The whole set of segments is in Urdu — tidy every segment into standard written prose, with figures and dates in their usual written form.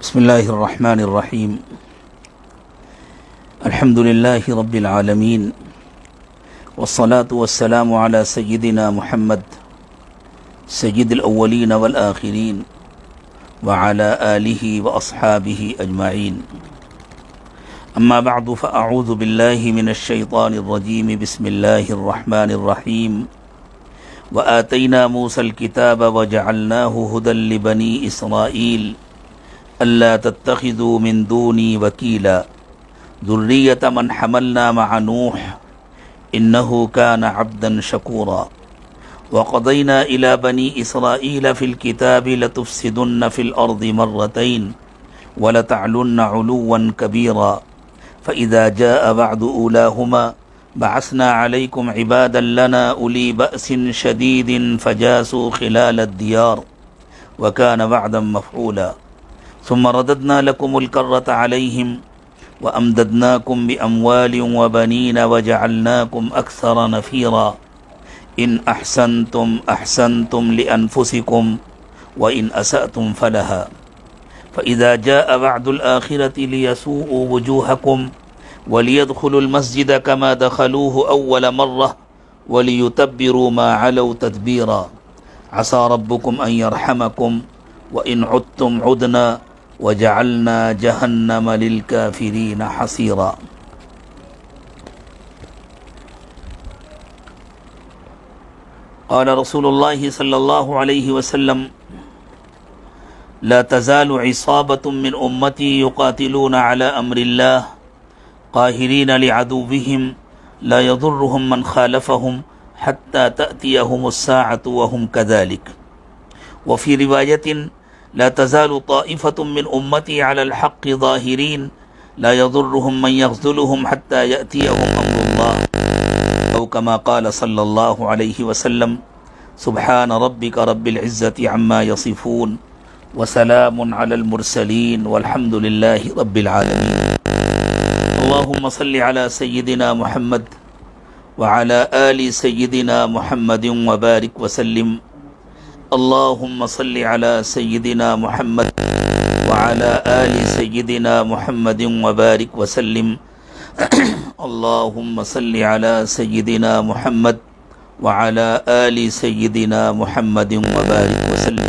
بسم الله الرحمن الرحيم. الحمد لله رب العالمين، والصلاة والسلام على سيدنا محمد سيد الأولين والآخرين وعلى آله وأصحابه أجمعين. أما بعد، فأعوذ بالله من الشيطان الرجيم. بسم الله الرحمن الرحيم. وآتينا موسى الكتاب وجعلناه هدى لبني إسرائيل ألا تتخذوا من دوني وكيلا ذرية من حملنا مع نوح إنه كان عبدا شكورا. وقضينا إلى بني إسرائيل في الكتاب لتفسدن في الأرض مرتين ولتعلن علوا كبيرا فإذا جاء بعد أولاهما بعثنا عليكم عبادا لنا أولي بأس شديد فجاسوا خلال الديار وكان وعدا مفعولا. ثم رددنا لكم الكرة عليهم وأمددناكم بأموال وبنين وجعلناكم أكثر نفيرا. إن أحسنتم أحسنتم لأنفسكم وإن أسأتم فلها. فإذا جاء بعد الآخرة ليسوءوا وجوهكم وليدخلوا المسجد كما دخلوه أول مرة وليتبروا ما علوا تتبيرا. عسى ربكم أن يرحمكم وإن عدتم عدنا وجعلنا جهنم للكافرين حصيرا. قال رسول الله صلى الله عليه وسلم: لا تزال عصابة من أمتي يقاتلون على أمر الله قاهرين لعدوهم لا يضرهم من خالفهم حتى تأتيهم الساعة وهم كذلك. وفي رواية: لا تزال طائفة من أمتي على الحق ظاهرين لا يضرهم من يخذلهم حتى يأتيهم أمر الله، أو كما قال صلى الله عليه وسلم: سبحان ربك رب العزة عما يصفون وسلام على المرسلين والحمد لله رب العالمين. اللهم صل على سيدنا محمد وعلى آل سيدنا محمد وبارك وسلم. اللهم صل على سيدنا محمد وعلى آل سيدنا محمد وبارك وسلم. اللهم صل على سيدنا محمد وعلى آل سيدنا محمد وبارك وسلم.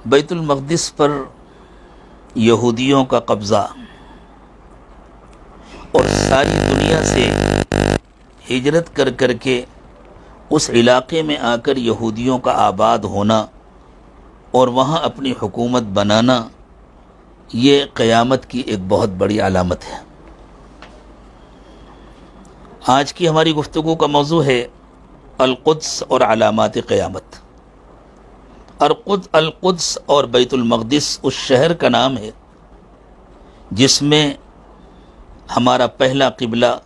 بیت المقدس پر یہودیوں کا قبضہ اور ساری دنیا سے ہجرت کر کر کے اس علاقے میں آ کر یہودیوں کا آباد ہونا اور وہاں اپنی حکومت بنانا، یہ قیامت کی ایک بہت بڑی علامت ہے. آج کی ہماری گفتگو کا موضوع ہے القدس اور علامات قیامت. القدس اور بیت المقدس اس شہر کا نام ہے جس میں ہمارا پہلا قبلہ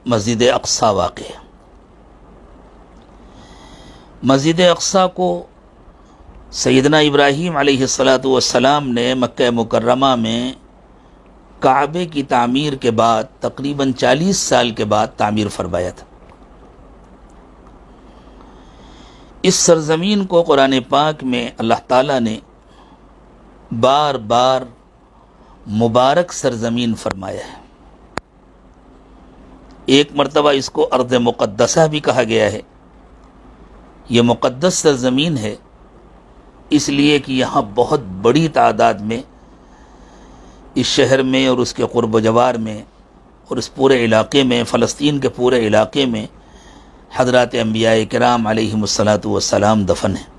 مسجد اقصی واقع ہے. مسجد اقصی کو سیدنا ابراہیم علیہ السلام نے مکہ مکرمہ میں کعبے کی تعمیر کے بعد تقریباً 40 سال کے بعد تعمیر فرمایا تھا. اس سرزمین کو قرآن پاک میں اللہ تعالیٰ نے بار بار مبارک سرزمین فرمایا ہے. ایک مرتبہ اس کو ارض مقدسہ بھی کہا گیا ہے. یہ مقدس سرزمین ہے اس لیے کہ یہاں بہت بڑی تعداد میں اس شہر میں اور اس کے قرب و جوار میں اور اس پورے علاقے میں، فلسطین کے پورے علاقے میں حضرات انبیاء کرام علیہم السلام دفن ہیں.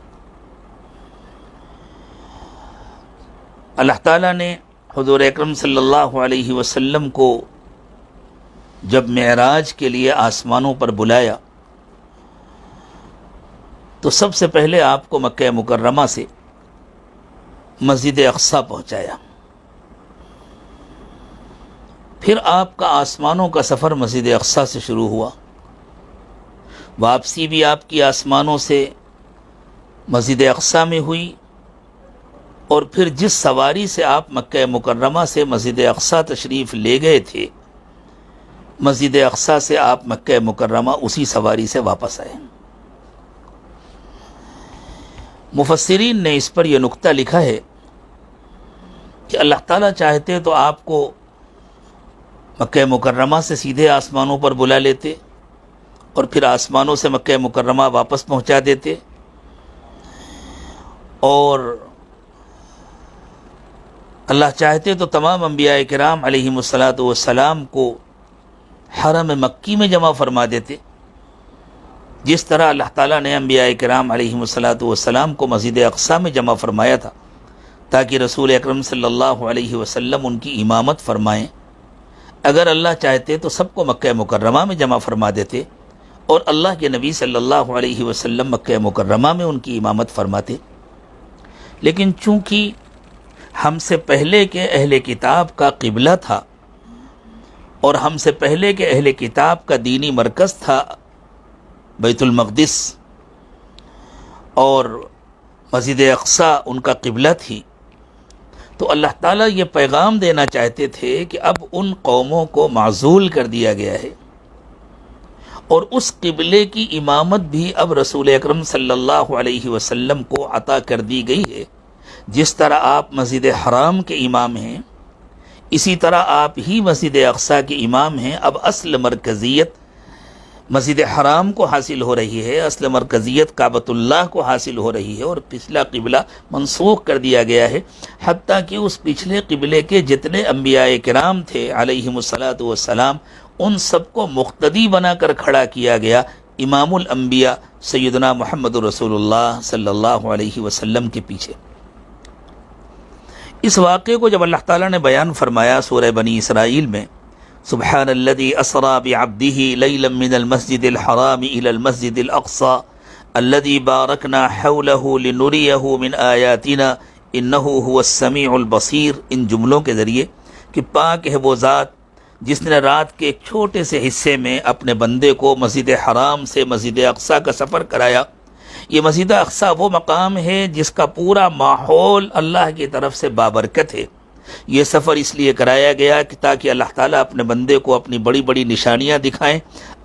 اللہ تعالیٰ نے حضور اکرم صلی اللہ علیہ وسلم کو جب معراج کے لیے آسمانوں پر بلایا تو سب سے پہلے آپ کو مکہ مکرمہ سے مسجد اقصی پہنچایا. پھر آپ کا آسمانوں کا سفر مسجد اقصی سے شروع ہوا. واپسی بھی آپ کی آسمانوں سے مسجد اقصی میں ہوئی، اور پھر جس سواری سے آپ مکہ مکرمہ سے مسجد اقصی تشریف لے گئے تھے، مسجد اقصی سے آپ مکہ مکرمہ اسی سواری سے واپس آئے. مفسرین نے اس پر یہ نقطہ لکھا ہے کہ اللہ تعالیٰ چاہتے تو آپ کو مکہ مکرمہ سے سیدھے آسمانوں پر بلا لیتے اور پھر آسمانوں سے مکہ مکرمہ واپس پہنچا دیتے، اور اللہ چاہتے تو تمام انبیاء کرام علیہم الصلاۃ والسلام کو حرم مکی میں جمع فرما دیتے، جس طرح اللہ تعالیٰ نے انبیاء کرام علیہم الصلاۃ والسلام کو مسجد اقصیٰ میں جمع فرمایا تھا تاکہ رسول اکرم صلی اللہ علیہ وسلم ان کی امامت فرمائیں۔ اگر اللہ چاہتے تو سب کو مکہ مکرمہ میں جمع فرما دیتے اور اللہ کے نبی صلی اللہ علیہ وسلم مکہ مکرمہ میں ان کی امامت فرماتے، لیکن چونکہ ہم سے پہلے کے اہل کتاب کا قبلہ تھا اور ہم سے پہلے کے اہل کتاب کا دینی مرکز تھا بیت المقدس، اور مسجد اقصیٰ ان کا قبلہ تھی، تو اللہ تعالیٰ یہ پیغام دینا چاہتے تھے کہ اب ان قوموں کو معزول کر دیا گیا ہے اور اس قبلے کی امامت بھی اب رسول اکرم صلی اللہ علیہ وسلم کو عطا کر دی گئی ہے۔ جس طرح آپ مسجد حرام کے امام ہیں، اسی طرح آپ ہی مسجد اقصیٰ کے امام ہیں۔ اب اصل مرکزیت مسجد حرام کو حاصل ہو رہی ہے، اصل مرکزیت کعبۃ اللہ کو حاصل ہو رہی ہے، اور پچھلا قبلہ منسوخ کر دیا گیا ہے، حتیٰ کہ اس پچھلے قبلے کے جتنے انبیاء کرام تھے علیہم الصلاۃ والسلام، ان سب کو مقتدی بنا کر کھڑا کیا گیا امام الانبیاء سیدنا محمد رسول اللہ صلی اللہ علیہ وسلم کے پیچھے۔ اس واقعے کو جب اللہ تعالیٰ نے بیان فرمایا سورہ بنی اسرائیل میں، سبحان الذي اسرى بعبده ليلا من المسجد الحرام الى المسجد الاقصى الذي باركنا حوله لنريه من آياتنا انه هو السميع البصير، ان جملوں کے ذریعے کہ پاک ہے وہ ذات جس نے رات کے ایک چھوٹے سے حصے میں اپنے بندے کو مسجد حرام سے مسجد اقصیٰ کا سفر کرایا۔ یہ مسجد اقصیٰ وہ مقام ہے جس کا پورا ماحول اللہ کی طرف سے بابرکت ہے۔ یہ سفر اس لیے کرایا گیا کہ تاکہ اللہ تعالیٰ اپنے بندے کو اپنی بڑی بڑی نشانیاں دکھائیں۔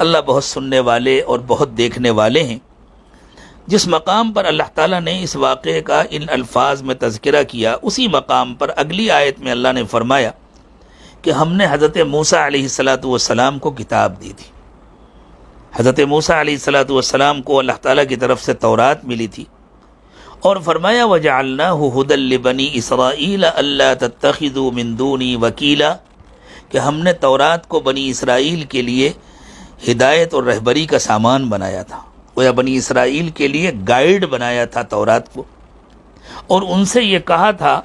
اللہ بہت سننے والے اور بہت دیکھنے والے ہیں۔ جس مقام پر اللہ تعالیٰ نے اس واقعے کا ان الفاظ میں تذکرہ کیا، اسی مقام پر اگلی آیت میں اللہ نے فرمایا کہ ہم نے حضرت موسیٰ علیہ السلام کو کتاب دی تھی۔ حضرت موسیٰ علیہ السلام کو اللہ تعالیٰ کی طرف سے تورات ملی تھی، اور فرمایا وَجَعَلْنَاهُ هُدًى لِبَنِي إِسْرَائِيلَ أَلَّا تَتَّخِذُوا مِن دُونِي وَكِيلًا، کہ ہم نے تورات کو بنی اسرائیل کے لیے ہدایت اور رہبری کا سامان بنایا تھا، گویا بنی اسرائیل کے لیے گائیڈ بنایا تھا تورات کو، اور ان سے یہ کہا تھا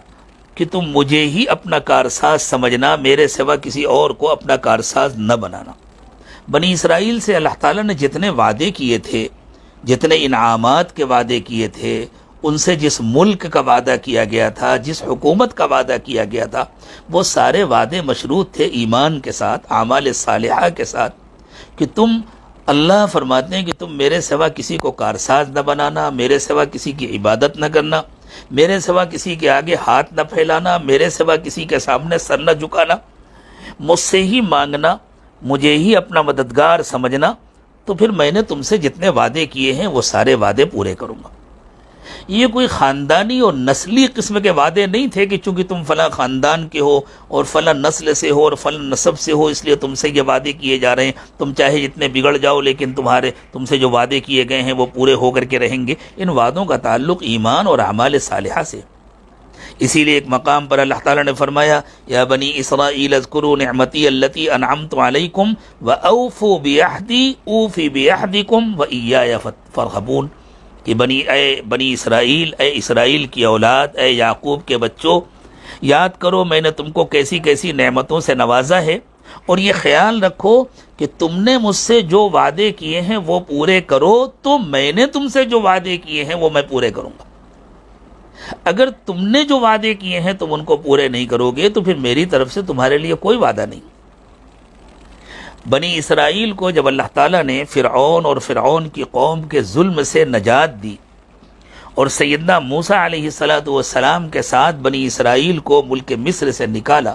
کہ تم مجھے ہی اپنا کارساز سمجھنا، میرے سوا کسی اور کو اپنا کارساز نہ بنانا۔ بنی اسرائیل سے اللہ تعالیٰ نے جتنے وعدے کیے تھے، جتنے انعامات کے وعدے کیے تھے، ان سے جس ملک کا وعدہ کیا گیا تھا، جس حکومت کا وعدہ کیا گیا تھا، وہ سارے وعدے مشروط تھے ایمان کے ساتھ، اعمال صالحہ کے ساتھ، کہ تم اللہ فرماتے ہیں کہ تم میرے سوا کسی کو کارساز نہ بنانا، میرے سوا کسی کی عبادت نہ کرنا، میرے سوا کسی کے آگے ہاتھ نہ پھیلانا، میرے سوا کسی کے سامنے سر نہ جھکانا، مجھ سے ہی مانگنا، مجھے ہی اپنا مددگار سمجھنا، تو پھر میں نے تم سے جتنے وعدے کیے ہیں وہ سارے وعدے پورے کروں گا۔ یہ کوئی خاندانی اور نسلی قسم کے وعدے نہیں تھے کہ چونکہ تم فلاں خاندان کے ہو اور فلاں نسل سے ہو اور فلاں نسب سے ہو اس لیے تم سے یہ وعدے کیے جا رہے ہیں، تم چاہے جتنے بگڑ جاؤ لیکن تم سے جو وعدے کیے گئے ہیں وہ پورے ہو کر کے رہیں گے۔ ان وعدوں کا تعلق ایمان اور اعمال صالحہ سے۔ اسی لیے ایک مقام پر اللہ تعالیٰ نے فرمایا یا بنی اسرائیل اذکروا نعمتی التی انعمت علیکم واوفوا بعہدی اوفی بعہدکم وایای فارہبون، کہ بنی اسرائیل، اے اسرائیل کی اولاد، اے یعقوب کے بچوں، یاد کرو میں نے تم کو کیسی کیسی نعمتوں سے نوازا ہے، اور یہ خیال رکھو کہ تم نے مجھ سے جو وعدے کیے ہیں وہ پورے کرو، تو میں نے تم سے جو وعدے کیے ہیں وہ میں پورے کروں گا۔ اگر تم نے جو وعدے کیے ہیں تم ان کو پورے نہیں کرو گے تو پھر میری طرف سے تمہارے لیے کوئی وعدہ نہیں۔ بنی اسرائیل کو جب اللہ تعالیٰ نے فرعون اور فرعون کی قوم کے ظلم سے نجات دی اور سیدنا موسیٰ علیہ السلام کے ساتھ بنی اسرائیل کو ملک مصر سے نکالا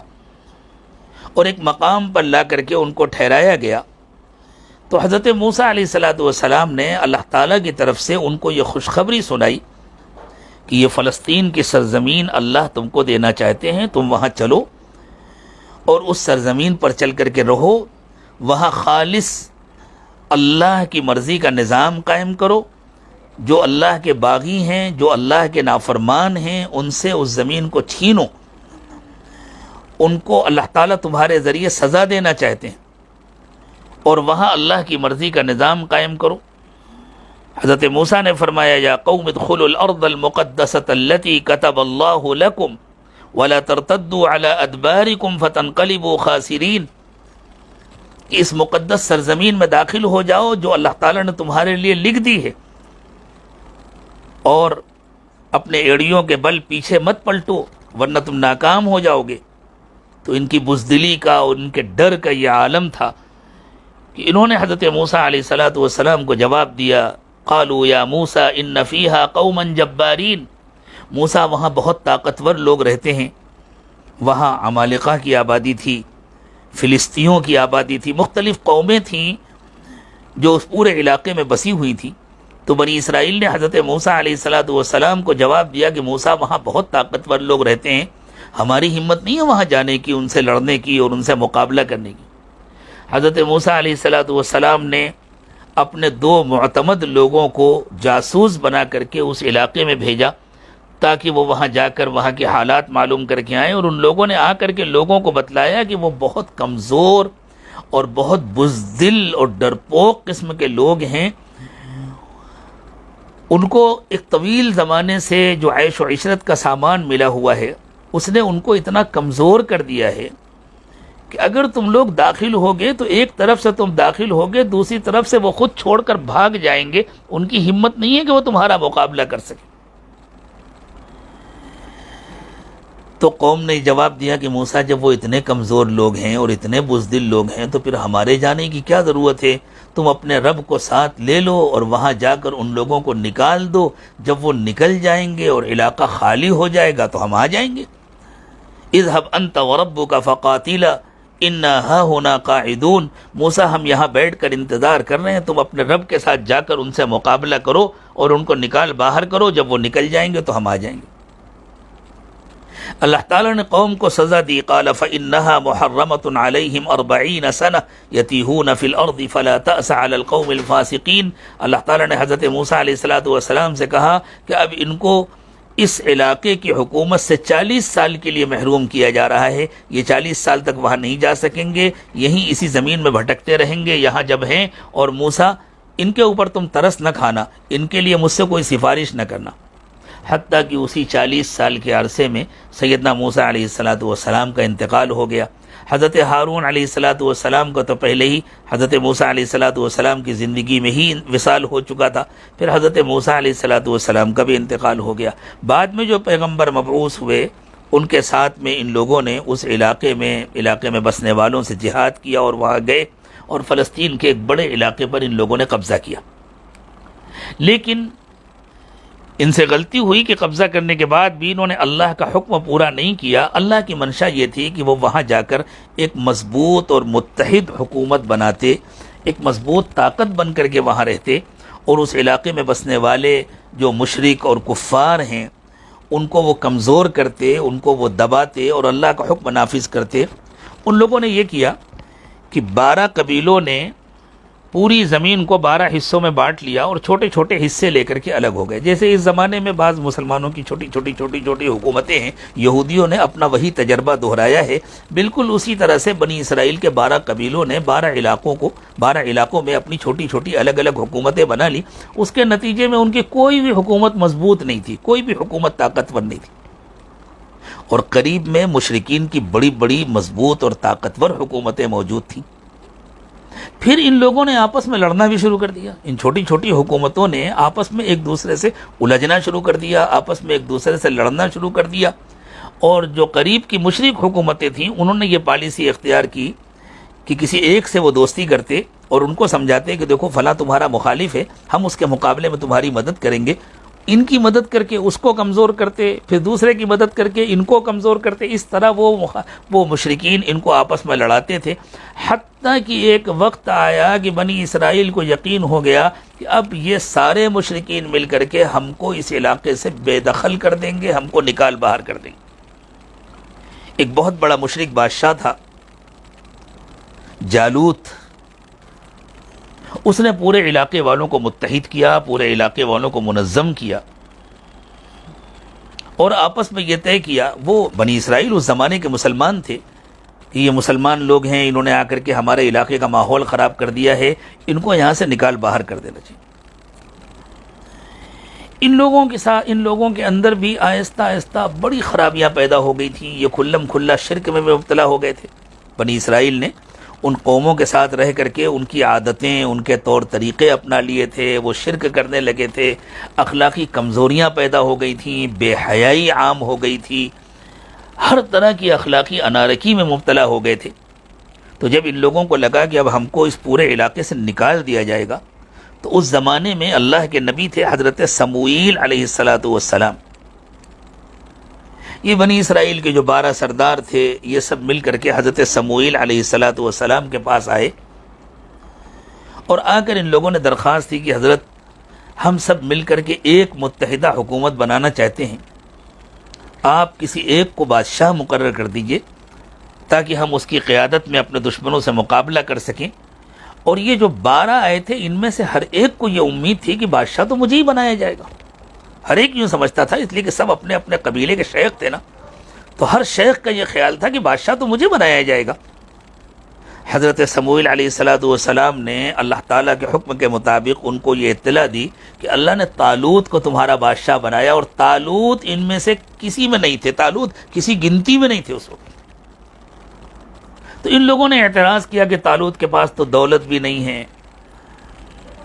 اور ایک مقام پر لا کر کے ان کو ٹھہرایا گیا، تو حضرت موسیٰ علیہ السلام نے اللہ تعالیٰ کی طرف سے ان کو یہ خوشخبری سنائی کہ یہ فلسطین کی سرزمین اللہ تم کو دینا چاہتے ہیں، تم وہاں چلو اور اس سرزمین پر چل کر کے رہو، وہاں خالص اللہ کی مرضی کا نظام قائم کرو، جو اللہ کے باغی ہیں، جو اللہ کے نافرمان ہیں، ان سے اس زمین کو چھینو، ان کو اللہ تعالیٰ تمہارے ذریعے سزا دینا چاہتے ہیں، اور وہاں اللہ کی مرضی کا نظام قائم کرو۔ حضرت موسیٰ نے فرمایا یا قوم ادخلوا الارض المقدسة التي كتب الله لكم ولا ترتدوا على ادباركم فتنقلبوا خاسرین، کہ اس مقدس سرزمین میں داخل ہو جاؤ جو اللہ تعالیٰ نے تمہارے لیے لکھ دی ہے، اور اپنے ایڑیوں کے بل پیچھے مت پلٹو ورنہ تم ناکام ہو جاؤ گے۔ تو ان کی بزدلی کا اور ان کے ڈر کا یہ عالم تھا کہ انہوں نے حضرت موسیٰ علیہ السلام کو جواب دیا، قالوا یا موسیٰ ان فیہا قوما جبارین، موسیٰ وہاں بہت طاقتور لوگ رہتے ہیں، وہاں عمالقہ کی آبادی تھی، فلسطینیوں کی آبادی تھی، مختلف قومیں تھیں جو اس پورے علاقے میں بسی ہوئی تھیں۔ تو بنی اسرائیل نے حضرت موسیٰ علیہ السلام کو جواب دیا کہ موسیٰ وہاں بہت طاقتور لوگ رہتے ہیں، ہماری ہمت نہیں ہے وہاں جانے کی، ان سے لڑنے کی اور ان سے مقابلہ کرنے کی۔ حضرت موسیٰ علیہ السلام نے اپنے 2 معتمد لوگوں کو جاسوس بنا کر کے اس علاقے میں بھیجا تاکہ وہ وہاں جا کر وہاں کے حالات معلوم کر کے آئیں، اور ان لوگوں نے آ کر کے لوگوں کو بتلایا کہ وہ بہت کمزور اور بہت بزدل اور ڈرپوک قسم کے لوگ ہیں، ان کو ایک طویل زمانے سے جو عیش و عشرت کا سامان ملا ہوا ہے اس نے ان کو اتنا کمزور کر دیا ہے کہ اگر تم لوگ داخل ہوگے تو ایک طرف سے تم داخل ہوگے، دوسری طرف سے وہ خود چھوڑ کر بھاگ جائیں گے، ان کی ہمت نہیں ہے کہ وہ تمہارا مقابلہ کر سکے۔ تو قوم نے جواب دیا کہ موسیٰ جب وہ اتنے کمزور لوگ ہیں اور اتنے بزدل لوگ ہیں تو پھر ہمارے جانے کی کیا ضرورت ہے، تم اپنے رب کو ساتھ لے لو اور وہاں جا کر ان لوگوں کو نکال دو، جب وہ نکل جائیں گے اور علاقہ خالی ہو جائے گا تو ہم آ جائیں گے۔ اذهب انت وربك فقاتلا انا هاهنا قاعدون، موسیٰ ہم یہاں بیٹھ کر انتظار کر رہے ہیں، تم اپنے رب کے ساتھ جا کر ان سے مقابلہ کرو اور ان کو نکال باہر کرو، جب وہ نکل جائیں گے تو ہم آ جائیں گے۔ اللہ تعالیٰ نے قوم کو سزا دی، قال فإنها محرمة عليهم 40 سنة يتيهون في الأرض فلا تأس على القوم الفاسقين۔ اللہ تعالیٰ نے حضرت موسیٰ علیہ السلام سے کہا کہ اب ان کو اس علاقے کی حکومت سے 40 سال کے لیے محروم کیا جا رہا ہے، یہ 40 سال تک وہاں نہیں جا سکیں گے، یہیں اسی زمین میں بھٹکتے رہیں گے یہاں جب ہیں، اور موسیٰ ان کے اوپر تم ترس نہ کھانا، ان کے لیے مجھ سے کوئی سفارش نہ کرنا۔ حتیٰ کہ اسی 40 سال کے عرصے میں سیدنا موسیٰ علیہ السلام کا انتقال ہو گیا۔ حضرت ہارون علیہ السلام کا تو پہلے ہی حضرت موسیٰ علیہ السلام کی زندگی میں ہی وصال ہو چکا تھا، پھر حضرت موسیٰ علیہ السلام کا بھی انتقال ہو گیا۔ بعد میں جو پیغمبر مبعوث ہوئے ان کے ساتھ میں ان لوگوں نے اس علاقے میں بسنے والوں سے جہاد کیا اور وہاں گئے، اور فلسطین کے ایک بڑے علاقے پر ان لوگوں نے قبضہ کیا۔ لیکن ان سے غلطی ہوئی کہ قبضہ کرنے کے بعد بھی انہوں نے اللہ کا حکم پورا نہیں کیا۔ اللہ کی منشا یہ تھی کہ وہ وہاں جا کر ایک مضبوط اور متحد حکومت بناتے، ایک مضبوط طاقت بن کر کے وہاں رہتے، اور اس علاقے میں بسنے والے جو مشرک اور کفار ہیں ان کو وہ کمزور کرتے، ان کو وہ دباتے اور اللہ کا حکم نافذ کرتے۔ ان لوگوں نے یہ کیا کہ 12 قبیلوں نے پوری زمین کو 12 حصوں میں بانٹ لیا اور چھوٹے چھوٹے حصے لے کر کے الگ ہو گئے۔ جیسے اس زمانے میں بعض مسلمانوں کی چھوٹی چھوٹی حکومتیں ہیں، یہودیوں نے اپنا وہی تجربہ دہرایا ہے، بالکل اسی طرح سے بنی اسرائیل کے 12 قبیلوں نے 12 علاقوں میں اپنی چھوٹی چھوٹی الگ الگ حکومتیں بنا لی۔ اس کے نتیجے میں ان کی کوئی بھی حکومت مضبوط نہیں تھی، کوئی بھی حکومت طاقتور نہیں تھی، اور قریب میں مشرکین کی بڑی بڑی مضبوط اور طاقتور حکومتیں موجود تھیں۔ پھر ان لوگوں نے آپس میں لڑنا بھی شروع کر دیا، ان چھوٹی چھوٹی حکومتوں نے آپس میں ایک دوسرے سے الجھنا شروع کر دیا، آپس میں ایک دوسرے سے لڑنا شروع کر دیا، اور جو قریب کی مشرک حکومتیں تھیں انہوں نے یہ پالیسی اختیار کی کہ کسی ایک سے وہ دوستی کرتے اور ان کو سمجھاتے کہ دیکھو فلاں تمہارا مخالف ہے، ہم اس کے مقابلے میں تمہاری مدد کریں گے۔ ان کی مدد کر کے اس کو کمزور کرتے، پھر دوسرے کی مدد کر کے ان کو کمزور کرتے، اس طرح وہ مشرکین ان کو آپس میں لڑاتے تھے، حتیٰ کہ ایک وقت آیا کہ بنی اسرائیل کو یقین ہو گیا کہ اب یہ سارے مشرکین مل کر کے ہم کو اس علاقے سے بے دخل کر دیں گے، ہم کو نکال باہر کر دیں گے۔ ایک بہت بڑا مشرک بادشاہ تھا جالوت، اس نے پورے علاقے والوں کو متحد کیا، پورے علاقے والوں کو منظم کیا، اور آپس میں یہ طے کیا، وہ بنی اسرائیل اس زمانے کے مسلمان تھے کہ یہ مسلمان لوگ ہیں، انہوں نے آ کر کے ہمارے علاقے کا ماحول خراب کر دیا ہے، ان کو یہاں سے نکال باہر کر دینا چاہیے۔ ان لوگوں کے اندر بھی آہستہ آہستہ بڑی خرابیاں پیدا ہو گئی تھیں، یہ کھلم کھلا شرک میں مبتلا ہو گئے تھے۔ بنی اسرائیل نے ان قوموں کے ساتھ رہ کر کے ان کی عادتیں، ان کے طور طریقے اپنا لیے تھے، وہ شرک کرنے لگے تھے، اخلاقی کمزوریاں پیدا ہو گئی تھیں، بے حیائی عام ہو گئی تھی، ہر طرح کی اخلاقی انارکی میں مبتلا ہو گئے تھے۔ تو جب ان لوگوں کو لگا کہ اب ہم کو اس پورے علاقے سے نکال دیا جائے گا، تو اس زمانے میں اللہ کے نبی تھے حضرت سموئیل علیہ السلام، یہ بنی اسرائیل کے جو 12 سردار تھے، یہ سب مل کر کے حضرت سموئیل علیہ السلام کے پاس آئے، اور آ کر ان لوگوں نے درخواست کی کہ حضرت ہم سب مل کر کے ایک متحدہ حکومت بنانا چاہتے ہیں، آپ کسی ایک کو بادشاہ مقرر کر دیجئے تاکہ ہم اس کی قیادت میں اپنے دشمنوں سے مقابلہ کر سکیں۔ اور یہ جو 12 آئے تھے، ان میں سے ہر ایک کو یہ امید تھی کہ بادشاہ تو مجھے ہی بنایا جائے گا، ہر ایک یوں سمجھتا تھا، اس لیے کہ سب اپنے اپنے قبیلے کے شیخ تھے نا، تو ہر شیخ کا یہ خیال تھا کہ بادشاہ تو مجھے بنایا جائے گا۔ حضرت سموئیل علیہ السلام نے اللہ تعالیٰ کے حکم کے مطابق ان کو یہ اطلاع دی کہ اللہ نے طالوت کو تمہارا بادشاہ بنایا، اور طالوت ان میں سے کسی میں نہیں تھے، طالوت کسی گنتی میں نہیں تھے اس وقت۔ تو ان لوگوں نے اعتراض کیا کہ طالوت کے پاس تو دولت بھی نہیں ہے،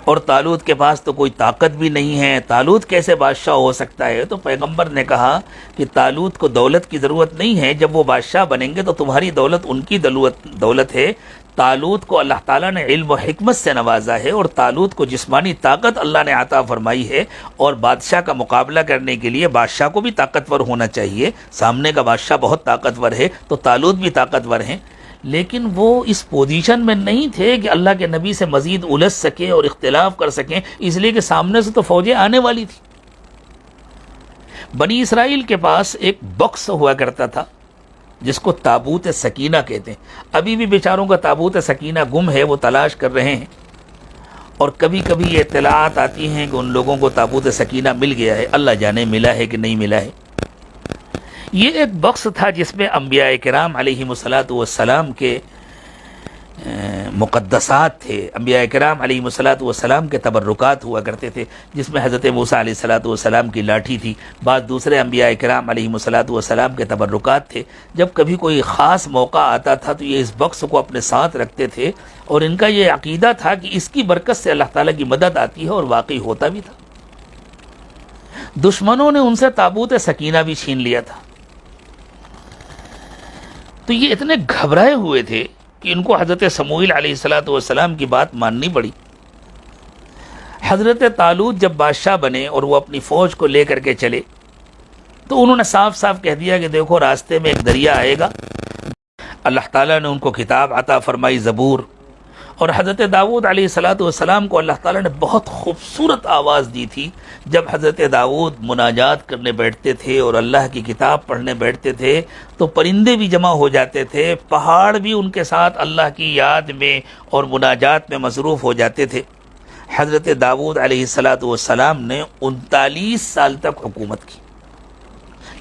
اور طالوت کے پاس تو کوئی طاقت بھی نہیں ہے، طالوت کیسے بادشاہ ہو سکتا ہے؟ تو پیغمبر نے کہا کہ طالوت کو دولت کی ضرورت نہیں ہے، جب وہ بادشاہ بنیں گے تو تمہاری دولت ان کی دولت ہے۔ طالوت کو اللہ تعالیٰ نے علم و حکمت سے نوازا ہے، اور طالوت کو جسمانی طاقت اللہ نے عطا فرمائی ہے، اور بادشاہ کا مقابلہ کرنے کے لیے بادشاہ کو بھی طاقتور ہونا چاہیے، سامنے کا بادشاہ بہت طاقتور ہے تو طالوت بھی طاقتور ہیں، لیکن وہ اس پوزیشن میں نہیں تھے کہ اللہ کے نبی سے مزید الجھ سکیں اور اختلاف کر سکیں، اس لیے کہ سامنے سے تو فوجیں آنے والی تھی۔ بنی اسرائیل کے پاس ایک باکس ہوا کرتا تھا جس کو تابوت سکینہ کہتے ہیں، ابھی بھی بیچاروں کا تابوت سکینہ گم ہے، وہ تلاش کر رہے ہیں، اور کبھی کبھی یہ اطلاعات آتی ہیں کہ ان لوگوں کو تابوت سکینہ مل گیا ہے، اللہ جانے ملا ہے کہ نہیں ملا ہے۔ یہ ایک باکس تھا جس میں انبیاء کرام علیہم السلام کے مقدسات تھے، انبیاء کرام علیہم السلام کے تبرکات ہوا کرتے تھے، جس میں حضرت موسیٰ علیہ السلام کی لاٹھی تھی، بعض دوسرے انبیاء کرام علیہم السلام کے تبرکات تھے۔ جب کبھی کوئی خاص موقع آتا تھا تو یہ اس باکس کو اپنے ساتھ رکھتے تھے، اور ان کا یہ عقیدہ تھا کہ اس کی برکت سے اللہ تعالیٰ کی مدد آتی ہے، اور واقعی ہوتا بھی تھا۔ دشمنوں نے ان سے تابوت سکینہ بھی چھین لیا تھا، تو یہ اتنے گھبرائے ہوئے تھے کہ ان کو حضرت سموئیل علیہ السلام کی بات ماننی پڑی۔ حضرت طالوت جب بادشاہ بنے اور وہ اپنی فوج کو لے کر کے چلے، تو انہوں نے صاف صاف کہہ دیا کہ دیکھو راستے میں ایک دریا آئے گا، اللہ تعالیٰ نے ان کو کتاب عطا فرمائی زبور، اور حضرت داؤد علیہ السلام کو اللہ تعالیٰ نے بہت خوبصورت آواز دی تھی۔ جب حضرت داؤد مناجات کرنے بیٹھتے تھے اور اللہ کی کتاب پڑھنے بیٹھتے تھے تو پرندے بھی جمع ہو جاتے تھے، پہاڑ بھی ان کے ساتھ اللہ کی یاد میں اور مناجات میں مصروف ہو جاتے تھے۔ حضرت داؤد علیہ السلام نے 39 سال تک حکومت کی۔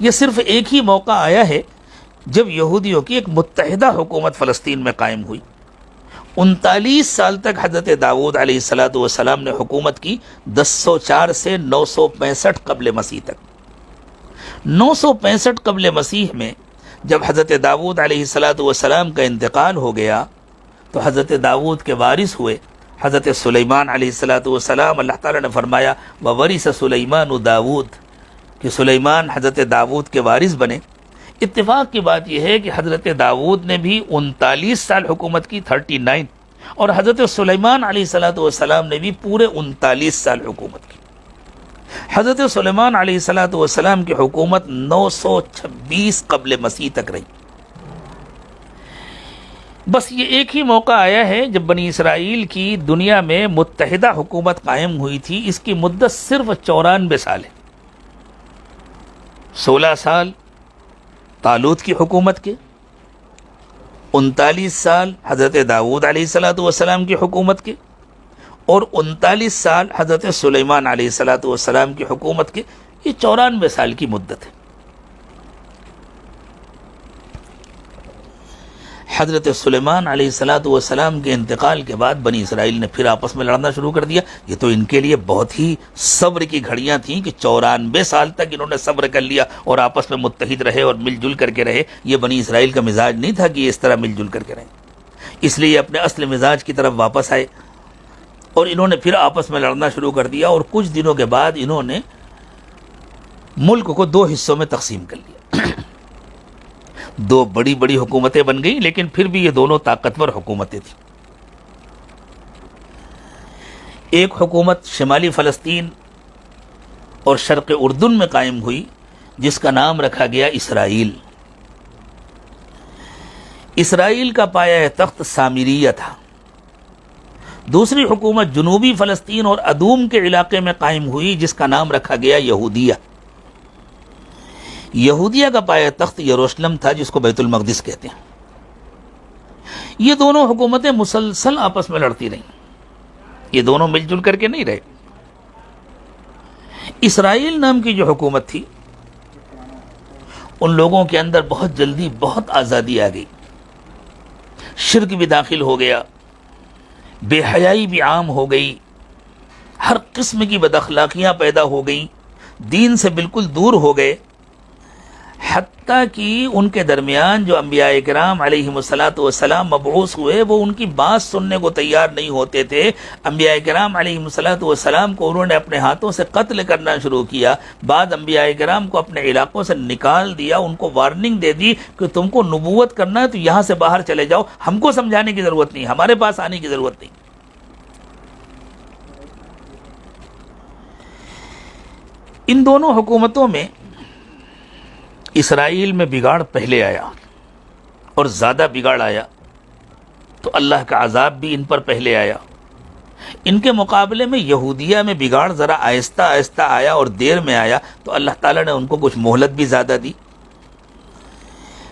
یہ صرف ایک ہی موقع آیا ہے جب یہودیوں کی ایک متحدہ حکومت فلسطین میں قائم ہوئی۔ 39 سال تک حضرت داؤد علیہ السلام نے حکومت کی، 1004 سے 965 قبل مسیح تک۔ 965 قبل مسیح میں جب حضرت داؤد علیہ السلام کا انتقال ہو گیا تو حضرت داؤد کے وارث ہوئے حضرت سلیمان علیہ السلام۔ اللہ تعالیٰ نے فرمایا وَوَرِثَ سُلَيْمَانُ داؤد، کہ سلیمان حضرت داؤد کے وارث بنے۔ اتفاق کی بات یہ ہے کہ حضرت داؤد نے بھی 39 سال حکومت کی، 39، اور حضرت سلیمان علیہ السلام نے بھی پورے 39 سال حکومت کی۔ حضرت سلیمان علیہ السلام کی حکومت 926 قبل مسیح تک رہی. بس یہ ایک ہی موقع آیا ہے جب بنی اسرائیل کی دنیا میں متحدہ حکومت قائم ہوئی تھی. اس کی مدت صرف 94 سال ہے. 16 سال طالوت کی حکومت کے، 39 سال حضرت داؤد علیہ السلام کی حکومت کے، اور 39 سال حضرت سلیمان علیہ السلام کی حکومت کے. یہ 94 سال کی مدت ہے. حضرت سلیمان علیہ السلام کے انتقال کے بعد بنی اسرائیل نے پھر آپس میں لڑنا شروع کر دیا. یہ تو ان کے لیے بہت ہی صبر کی گھڑیاں تھیں کہ 94 سال تک انہوں نے صبر کر لیا اور آپس میں متحد رہے اور مل جل کر کے رہے. یہ بنی اسرائیل کا مزاج نہیں تھا کہ یہ اس طرح مل جل کر کے رہیں. اس لیے اپنے اصل مزاج کی طرف واپس آئے اور انہوں نے پھر آپس میں لڑنا شروع کر دیا. اور کچھ دنوں کے بعد انہوں نے ملک کو 2 حصوں میں تقسیم کر لیا. 2 بڑی بڑی حکومتیں بن گئیں، لیکن پھر بھی یہ دونوں طاقتور حکومتیں تھیں. ایک حکومت شمالی فلسطین اور شرق اردن میں قائم ہوئی جس کا نام رکھا گیا اسرائیل. اسرائیل کا پایہ تخت سامریہ تھا. دوسری حکومت جنوبی فلسطین اور ادوم کے علاقے میں قائم ہوئی جس کا نام رکھا گیا یہودیہ. یہودیہ کا پایہ تخت یروشلم تھا جس کو بیت المقدس کہتے ہیں. یہ دونوں حکومتیں مسلسل آپس میں لڑتی رہیں. یہ دونوں مل جل کر کے نہیں رہے. اسرائیل نام کی جو حکومت تھی ان لوگوں کے اندر بہت جلدی بہت آزادی آ گئی. شرک بھی داخل ہو گیا، بے حیائی بھی عام ہو گئی، ہر قسم کی بد اخلاقیاں پیدا ہو گئیں، دین سے بالکل دور ہو گئے. حتیٰ کہ ان کے درمیان جو انبیاء کرام علیہم السلام مبعوث ہوئے وہ ان کی بات سننے کو تیار نہیں ہوتے تھے. انبیاء کرام علیہم السلام کو انہوں نے اپنے ہاتھوں سے قتل کرنا شروع کیا. بعد انبیاء کرام کو اپنے علاقوں سے نکال دیا. ان کو وارننگ دے دی کہ تم کو نبوت کرنا ہے تو یہاں سے باہر چلے جاؤ، ہم کو سمجھانے کی ضرورت نہیں، ہمارے پاس آنے کی ضرورت نہیں. ان دونوں حکومتوں میں اسرائیل میں بگاڑ پہلے آیا اور زیادہ بگاڑ آیا تو اللہ کا عذاب بھی ان پر پہلے آیا. ان کے مقابلے میں یہودیہ میں بگاڑ ذرا آہستہ آہستہ آیا اور دیر میں آیا تو اللہ تعالیٰ نے ان کو کچھ مہلت بھی زیادہ دی.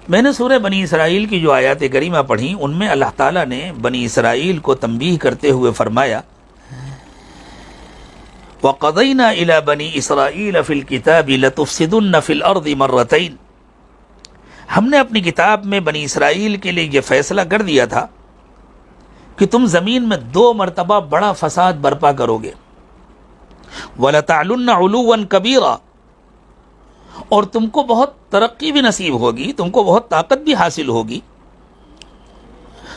میں نے سورہ بنی اسرائیل کی جو آیات کریمہ پڑھی ان میں اللہ تعالیٰ نے بنی اسرائیل کو تنبیہ کرتے ہوئے فرمایا وَقَضَيْنَا إِلَى بَنِي إِسْرَائِيلَ فِي الْكِتَابِ لَتُفْسِدُنَّ فِي الْأَرْضِ مَرَّتَيْنِ. ہم نے اپنی کتاب میں بنی اسرائیل کے لیے یہ فیصلہ کر دیا تھا کہ تم زمین میں 2 مرتبہ بڑا فساد برپا کرو گے. وَلَتَعْلُنَّ عُلُوًّا كَبِيرًا، اور تم کو بہت ترقی بھی نصیب ہوگی، تم کو بہت طاقت بھی حاصل ہوگی.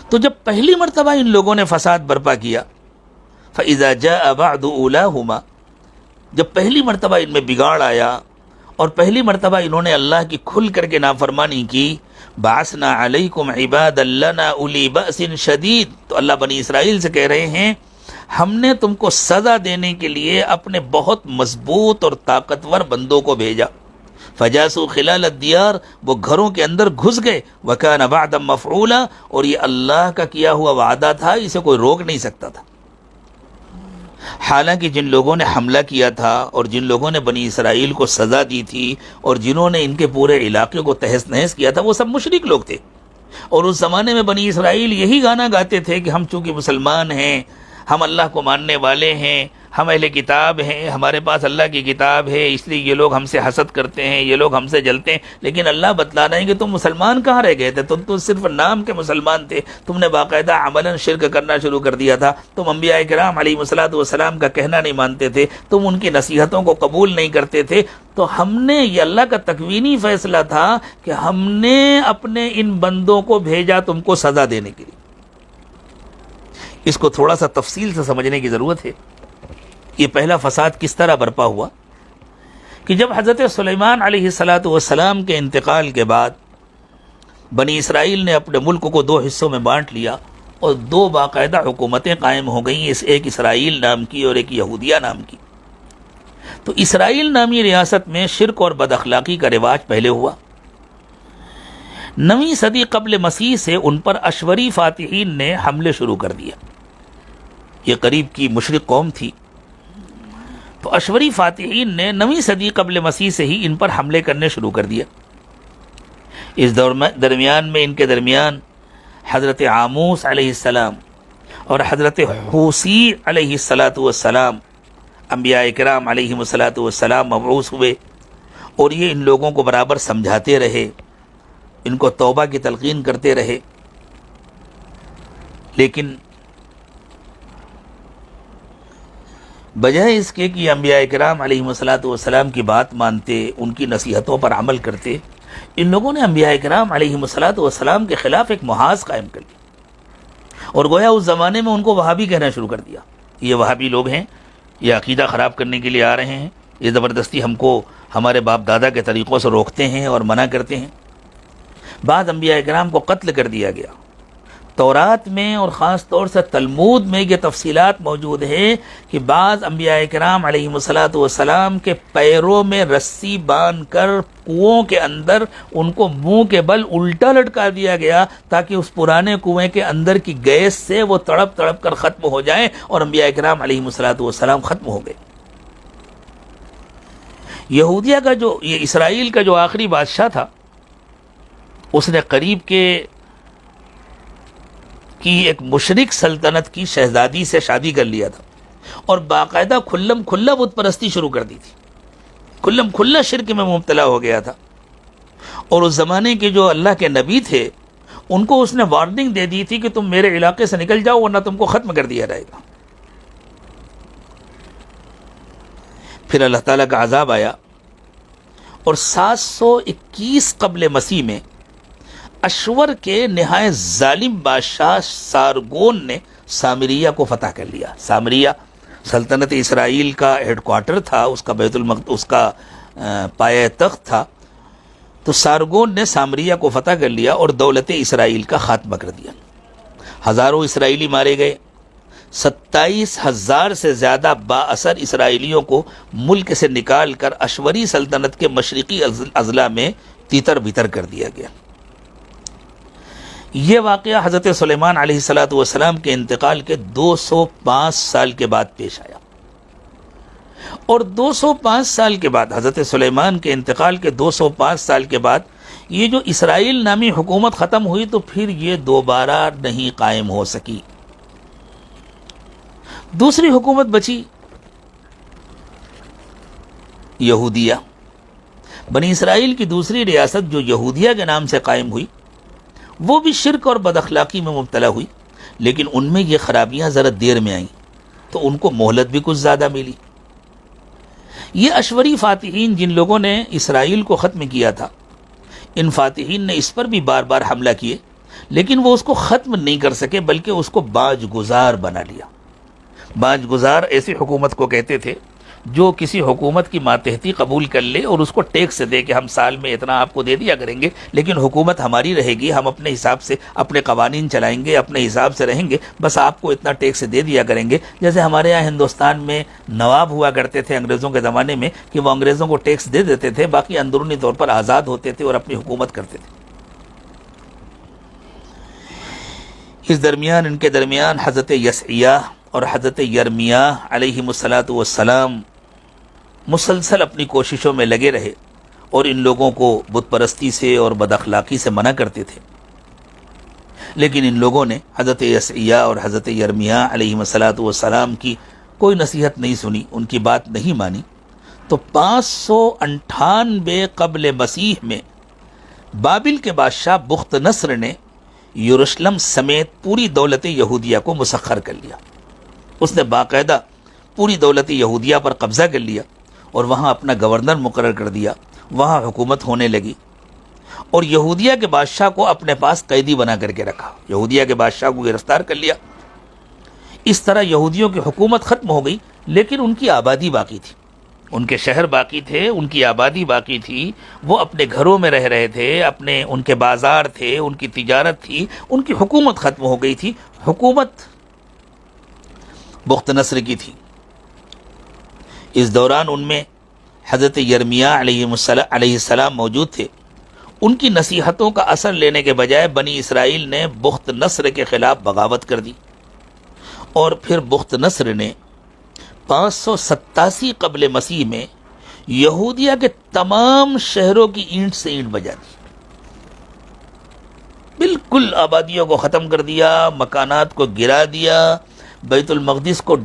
تو جب پہلی مرتبہ ان لوگوں نے فساد برپا کیا فَإِذَا جَاءَ بَعْدُ أُولَاهُمَا، جب پہلی مرتبہ ان میں بگاڑ آیا اور پہلی مرتبہ انہوں نے اللہ کی کھل کر کے نافرمانی کی بَعَثْنَا عَلَيْكُمْ عِبَادًا لَنَا أُولِي بَأْسٍ شَدِيدٍ، تو اللہ بنی اسرائیل سے کہہ رہے ہیں ہم نے تم کو سزا دینے کے لیے اپنے بہت مضبوط اور طاقتور بندوں کو بھیجا. فَجَاسُوا خِلَالَ الدِّيَارِ، وہ گھروں کے اندر گھس گئے. وَكَانَ وَعْدًا مَفْعُولًا، اور یہ اللہ کا کیا ہوا وعدہ تھا، اسے کوئی روک نہیں سکتا تھا. حالانکہ جن لوگوں نے حملہ کیا تھا اور جن لوگوں نے بنی اسرائیل کو سزا دی تھی اور جنہوں نے ان کے پورے علاقے کو تہس نہس کیا تھا وہ سب مشرک لوگ تھے. اور اس زمانے میں بنی اسرائیل یہی گانا گاتے تھے کہ ہم چونکہ مسلمان ہیں، ہم اللہ کو ماننے والے ہیں، ہم اہل کتاب ہیں، ہمارے پاس اللہ کی کتاب ہے، اس لیے یہ لوگ ہم سے حسد کرتے ہیں، یہ لوگ ہم سے جلتے ہیں. لیکن اللہ بتلا رہے ہیں کہ تم مسلمان کہاں رہ گئے تھے، تم تو صرف نام کے مسلمان تھے، تم نے باقاعدہ عملاً شرک کرنا شروع کر دیا تھا. تم انبیاء کرام علیہ السلام کا کہنا نہیں مانتے تھے، تم ان کی نصیحتوں کو قبول نہیں کرتے تھے. تو ہم نے، یہ اللہ کا تکوینی فیصلہ تھا کہ ہم نے اپنے ان بندوں کو بھیجا تم کو سزا دینے کے لیے. اس کو تھوڑا سا تفصیل سے سمجھنے کی ضرورت ہے. یہ پہلا فساد کس طرح برپا ہوا کہ جب حضرت سلیمان علیہ السلام کے انتقال کے بعد بنی اسرائیل نے اپنے ملک کو 2 حصوں میں بانٹ لیا اور 2 باقاعدہ حکومتیں قائم ہو گئیں، ایک اسرائیل نام کی اور ایک یہودیہ نام کی. تو اسرائیل نامی ریاست میں شرک اور بد اخلاقی کا رواج پہلے ہوا۔ 9ویں صدی قبل مسیح سے ان پر اشوری فاتحین نے حملے شروع کر دیا۔ یہ قریب کی مشرق قوم تھی، تو اشوری فاتحین نے 9ویں صدی قبل مسیح سے ہی ان پر حملے کرنے شروع کر دیا۔ اس درمیان میں ان کے درمیان حضرت عاموس علیہ السلام اور حضرت حوسی علیہ السلام انبیاء کرام علیہ السلام مبعوث ہوئے، اور یہ ان لوگوں کو برابر سمجھاتے رہے، ان کو توبہ کی تلقین کرتے رہے، لیکن بجائے اس کے کہ انبیاء کرام علیہ السلام کی بات مانتے، ان کی نصیحتوں پر عمل کرتے، ان لوگوں نے انبیاء کرام علیہ السلام کے خلاف ایک محاذ قائم کر لیا، اور گویا اس زمانے میں ان کو وہابی کہنا شروع کر دیا۔ یہ وہابی لوگ ہیں، یہ عقیدہ خراب کرنے کے لیے آ رہے ہیں، یہ زبردستی ہم کو ہمارے باپ دادا کے طریقوں سے روکتے ہیں اور منع کرتے ہیں۔ بعض انبیاء کرام کو قتل کر دیا گیا۔ تورات میں اور خاص طور سے تلمود میں یہ تفصیلات موجود ہے کہ بعض انبیاء کرام علیہ السلام کے پیروں میں رسی باندھ کر کنووں کے اندر ان کو منہ کے بل الٹا لٹکا دیا گیا، تاکہ اس پرانے کنویں کے اندر کی گیس سے وہ تڑپ تڑپ کر ختم ہو جائیں، اور انبیاء کرام علیہ السلام ختم ہو گئے۔ یہودیہ کا یہ اسرائیل کا جو آخری بادشاہ تھا، اس نے قریب کی ایک مشرک سلطنت کی شہزادی سے شادی کر لیا تھا، اور باقاعدہ کھلم کھلا بت پرستی شروع کر دی تھی، کھلم کھلا شرک میں مبتلا ہو گیا تھا۔ اور اس زمانے کے جو اللہ کے نبی تھے، ان کو اس نے وارننگ دے دی تھی کہ تم میرے علاقے سے نکل جاؤ ورنہ تم کو ختم کر دیا جائے گا۔ پھر اللہ تعالیٰ کا عذاب آیا، اور 721 قبل مسیح میں اشور کے نہایت ظالم بادشاہ سارگون نے سامریہ کو فتح کر لیا۔ سامریہ سلطنت اسرائیل کا ہیڈ کوارٹر تھا، اس کا بیت المقدس اس کا پایہ تخت تھا۔ تو سارگون نے سامریہ کو فتح کر لیا اور دولت اسرائیل کا خاتمہ کر دیا۔ ہزاروں اسرائیلی مارے گئے، 27,000 سے زیادہ با اثر اسرائیلیوں کو ملک سے نکال کر اشوری سلطنت کے مشرقی اضلاع میں تیتر بتر کر دیا گیا۔ یہ واقعہ حضرت سلیمان علیہ السلام کے انتقال کے 205 سال کے بعد پیش آیا، اور 205 سال کے بعد حضرت سلیمان کے انتقال کے 205 سال کے بعد یہ جو اسرائیل نامی حکومت ختم ہوئی، تو پھر یہ دوبارہ نہیں قائم ہو سکی۔ دوسری حکومت بچی یہودیہ۔ بنی اسرائیل کی دوسری ریاست جو یہودیہ کے نام سے قائم ہوئی، وہ بھی شرک اور بد اخلاقی میں مبتلا ہوئی، لیکن ان میں یہ خرابیاں ذرا دیر میں آئیں، تو ان کو مہلت بھی کچھ زیادہ ملی۔ یہ اشوری فاتحین جن لوگوں نے اسرائیل کو ختم کیا تھا، ان فاتحین نے اس پر بھی بار بار حملہ کیے، لیکن وہ اس کو ختم نہیں کر سکے، بلکہ اس کو باج گزار بنا لیا۔ باج گزار ایسی حکومت کو کہتے تھے جو کسی حکومت کی ماتحتی قبول کر لے اور اس کو ٹیکس دے کہ ہم سال میں اتنا آپ کو دے دیا کریں گے، لیکن حکومت ہماری رہے گی، ہم اپنے حساب سے اپنے قوانین چلائیں گے، اپنے حساب سے رہیں گے، بس آپ کو اتنا ٹیکس دے دیا کریں گے۔ جیسے ہمارے یہاں ہندوستان میں نواب ہوا کرتے تھے انگریزوں کے زمانے میں، کہ وہ انگریزوں کو ٹیکس دے دیتے تھے، باقی اندرونی طور پر آزاد ہوتے تھے اور اپنی حکومت کرتے تھے۔ اس درمیان ان کے درمیان حضرت یسعیاہ اور حضرت یرمیاہ علیہ السلام مسلسل اپنی کوششوں میں لگے رہے، اور ان لوگوں کو بت پرستی سے اور بد اخلاقی سے منع کرتے تھے، لیکن ان لوگوں نے حضرت یسعیاہ اور حضرت یرمیاہ علیہ السلام کی کوئی نصیحت نہیں سنی، ان کی بات نہیں مانی۔ تو 598 قبل مسیح میں بابل کے بادشاہ بخت نصر نے یروشلم سمیت پوری دولت یہودیہ کو مسخر کر لیا۔ اس نے باقاعدہ پوری دولت یہودیہ پر قبضہ کر لیا، اور وہاں اپنا گورنر مقرر کر دیا، وہاں حکومت ہونے لگی، اور یہودیہ کے بادشاہ کو اپنے پاس قیدی بنا کر کے رکھا، یہودیہ کے بادشاہ کو گرفتار کر لیا۔ اس طرح یہودیوں کی حکومت ختم ہو گئی، لیکن ان کی آبادی باقی تھی، ان کے شہر باقی تھے، ان کی آبادی باقی تھی، وہ اپنے گھروں میں رہ رہے تھے، ان کے بازار تھے، ان کی تجارت تھی، ان کی حکومت ختم ہو گئی تھی۔ حکومت بخت نصر کی تھی۔ اس دوران ان میں حضرت یرمیاء علیہ السلام موجود تھے. ان کی نصیحتوں کا اثر لینے کے بجائے بنی اسرائیل نے بخت نصر کے خلاف بغاوت کر دی، اور پھر بخت نصر نے 587 قبل مسیح میں یہودیہ کے تمام شہروں کی اینٹ سے اینٹ بجا دی، بالکل آبادیوں کو ختم کر دیا، مکانات کو گرا دیا، بیت المقدس کو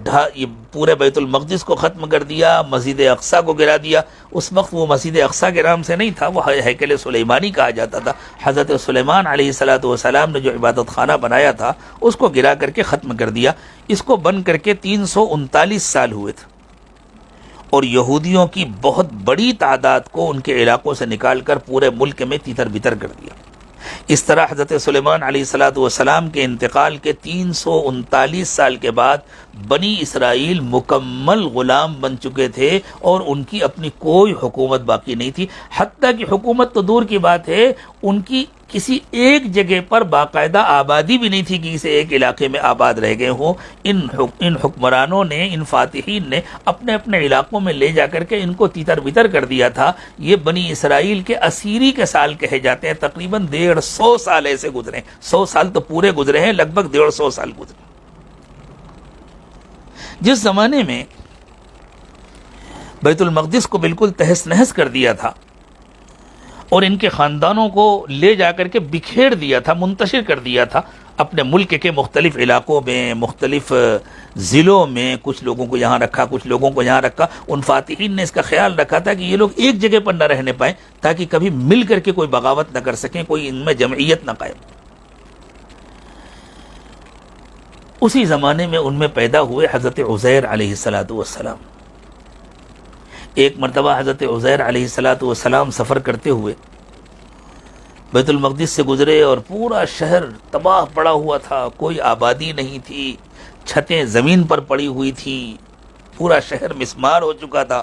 پورے بیت المقدس کو ختم کر دیا، مسجد اقصیٰ کو گرا دیا. اس وقت وہ مسجد اقصیٰ کے نام سے نہیں تھا، وہ ہیکل سلیمانی کہا جاتا تھا. حضرت سلیمان علیہ السلام نے جو عبادت خانہ بنایا تھا اس کو گرا کر کے ختم کر دیا. اس کو بن کر کے 339 سال ہوئے تھے، اور یہودیوں کی بہت بڑی تعداد کو ان کے علاقوں سے نکال کر پورے ملک میں تیتر بتر کر دیا. اس طرح حضرت سلیمان علیہ السلام کے انتقال کے 339 سال کے بعد بنی اسرائیل مکمل غلام بن چکے تھے، اور ان کی اپنی کوئی حکومت باقی نہیں تھی. حتیٰ کہ حکومت تو دور کی بات ہے، ان کی کسی ایک جگہ پر باقاعدہ آبادی بھی نہیں تھی کہ کسی ایک علاقے میں آباد رہ گئے ہوں. ان حکمرانوں نے، ان فاتحین نے اپنے اپنے علاقوں میں لے جا کر کے ان کو تیتر بتر کر دیا تھا. یہ بنی اسرائیل کے اسیری کے سال کہے جاتے ہیں. تقریباً 150 سال ایسے گزرے، 100 سال تو پورے گزرے ہیں، لگ بھگ 150 سال گزرے. جس زمانے میں بیت المقدس کو بالکل تہس نہس کر دیا تھا اور ان کے خاندانوں کو لے جا کر کے بکھیر دیا تھا، منتشر کر دیا تھا اپنے ملک کے مختلف علاقوں میں، مختلف ضلعوں میں، کچھ لوگوں کو یہاں رکھا، کچھ لوگوں کو یہاں رکھا. ان فاتحین نے اس کا خیال رکھا تھا کہ یہ لوگ ایک جگہ پر نہ رہنے پائیں تاکہ کبھی مل کر کے کوئی بغاوت نہ کر سکیں، کوئی ان میں جمعیت نہ قائم. اسی زمانے میں ان میں پیدا ہوئے حضرت عزیر علیہ السلام. ایک مرتبہ حضرت عزیر علیہ السلام سفر کرتے ہوئے بیت المقدس سے گزرے، اور پورا شہر تباہ پڑا ہوا تھا، کوئی آبادی نہیں تھی، چھتیں زمین پر پڑی ہوئی تھیں، پورا شہر مسمار ہو چکا تھا.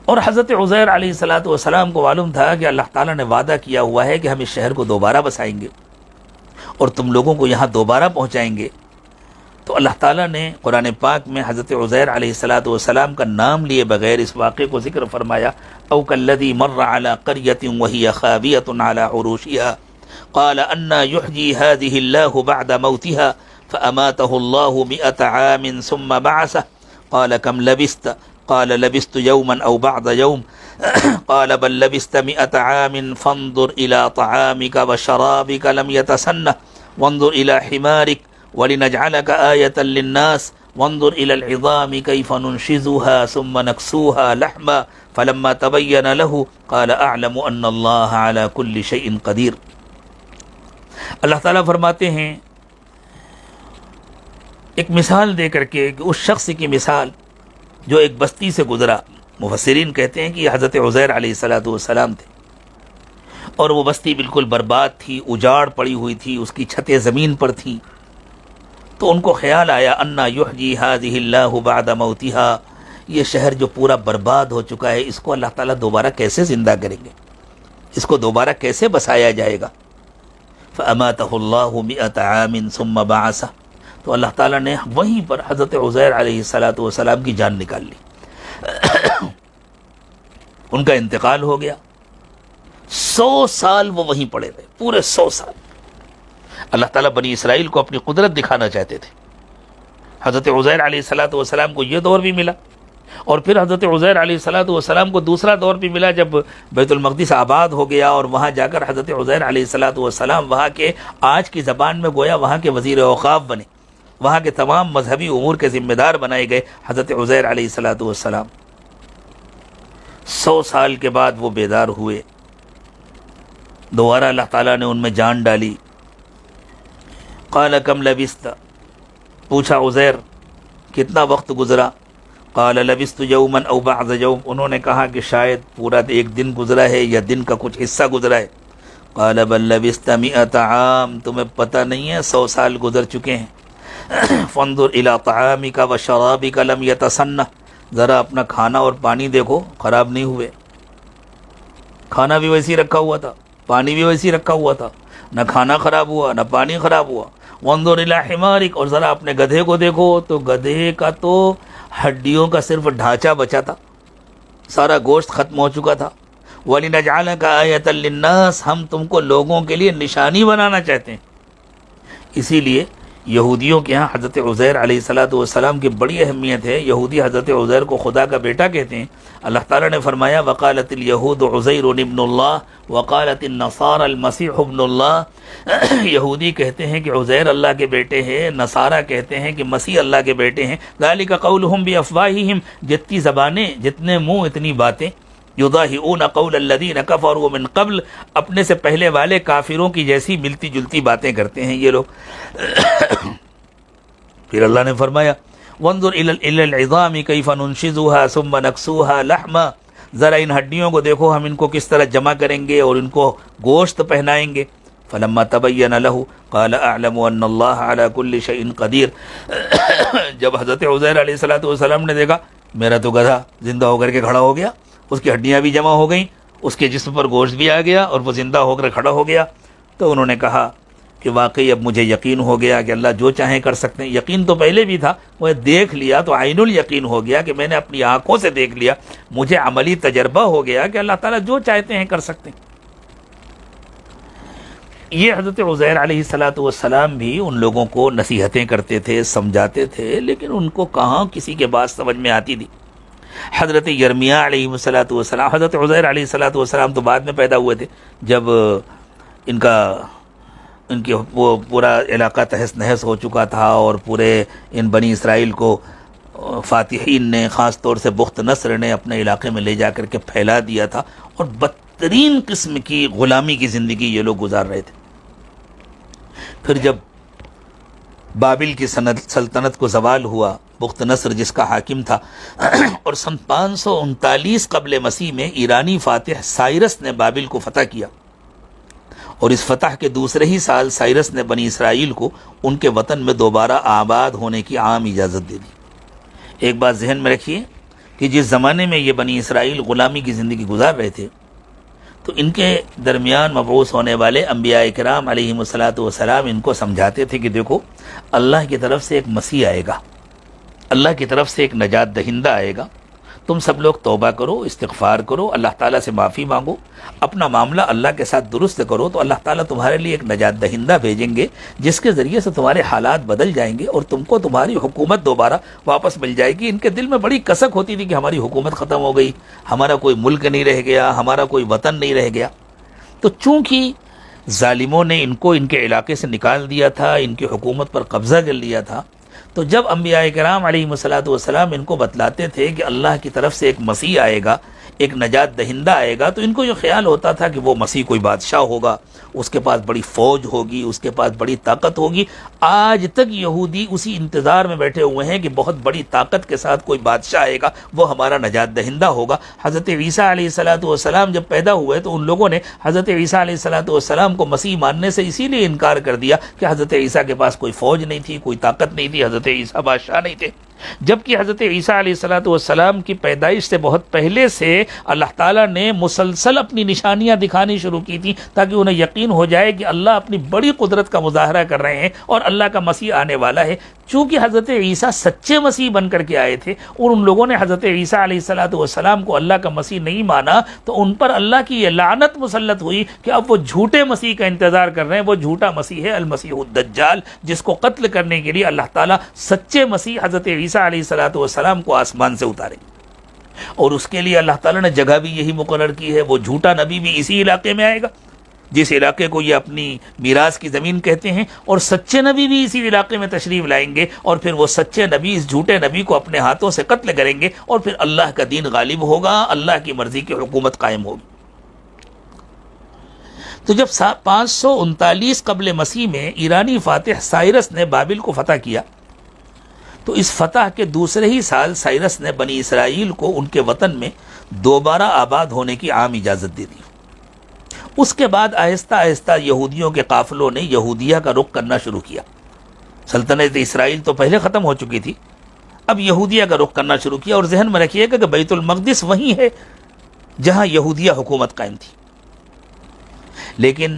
اور حضرت عزیر علیہ السلام کو معلوم تھا کہ اللہ تعالیٰ نے وعدہ کیا ہوا ہے کہ ہم اس شہر کو دوبارہ بسائیں گے اور تم لوگوں کو یہاں دوبارہ پہنچائیں گے. تو اللہ تعالیٰ نے قرآن پاک میں حضرت عزیر علیہ السلام کا نام لیے بغیر اس واقعے کو ذکر فرمایا. او کالذی مر علی قریۃ وہی خاویۃ علی عروشها قال انا یحیی هذه اللہ بعد موتها فاماته اللہ 100 عام ثم بعثه قال کم لبثت قال لبثت یوما او بعض یوم قال بل لبثت 100 عام فانظر الى طعامك وشرابك لم يتسنه وانظر الى حمارك وَلِنَجْعَلَكَ آيَةً لِلنَّاسِ وَانظُرْ إِلَى الْعِظَامِ كَيْفَ نُنْشِزُهَا ثُمَّ نَكْسُوهَا لَحْمًا فَلَمَّا تَبَيَّنَ لَهُ قَالَ أَعْلَمُ أَنَّ اللَّهَ عَلَى كُلِّ شَيْءٍ قَدِيرٌ. اللہ تعالیٰ فرماتے ہیں ایک مثال دے کر کے کہ اس شخص کی مثال جو ایک بستی سے گزرا. مفسرین کہتے ہیں کہ یہ حضرت عزیر علیہ السلام تھے، اور وہ بستی بالکل برباد تھی، اجاڑ پڑی ہوئی تھی، اس کی چھتیں زمین پر تھیں. تو ان کو خیال آیا انا یحیی هذه اللہ بعد موتها، یہ شہر جو پورا برباد ہو چکا ہے اس کو اللہ تعالیٰ دوبارہ کیسے زندہ کریں گے، اس کو دوبارہ کیسے بسایا جائے گا. فاماته اللہ 100 عام ثم بعثه، تو اللہ تعالیٰ نے وہیں پر حضرت عزیر علیہ السلام کی جان نکال لی. ان کا انتقال ہو گیا. 100 سال وہ وہیں پڑے رہے، پورے 100 سال. اللہ تعالیٰ بنی اسرائیل کو اپنی قدرت دکھانا چاہتے تھے. حضرت عزیر علیہ السلام کو یہ دور بھی ملا، اور پھر حضرت عزیر علیہ السلام کو دوسرا دور بھی ملا جب بیت المقدس آباد ہو گیا، اور وہاں جا کر حضرت عزیر علیہ السلام وہاں کے، آج کی زبان میں گویا وہاں کے وزیر اوقاف بنے، وہاں کے تمام مذہبی امور کے ذمہ دار بنائے گئے حضرت عزیر علیہ السلام. 100 سال کے بعد وہ بیدار ہوئے، دوبارہ اللہ تعالیٰ نے ان میں جان ڈالی. قال کم لبثت، پوچھا عزیر کتنا وقت گزرا. قال لبثت یوما او بعض یوم، انہوں نے کہا کہ شاید پورا ایک دن گزرا ہے یا دن کا کچھ حصہ گزرا ہے. قال بل لبثت 100 عام، تمہیں پتہ نہیں ہے 100 سال گزر چکے ہیں. فانظر الى طعامك وشرابك لم يتسنه، ذرا اپنا کھانا اور پانی دیکھو، خراب نہیں ہوئے. کھانا بھی ویسے ہی رکھا ہوا تھا، پانی بھی ویسے ہی رکھا ہوا تھا، نہ کھانا خراب ہوا نہ پانی خراب ہوا. وانظر الى حمارك، اور ذرا اپنے گدھے کو دیکھو تو گدھے کا تو ہڈیوں کا صرف ڈھانچہ بچا تھا، سارا گوشت ختم ہو چکا تھا. وَلِنَجْعَلَكَ آیَةً لِلنَّاسِ، ہم تم کو لوگوں کے لیے نشانی بنانا چاہتے ہیں. اسی لیے یہودیوں کے ہاں حضرت عزیر علیہ السلام کی بڑی اہمیت ہے. یہودی حضرت عزیر کو خدا کا بیٹا کہتے ہیں. اللہ تعالیٰ نے فرمایا وقالت الیہود عزیر ابن اللہ وقالت النصارى المسیح ابن اللہ. یہودی کہتے ہیں کہ عزیر اللہ کے بیٹے ہیں، نصارہ کہتے ہیں کہ مسیح اللہ کے بیٹے ہیں. ذالک قولہم بافواہہم، جتنی زبانیں جتنے منہ اتنی باتیں. یضاہئون قول الذین کفروا من قبل، اپنے سے پہلے والے کافروں کی جیسی ملتی جلتی باتیں کرتے ہیں یہ لوگ. پھر اللہ نے فرمایا وانظر الی العظام کیف ننشزها ثم نکسوها لحما، ذرا ان ہڈیوں کو دیکھو ہم ان کو کس طرح جمع کریں گے اور ان کو گوشت پہنائیں گے. فلما تبین له قال اعلم ان اللہ علی کل شیء قدیر. جب حضرت عزیر علیہ السلام نے دیکھا میرا تو گدھا زندہ ہو کر کے کھڑا ہو گیا، اس کی ہڈیاں بھی جمع ہو گئیں، اس کے جسم پر گوشت بھی آ گیا اور وہ زندہ ہو کر کھڑا ہو گیا، تو انہوں نے کہا کہ واقعی اب مجھے یقین ہو گیا کہ اللہ جو چاہیں کر سکتے ہیں. یقین تو پہلے بھی تھا، وہ دیکھ لیا تو عین الیقین ہو گیا کہ میں نے اپنی آنکھوں سے دیکھ لیا، مجھے عملی تجربہ ہو گیا کہ اللہ تعالیٰ جو چاہتے ہیں کر سکتے ہیں. یہ حضرت عزیر علیہ السلام بھی ان لوگوں کو نصیحتیں کرتے تھے، سمجھاتے تھے، لیکن ان کو کہاں کسی کے بات سمجھ میں آتی تھی. حضرت یرمیہ علیہ السلام، حضرت عزیر علیہ السلام تو بعد میں پیدا ہوئے تھے، جب ان کی وہ پورا علاقہ تہس نہس ہو چکا تھا اور پورے ان بنی اسرائیل کو فاتحین نے، خاص طور سے بخت نصر نے اپنے علاقے میں لے جا کر کے پھیلا دیا تھا اور بدترین قسم کی غلامی کی زندگی یہ لوگ گزار رہے تھے. پھر جب بابل کی سلطنت کو زوال ہوا، بخت نصر جس کا حاکم تھا، اور سن 539 قبل مسیح میں ایرانی فاتح سائرس نے بابل کو فتح کیا، اور اس فتح کے دوسرے ہی سال سائرس نے بنی اسرائیل کو ان کے وطن میں دوبارہ آباد ہونے کی عام اجازت دے دی. ایک بات ذہن میں رکھیے کہ جس زمانے میں یہ بنی اسرائیل غلامی کی زندگی گزار رہے تھے، تو ان کے درمیان مبعوث ہونے والے انبیاء کرام علیہم السلام ان کو سمجھاتے تھے کہ دیکھو اللہ کی طرف سے ایک مسیح آئے گا، اللہ کی طرف سے ایک نجات دہندہ آئے گا، تم سب لوگ توبہ کرو، استغفار کرو، اللہ تعالیٰ سے معافی مانگو، اپنا معاملہ اللہ کے ساتھ درست کرو، تو اللہ تعالیٰ تمہارے لیے ایک نجات دہندہ بھیجیں گے جس کے ذریعے سے تمہارے حالات بدل جائیں گے اور تم کو تمہاری حکومت دوبارہ واپس مل جائے گی. ان کے دل میں بڑی کسک ہوتی تھی کہ ہماری حکومت ختم ہو گئی، ہمارا کوئی ملک نہیں رہ گیا، ہمارا کوئی وطن نہیں رہ گیا. تو چونکہ ظالموں نے ان کو ان کے علاقے سے نکال دیا تھا، ان کی حکومت پر قبضہ کر لیا تھا، تو جب انبیاء کرام علیہ السلام ان کو بتلاتے تھے کہ اللہ کی طرف سے ایک مسیح آئے گا، ایک نجات دہندہ آئے گا، تو ان کو یہ خیال ہوتا تھا کہ وہ مسیح کوئی بادشاہ ہوگا، اس کے پاس بڑی فوج ہوگی، اس کے پاس بڑی طاقت ہوگی. آج تک یہودی اسی انتظار میں بیٹھے ہوئے ہیں کہ بہت بڑی طاقت کے ساتھ کوئی بادشاہ آئے گا، وہ ہمارا نجات دہندہ ہوگا. حضرت عیسیٰ علیہ السلام جب پیدا ہوئے تو ان لوگوں نے حضرت عیسیٰ علیہ السلام کو مسیح ماننے سے اسی لیے انکار کر دیا کہ حضرت عیسیٰ کے پاس کوئی فوج نہیں تھی، کوئی طاقت نہیں تھی، حضرت عیسیٰ بادشاہ نہیں تھے. جبکہ حضرت عیسیٰ علیہ السلام کی پیدائش سے بہت پہلے سے اللہ تعالیٰ نے مسلسل اپنی نشانیاں دکھانی شروع کی تھی تاکہ انہیں یقین ہو جائے کہ اللہ اپنی بڑی قدرت کا مظاہرہ کر رہے ہیں اور اللہ کا مسیح آنے والا ہے. چونکہ حضرت عیسیٰ سچے مسیح بن کر کے آئے تھے اور ان لوگوں نے حضرت عیسیٰ علیہ السلام کو اللہ کا مسیح نہیں مانا، تو ان پر اللہ کی یہ لعنت مسلط ہوئی کہ اب وہ جھوٹے مسیح کا انتظار کر رہے ہیں. وہ جھوٹا مسیح ہے المسیح الدجال، جس کو قتل کرنے کے لیے اللہ تعالیٰ سچے مسیح حضرت عیسیٰ علیہ السلام کو آسمان سے اتارے. اور اس کے لیے اللہ تعالیٰ نے جگہ بھی یہی مقرر کی ہے. وہ جھوٹا نبی بھی اسی علاقے میں آئے گا جس علاقے کو یہ اپنی میراث کی زمین کہتے ہیں، اور سچے نبی بھی اسی علاقے میں تشریف لائیں گے، اور پھر وہ سچے نبی اس جھوٹے نبی کو اپنے ہاتھوں سے قتل کریں گے، اور پھر اللہ کا دین غالب ہوگا، اللہ کی مرضی کی حکومت قائم ہوگی. تو جب 539 قبل مسیح میں ایرانی فاتح سائرس نے بابل کو فتح کیا، تو اس فتح کے دوسرے ہی سال سائرس نے بنی اسرائیل کو ان کے وطن میں دوبارہ آباد ہونے کی عام اجازت دے دی. اس کے بعد آہستہ آہستہ یہودیوں کے قافلوں نے یہودیہ کا رخ کرنا شروع کیا. سلطنت اسرائیل تو پہلے ختم ہو چکی تھی، اب یہودیہ کا رخ کرنا شروع کیا. اور ذہن میں رکھیے گا کہ بیت المقدس وہی ہے جہاں یہودیہ حکومت قائم تھی. لیکن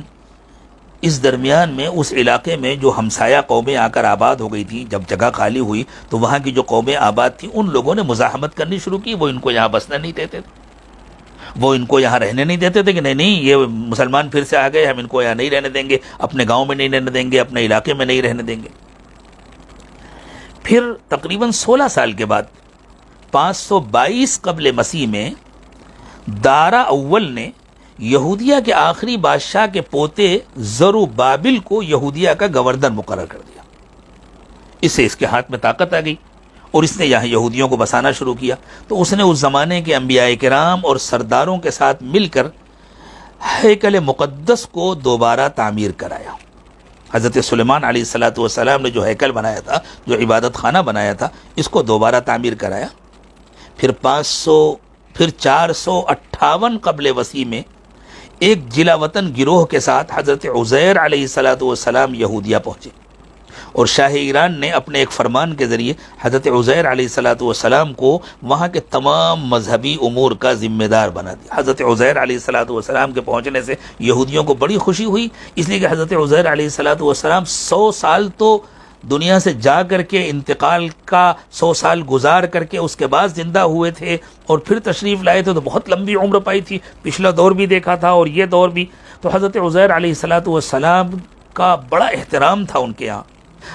اس درمیان میں اس علاقے میں جو ہمسایہ قومیں آ کر آباد ہو گئی تھیں، جب جگہ خالی ہوئی تو وہاں کی جو قومیں آباد تھیں ان لوگوں نے مزاحمت کرنی شروع کی. وہ ان کو یہاں بسنا نہیں دیتے تھے، وہ ان کو یہاں رہنے نہیں دیتے تھے کہ نہیں یہ مسلمان پھر سے آ گئے، ہم ان کو یہاں نہیں رہنے دیں گے، اپنے گاؤں میں نہیں رہنے دیں گے، اپنے علاقے میں نہیں رہنے دیں گے. پھر تقریباً 16 سال کے بعد 522 قبل مسیح میں دارا اول نے یہودیہ کے آخری بادشاہ کے پوتے زروبابل کو یہودیہ کا گورنر مقرر کر دیا. اس سے اس کے ہاتھ میں طاقت آ گئی اور اس نے یہاں یہودیوں کو بسانا شروع کیا. تو اس نے اس زمانے کے انبیاء کرام اور سرداروں کے ساتھ مل کر ہیکل مقدس کو دوبارہ تعمیر کرایا. حضرت سلیمان علیہ الصلاۃ والسلام نے جو ہیکل بنایا تھا، جو عبادت خانہ بنایا تھا، اس کو دوبارہ تعمیر کرایا. پھر 458 قبل وسیع میں ایک جلا وطن گروہ کے ساتھ حضرت عزیر علیہ الصلاۃ والسلام یہودیہ پہنچے اور شاہ ایران نے اپنے ایک فرمان کے ذریعے حضرت عزیر علیہ الصلاۃ والسلام کو وہاں کے تمام مذہبی امور کا ذمہ دار بنا دیا. حضرت عزیر علیہ الصلاۃ والسلام کے پہنچنے سے یہودیوں کو بڑی خوشی ہوئی، اس لیے کہ حضرت عزیر علیہ الصلاۃ والسلام 100 سال تو دنیا سے جا کر کے انتقال کا 100 سال گزار کر کے اس کے بعد زندہ ہوئے تھے اور پھر تشریف لائے تھے، تو بہت لمبی عمر پائی تھی. پچھلا دور بھی دیکھا تھا اور یہ دور بھی. تو حضرت عزیر علیہ الصلاۃ والسلام کا بڑا احترام تھا ان کے یہاں.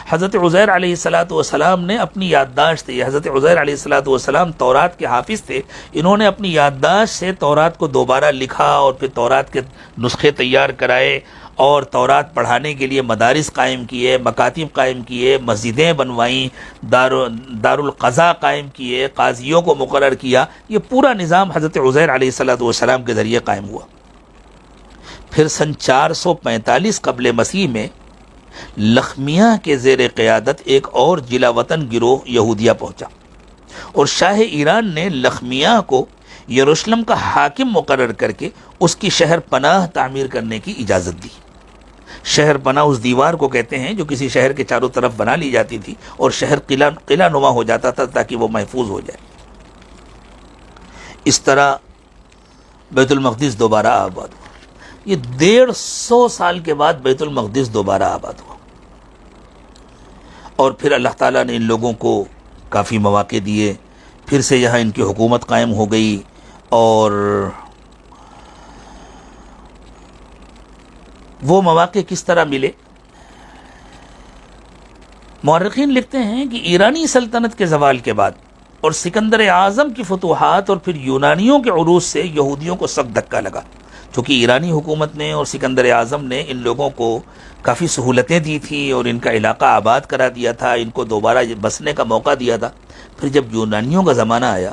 حضرت عزیر علیہ الصلاۃ والسلام نے اپنی یادداشت سے، حضرت عزیر علیہ الصلاۃ والسلام تورات کے حافظ تھے، انہوں نے اپنی یادداشت سے تورات کو دوبارہ لکھا اور پھر تورات کے نسخے تیار کرائے اور تورات پڑھانے کے لیے مدارس قائم کیے، مکاتب قائم کیے، مسجدیں بنوائیں، دارالقضاء قائم کیے، قاضیوں کو مقرر کیا. یہ پورا نظام حضرت عزیر علیہ الصلاۃ والسلام کے ذریعے قائم ہوا. پھر سن 445 قبل مسیح میں لخمیہ کے زیر قیادت ایک اور جلا وطن گروہ یہودیہ پہنچا اور شاہ ایران نے لخمیہ کو یروشلم کا حاکم مقرر کر کے اس کی شہر پناہ تعمیر کرنے کی اجازت دی. شہر پناہ اس دیوار کو کہتے ہیں جو کسی شہر کے چاروں طرف بنا لی جاتی تھی اور شہر قلعہ نما ہو جاتا تھا تاکہ وہ محفوظ ہو جائے. اس طرح بیت المقدس دوبارہ آباد ہوا. یہ 150 سال کے بعد بیت المقدس دوبارہ آباد ہوا اور پھر اللہ تعالیٰ نے ان لوگوں کو کافی مواقع دیے. پھر سے یہاں ان کی حکومت قائم ہو گئی اور وہ مواقع کس طرح ملے؟ مورخین لکھتے ہیں کہ ایرانی سلطنت کے زوال کے بعد اور سکندر اعظم کی فتوحات اور پھر یونانیوں کے عروج سے یہودیوں کو سخت دھکا لگا. چونکہ ایرانی حکومت نے اور سکندر اعظم نے ان لوگوں کو کافی سہولتیں دی تھیں اور ان کا علاقہ آباد کرا دیا تھا، ان کو دوبارہ بسنے کا موقع دیا تھا. پھر جب یونانیوں کا زمانہ آیا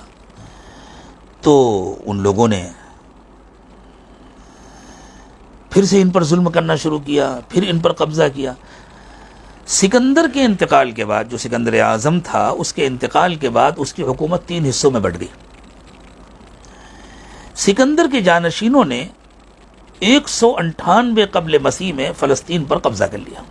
تو ان لوگوں نے پھر سے ان پر ظلم کرنا شروع کیا، پھر ان پر قبضہ کیا. سکندر کے انتقال کے بعد، جو سکندر اعظم تھا، اس کے انتقال کے بعد اس کی حکومت 3 حصوں میں بٹ گئی. سکندر کے جانشینوں نے 198 قبل مسیح میں فلسطین پر قبضہ کر لیا.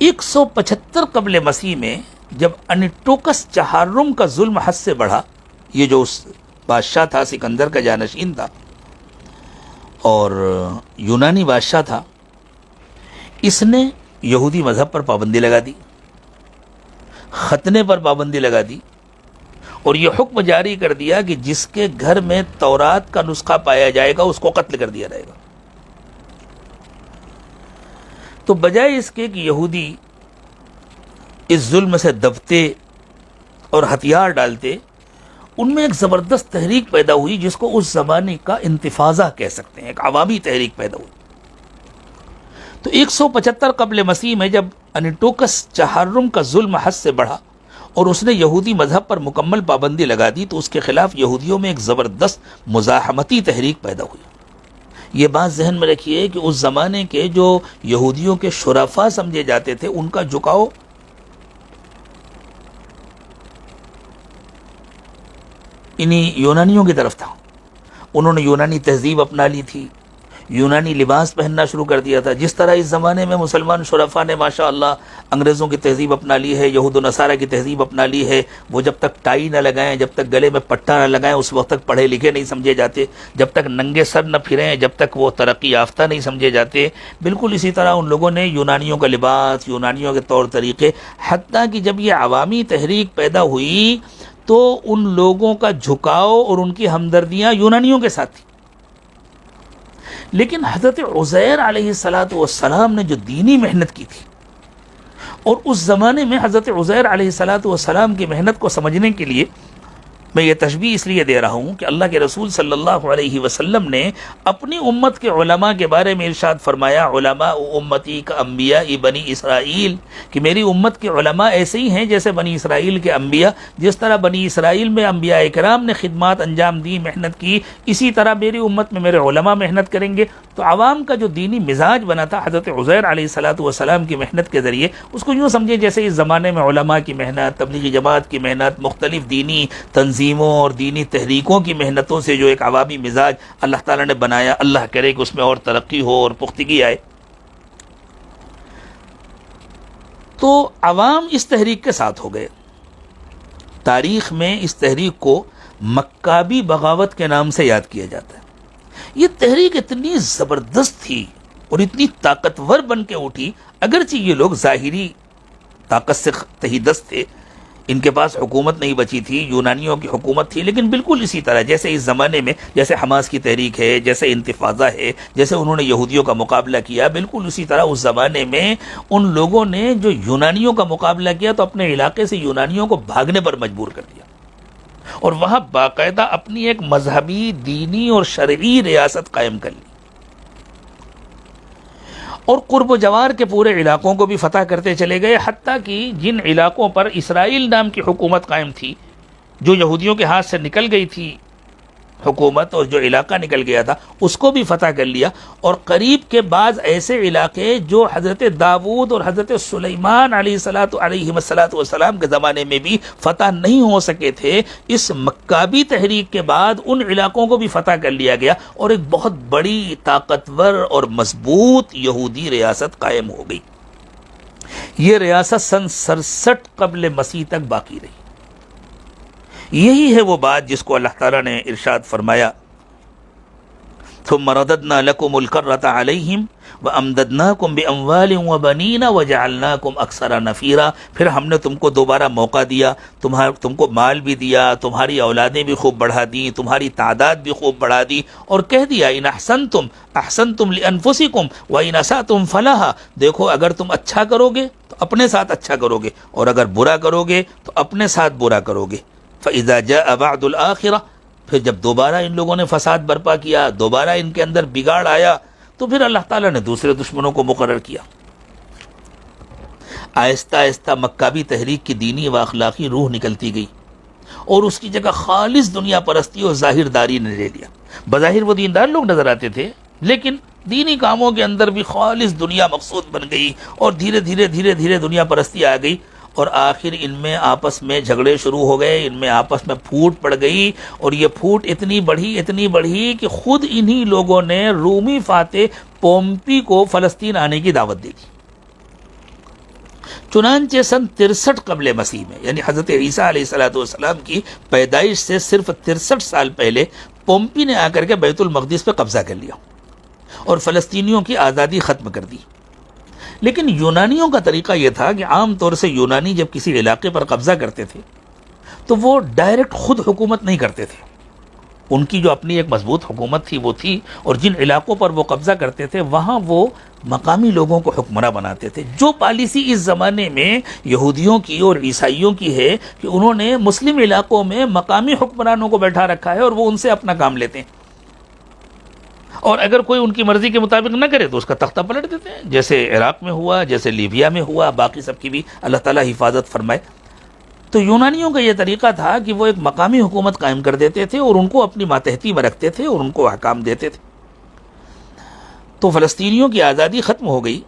175 قبل مسیح میں جب انٹوکس چہارم کا ظلم حد سے بڑھا، یہ جو اس بادشاہ تھا، سکندر کا جانشین تھا اور یونانی بادشاہ تھا، اس نے یہودی مذہب پر پابندی لگا دی، ختنے پر پابندی لگا دی اور یہ حکم جاری کر دیا کہ جس کے گھر میں تورات کا نسخہ پایا جائے گا اس کو قتل کر دیا جائے گا. تو بجائے اس کے کہ یہودی اس ظلم سے دبتے اور ہتھیار ڈالتے، ان میں ایک زبردست تحریک پیدا ہوئی جس کو اس زمانے کا انتفاضہ کہہ سکتے ہیں، ایک عوامی تحریک پیدا ہوئی. تو 175 قبل مسیح میں جب انٹوکس چہارم کا ظلم حد سے بڑھا اور اس نے یہودی مذہب پر مکمل پابندی لگا دی، تو اس کے خلاف یہودیوں میں ایک زبردست مزاحمتی تحریک پیدا ہوئی. یہ بات ذہن میں رکھیے کہ اس زمانے کے جو یہودیوں کے شرفاء سمجھے جاتے تھے، ان کا جھکاؤ انہی یونانیوں کی طرف تھا. انہوں نے یونانی تہذیب اپنا لی تھی، یونانی لباس پہننا شروع کر دیا تھا. جس طرح اس زمانے میں مسلمان شرفا نے ماشاء اللہ انگریزوں کی تہذیب اپنا لی ہے، یہود و نصارہ کی تہذیب اپنا لی ہے. وہ جب تک ٹائی نہ لگائیں، جب تک گلے میں پٹا نہ لگائیں، اس وقت تک پڑھے لکھے نہیں سمجھے جاتے. جب تک ننگے سر نہ پھریں، جب تک وہ ترقی یافتہ نہیں سمجھے جاتے. بالکل اسی طرح ان لوگوں نے یونانیوں کا لباس، یونانیوں کے طور طریقے، حتیٰ کہ جب یہ عوامی تحریک پیدا ہوئی تو ان لوگوں کا جھکاؤ اور ان کی ہمدردیاں یونانیوں کے ساتھ تھی. لیکن حضرت عزیر علیہ السلام نے جو دینی محنت کی تھی، اور اس زمانے میں حضرت عزیر علیہ السلام کی محنت کو سمجھنے کے لیے میں یہ تشبیہ اس لیے دے رہا ہوں کہ اللہ کے رسول صلی اللہ علیہ وسلم نے اپنی امت کے علماء کے بارے میں ارشاد فرمایا، علماء امتی کا انبیاء بنی اسرائیل، کہ میری امت کے علماء ایسے ہی ہیں جیسے بنی اسرائیل کے انبیاء. جس طرح بنی اسرائیل میں انبیاء کرام نے خدمات انجام دی، محنت کی، اسی طرح میری امت میں میرے علماء محنت کریں گے. تو عوام کا جو دینی مزاج بنا تھا حضرت عزیر علیہ السلام کی محنت کے ذریعے، اس کو یوں سمجھے جیسے اس زمانے میں علماء کی محنت، تبلیغی جماعت کی محنت، مختلف دینی تنظیموں اور دینی تحریکوں کی محنتوں سے جو ایک عوامی مزاج اللہ تعالیٰ نے بنایا، اللہ کرے کہ اس میں اور ترقی ہو اور پختگی آئے. تو عوام اس تحریک کے ساتھ ہو گئے. تاریخ میں اس تحریک کو مکابی بغاوت کے نام سے یاد کیا جاتا ہے. یہ تحریک اتنی زبردست تھی اور اتنی طاقتور بن کے اٹھی، اگرچہ یہ لوگ ظاہری طاقت سے تہی دست تھے، ان کے پاس حکومت نہیں بچی تھی، یونانیوں کی حکومت تھی، لیکن بالکل اسی طرح جیسے اس زمانے میں جیسے حماس کی تحریک ہے، جیسے انتفاضہ ہے، جیسے انہوں نے یہودیوں کا مقابلہ کیا، بالکل اسی طرح اس زمانے میں ان لوگوں نے جو یونانیوں کا مقابلہ کیا تو اپنے علاقے سے یونانیوں کو بھاگنے پر مجبور کر دیا، اور وہاں باقاعدہ اپنی ایک مذہبی، دینی اور شرعی ریاست قائم کر لی، اور قرب و جوار کے پورے علاقوں کو بھی فتح کرتے چلے گئے. حتیٰ کہ جن علاقوں پر اسرائیل نام کی حکومت قائم تھی، جو یہودیوں کے ہاتھ سے نکل گئی تھی حکومت اور جو علاقہ نکل گیا تھا، اس کو بھی فتح کر لیا. اور قریب کے بعض ایسے علاقے جو حضرت داؤد اور حضرت سلیمان علیہ السلام کے زمانے میں بھی فتح نہیں ہو سکے تھے، اس مکابی تحریک کے بعد ان علاقوں کو بھی فتح کر لیا گیا، اور ایک بہت بڑی طاقتور اور مضبوط یہودی ریاست قائم ہو گئی. یہ ریاست سن 67 قبل مسیح تک باقی رہی. یہی ہے وہ بات جس کو اللہ تعالیٰ نے ارشاد فرمایا، ثم رددنا لكم الكرة عليهم وامددناكم باموال وبنين وجعلناكم اكثر نفيرا. پھر ہم نے تم کو دوبارہ موقع دیا، تم کو مال بھی دیا، تمہاری اولادیں بھی خوب بڑھا دی، تمہاری تعداد بھی خوب بڑھا دی، اور کہہ دیا ان احسنتم احسنتم لانفسکم وان اسأتم فلها. دیکھو اگر تم اچھا کرو گے تو اپنے ساتھ اچھا کرو گے، اور اگر برا کرو گے تو اپنے ساتھ برا کرو گے. فَإِذَا جَاءَ بَعْدُ الْآخِرَةِ. پھر جب دوبارہ ان لوگوں نے فساد برپا کیا، دوبارہ ان کے اندر بگاڑ آیا، تو پھر اللہ تعالیٰ نے دوسرے دشمنوں کو مقرر کیا. آہستہ آہستہ مکابی تحریک کی دینی و اخلاقی روح نکلتی گئی، اور اس کی جگہ خالص دنیا پرستی اور ظاہر داری نے لے لیا. بظاہر وہ دیندار لوگ نظر آتے تھے، لیکن دینی کاموں کے اندر بھی خالص دنیا مقصود بن گئی، اور دھیرے دھیرے دنیا پرستی آ گئی. اور آخر ان میں آپس میں جھگڑے شروع ہو گئے، ان میں آپس میں پھوٹ پڑ گئی، اور یہ پھوٹ اتنی بڑھی کہ خود انہی لوگوں نے رومی فاتح پومپی کو فلسطین آنے کی دعوت دی تھی. چنانچہ سن 63 قبل مسیح میں، یعنی حضرت عیسیٰ علیہ السلام کی پیدائش سے صرف 63 سال پہلے پومپی نے آ کر کے بیت المقدس پہ قبضہ کر لیا اور فلسطینیوں کی آزادی ختم کر دی. لیکن یونانیوں کا طریقہ یہ تھا کہ عام طور سے یونانی جب کسی علاقے پر قبضہ کرتے تھے تو وہ ڈائریکٹ خود حکومت نہیں کرتے تھے. ان کی جو اپنی ایک مضبوط حکومت تھی وہ تھی، اور جن علاقوں پر وہ قبضہ کرتے تھے وہاں وہ مقامی لوگوں کو حکمراں بناتے تھے. جو پالیسی اس زمانے میں یہودیوں کی اور عیسائیوں کی ہے کہ انہوں نے مسلم علاقوں میں مقامی حکمرانوں کو بیٹھا رکھا ہے، اور وہ ان سے اپنا کام لیتے ہیں، اور اگر کوئی ان کی مرضی کے مطابق نہ کرے تو اس کا تختہ پلٹ دیتے ہیں، جیسے عراق میں ہوا، جیسے لیبیا میں ہوا. باقی سب کی بھی اللہ تعالیٰ حفاظت فرمائے. تو یونانیوں کا یہ طریقہ تھا کہ وہ ایک مقامی حکومت قائم کر دیتے تھے، اور ان کو اپنی ماتحتی میں رکھتے تھے، اور ان کو احکام دیتے تھے. تو فلسطینیوں کی آزادی ختم ہو گئی،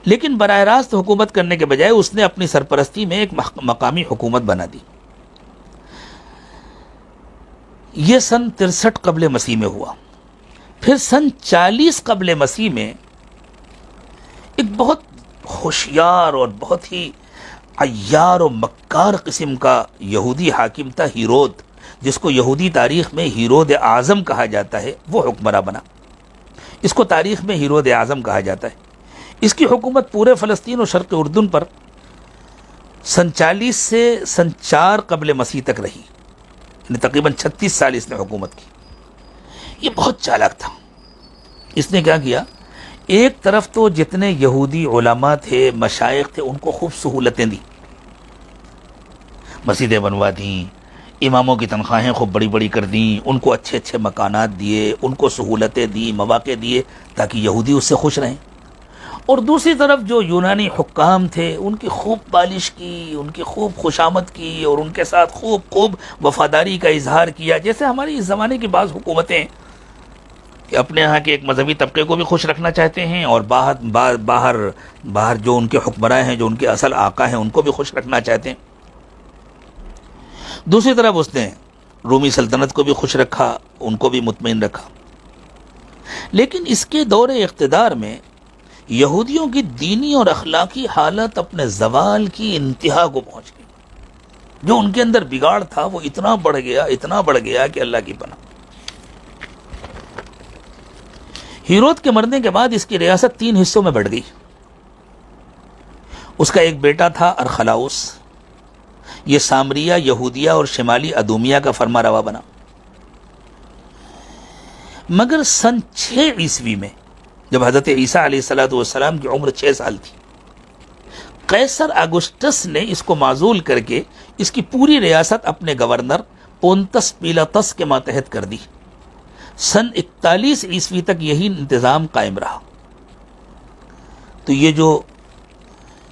لیکن براہ راست حکومت کرنے کے بجائے اس نے اپنی سرپرستی میں ایک مقامی حکومت بنا دی. یہ سن 63 قبل مسیح میں ہوا. پھر سن 40 قبل مسیح میں ایک بہت ہوشیار اور بہت ہی عیار و مکار قسم کا یہودی حاکم تھا، ہیرود، جس کو یہودی تاریخ میں ہیرود اعظم کہا جاتا ہے، وہ حکمراں بنا۔ اس کو تاریخ میں ہیرود اعظم کہا جاتا ہے۔ اس کی حکومت پورے فلسطین اور شرق اردن پر سن 40 سے سن 4 قبل مسیح تک رہی، یعنی تقریباً 36 سال اس نے حکومت کی۔ یہ بہت چالاک تھا۔ اس نے کیا کیا، ایک طرف تو جتنے یہودی علماء تھے، مشائخ تھے، ان کو خوب سہولتیں دی، مسجدیں بنوا دیں، اماموں کی تنخواہیں خوب بڑی بڑی کر دیں، ان کو اچھے اچھے مکانات دیے، ان کو سہولتیں دی، مواقع دیے تاکہ یہودی اس سے خوش رہیں۔ اور دوسری طرف جو یونانی حکام تھے، ان کی خوب پالش کی، ان کی خوب خوشامد کی، اور ان کے ساتھ خوب وفاداری کا اظہار کیا، جیسے ہماری اس زمانے کی بعض حکومتیں کہ اپنے یہاں کے ایک مذہبی طبقے کو بھی خوش رکھنا چاہتے ہیں، اور باہر جو ان کے حکمراں ہیں، جو ان کے اصل آقا ہیں، ان کو بھی خوش رکھنا چاہتے ہیں۔ دوسری طرف اس نے رومی سلطنت کو بھی خوش رکھا، ان کو بھی مطمئن رکھا۔ لیکن اس کے دور اقتدار میں یہودیوں کی دینی اور اخلاقی حالت اپنے زوال کی انتہا کو پہنچ گئی۔ جو ان کے اندر بگاڑ تھا وہ اتنا بڑھ گیا کہ اللہ کی پناہ۔ ہیرود کے مرنے کے بعد اس کی ریاست 3 حصوں میں بڑھ گئی۔ اس کا ایک بیٹا تھا ارخلاؤس، یہ سامریہ، یہودیہ اور شمالی ادومیہ کا فرما روا بنا۔ مگر سن 6 عیسوی میں جب حضرت عیسیٰ علیہ السلام کی عمر 6 سال تھی، قیصر اگسٹس نے اس کو معزول کر کے اس کی پوری ریاست اپنے گورنر پونتس پیلاطس کے ماتحت کر دی۔ سن 41 عیسوی تک یہی انتظام قائم رہا۔ تو یہ جو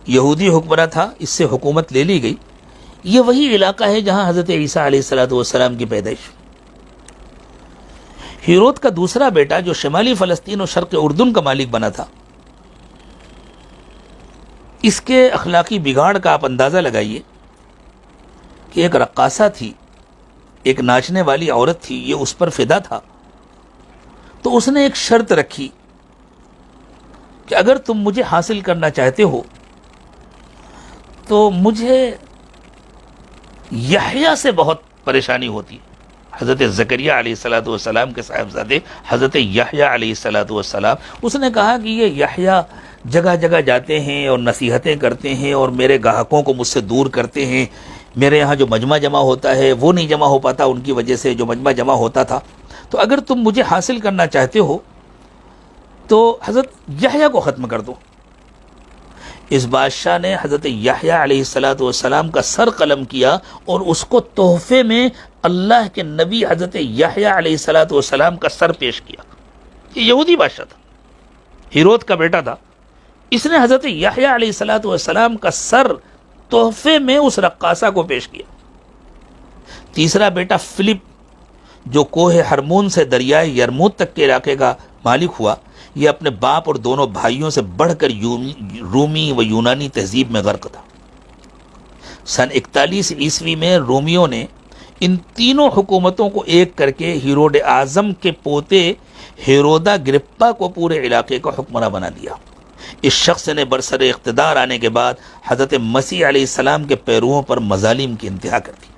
یہودی حکمراں تھا، اس سے حکومت لے لی گئی۔ یہ وہی علاقہ ہے جہاں حضرت عیسیٰ علیہ السلام کی پیدائش۔ ہیرود کا دوسرا بیٹا جو شمالی فلسطین اور شرق اردن کا مالک بنا تھا، اس کے اخلاقی بگاڑ کا آپ اندازہ لگائیے کہ ایک رقاصہ تھی، ایک ناچنے والی عورت تھی، یہ اس پر فدا تھا۔ تو اس نے ایک شرط رکھی کہ اگر تم مجھے حاصل کرنا چاہتے ہو تو مجھے یحییٰ سے بہت پریشانی ہوتی ہے۔ حضرت زکریہ علیہ السلام کے صاحبزادے حضرت یحییٰ علیہ السلام، اس نے کہا کہ یہ یحییٰ جگہ جگہ جاتے ہیں اور نصیحتیں کرتے ہیں اور میرے گاہکوں کو مجھ سے دور کرتے ہیں، میرے یہاں جو مجمع جمع ہوتا ہے وہ نہیں جمع ہو پاتا، ان کی وجہ سے جو مجمع جمع ہوتا تھا، تو اگر تم مجھے حاصل کرنا چاہتے ہو تو حضرت یحییٰ کو ختم کر دو۔ اس بادشاہ نے حضرت یحییٰ علیہ السلام کا سر قلم کیا اور اس کو تحفے میں اللہ کے نبی حضرت یحییٰ علیہ السلام کا سر پیش کیا۔ یہ یہودی بادشاہ تھا، ہیرود کا بیٹا تھا، اس نے حضرت یحییٰ علیہ السلام کا سر تحفے میں اس رقاصہ کو پیش کیا۔ تیسرا بیٹا فلپ، جو کوہ ہرمون سے دریائے یرموت تک کے علاقے کا مالک ہوا، یہ اپنے باپ اور دونوں بھائیوں سے بڑھ کر رومی و یونانی تہذیب میں غرق تھا۔ سن 41 عیسوی میں رومیوں نے ان تینوں حکومتوں کو ایک کر کے ہیرود اعظم کے پوتے ہیرودا گرپا کو پورے علاقے کا حکمراں بنا دیا۔ اس شخص نے برسر اقتدار آنے کے بعد حضرت مسیح علیہ السلام کے پیرووں پر مظالم کی انتہا کر دی۔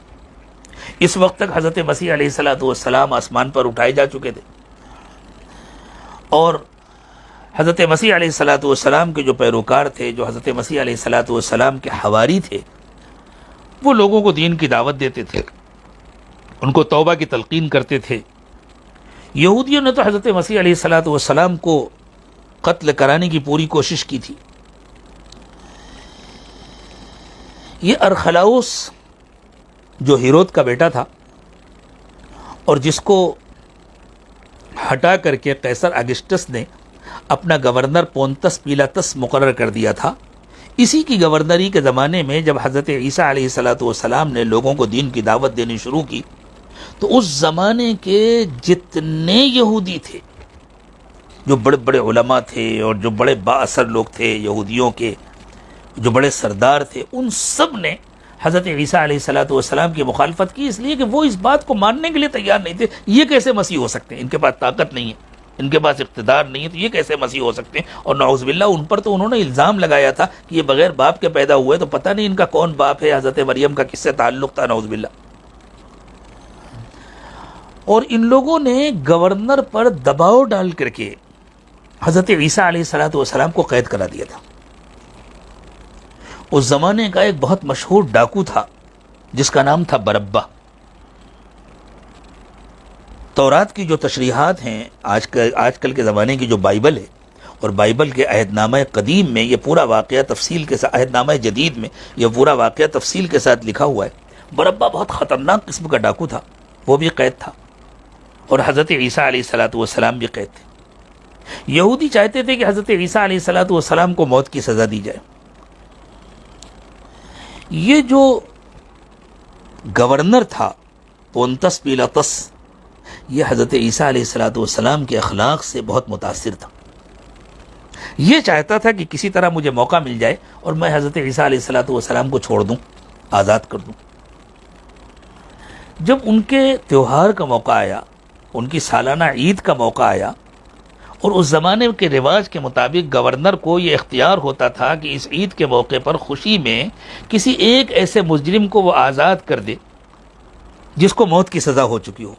اس وقت تک حضرت مسیح علیہ السلام آسمان پر اٹھائے جا چکے تھے، اور حضرت مسیح علیہ السلام کے جو پیروکار تھے، جو حضرت مسیح علیہ السلام کے حواری تھے، وہ لوگوں کو دین کی دعوت دیتے تھے، ان کو توبہ کی تلقین کرتے تھے۔ یہودیوں نے تو حضرت مسیح علیہ السلام کو قتل کرانے کی پوری کوشش کی تھی۔ یہ ارخلاؤس جو ہیرود کا بیٹا تھا اور جس کو ہٹا کر کے قیصر اگسٹس نے اپنا گورنر پونتس پیلاطس مقرر کر دیا تھا، اسی کی گورنری کے زمانے میں جب حضرت عیسیٰ علیہ السلام نے لوگوں کو دین کی دعوت دینی شروع کی، تو اس زمانے کے جتنے یہودی تھے، جو بڑے بڑے علماء تھے اور جو بڑے با اثر لوگ تھے یہودیوں کے، جو بڑے سردار تھے، ان سب نے حضرت عیسیٰ علیہ السلام کی مخالفت کی، اس لیے کہ وہ اس بات کو ماننے کے لیے تیار نہیں تھے۔ یہ کیسے مسیح ہو سکتے ہیں، ان کے پاس طاقت نہیں ہے۔ ان کے پاس اقتدار نہیں ہے تو یہ کیسے مسیح ہو سکتے ہیں؟ اور نعوذ باللہ ان پر تو انہوں نے الزام لگایا تھا کہ یہ بغیر باپ کے پیدا ہوئے، تو پتہ نہیں ان کا کون باپ ہے، حضرت مریم کا کس سے تعلق تھا، نعوذ باللہ۔ اور ان لوگوں نے گورنر پر دباؤ ڈال کر کے حضرت عیسیٰ علیہ السلام کو قید کرا دیا تھا۔ اس زمانے کا ایک بہت مشہور ڈاکو تھا جس کا نام تھا بربا۔ تورات کی جو تشریحات ہیں، آج کل کے زمانے کی جو بائبل ہے، اور بائبل کے عہد نامہ قدیم میں یہ پورا واقعہ تفصیل کے ساتھ، عہد نامہ جدید میں یہ پورا واقعہ تفصیل کے ساتھ لکھا ہوا ہے۔ بربا بہت خطرناک قسم کا ڈاکو تھا، وہ بھی قید تھا، اور حضرت عیسیٰ علیہ السلام بھی قید تھے۔ یہودی چاہتے تھے کہ حضرت عیسیٰ علیہ السلام کو موت کی سزا دی جائے۔ یہ جو گورنر تھا پونتس پیلاطس، یہ حضرت عیسیٰ علیہ السلام کے اخلاق سے بہت متاثر تھا۔ یہ چاہتا تھا کہ کسی طرح مجھے موقع مل جائے اور میں حضرت عیسیٰ علیہ السلام کو چھوڑ دوں، آزاد کر دوں۔ جب ان کے تہوار کا موقع آیا، ان کی سالانہ عید کا موقع آیا، اور اس زمانے کے رواج کے مطابق گورنر کو یہ اختیار ہوتا تھا کہ اس عید کے موقع پر خوشی میں کسی ایک ایسے مجرم کو وہ آزاد کر دے جس کو موت کی سزا ہو چکی ہو۔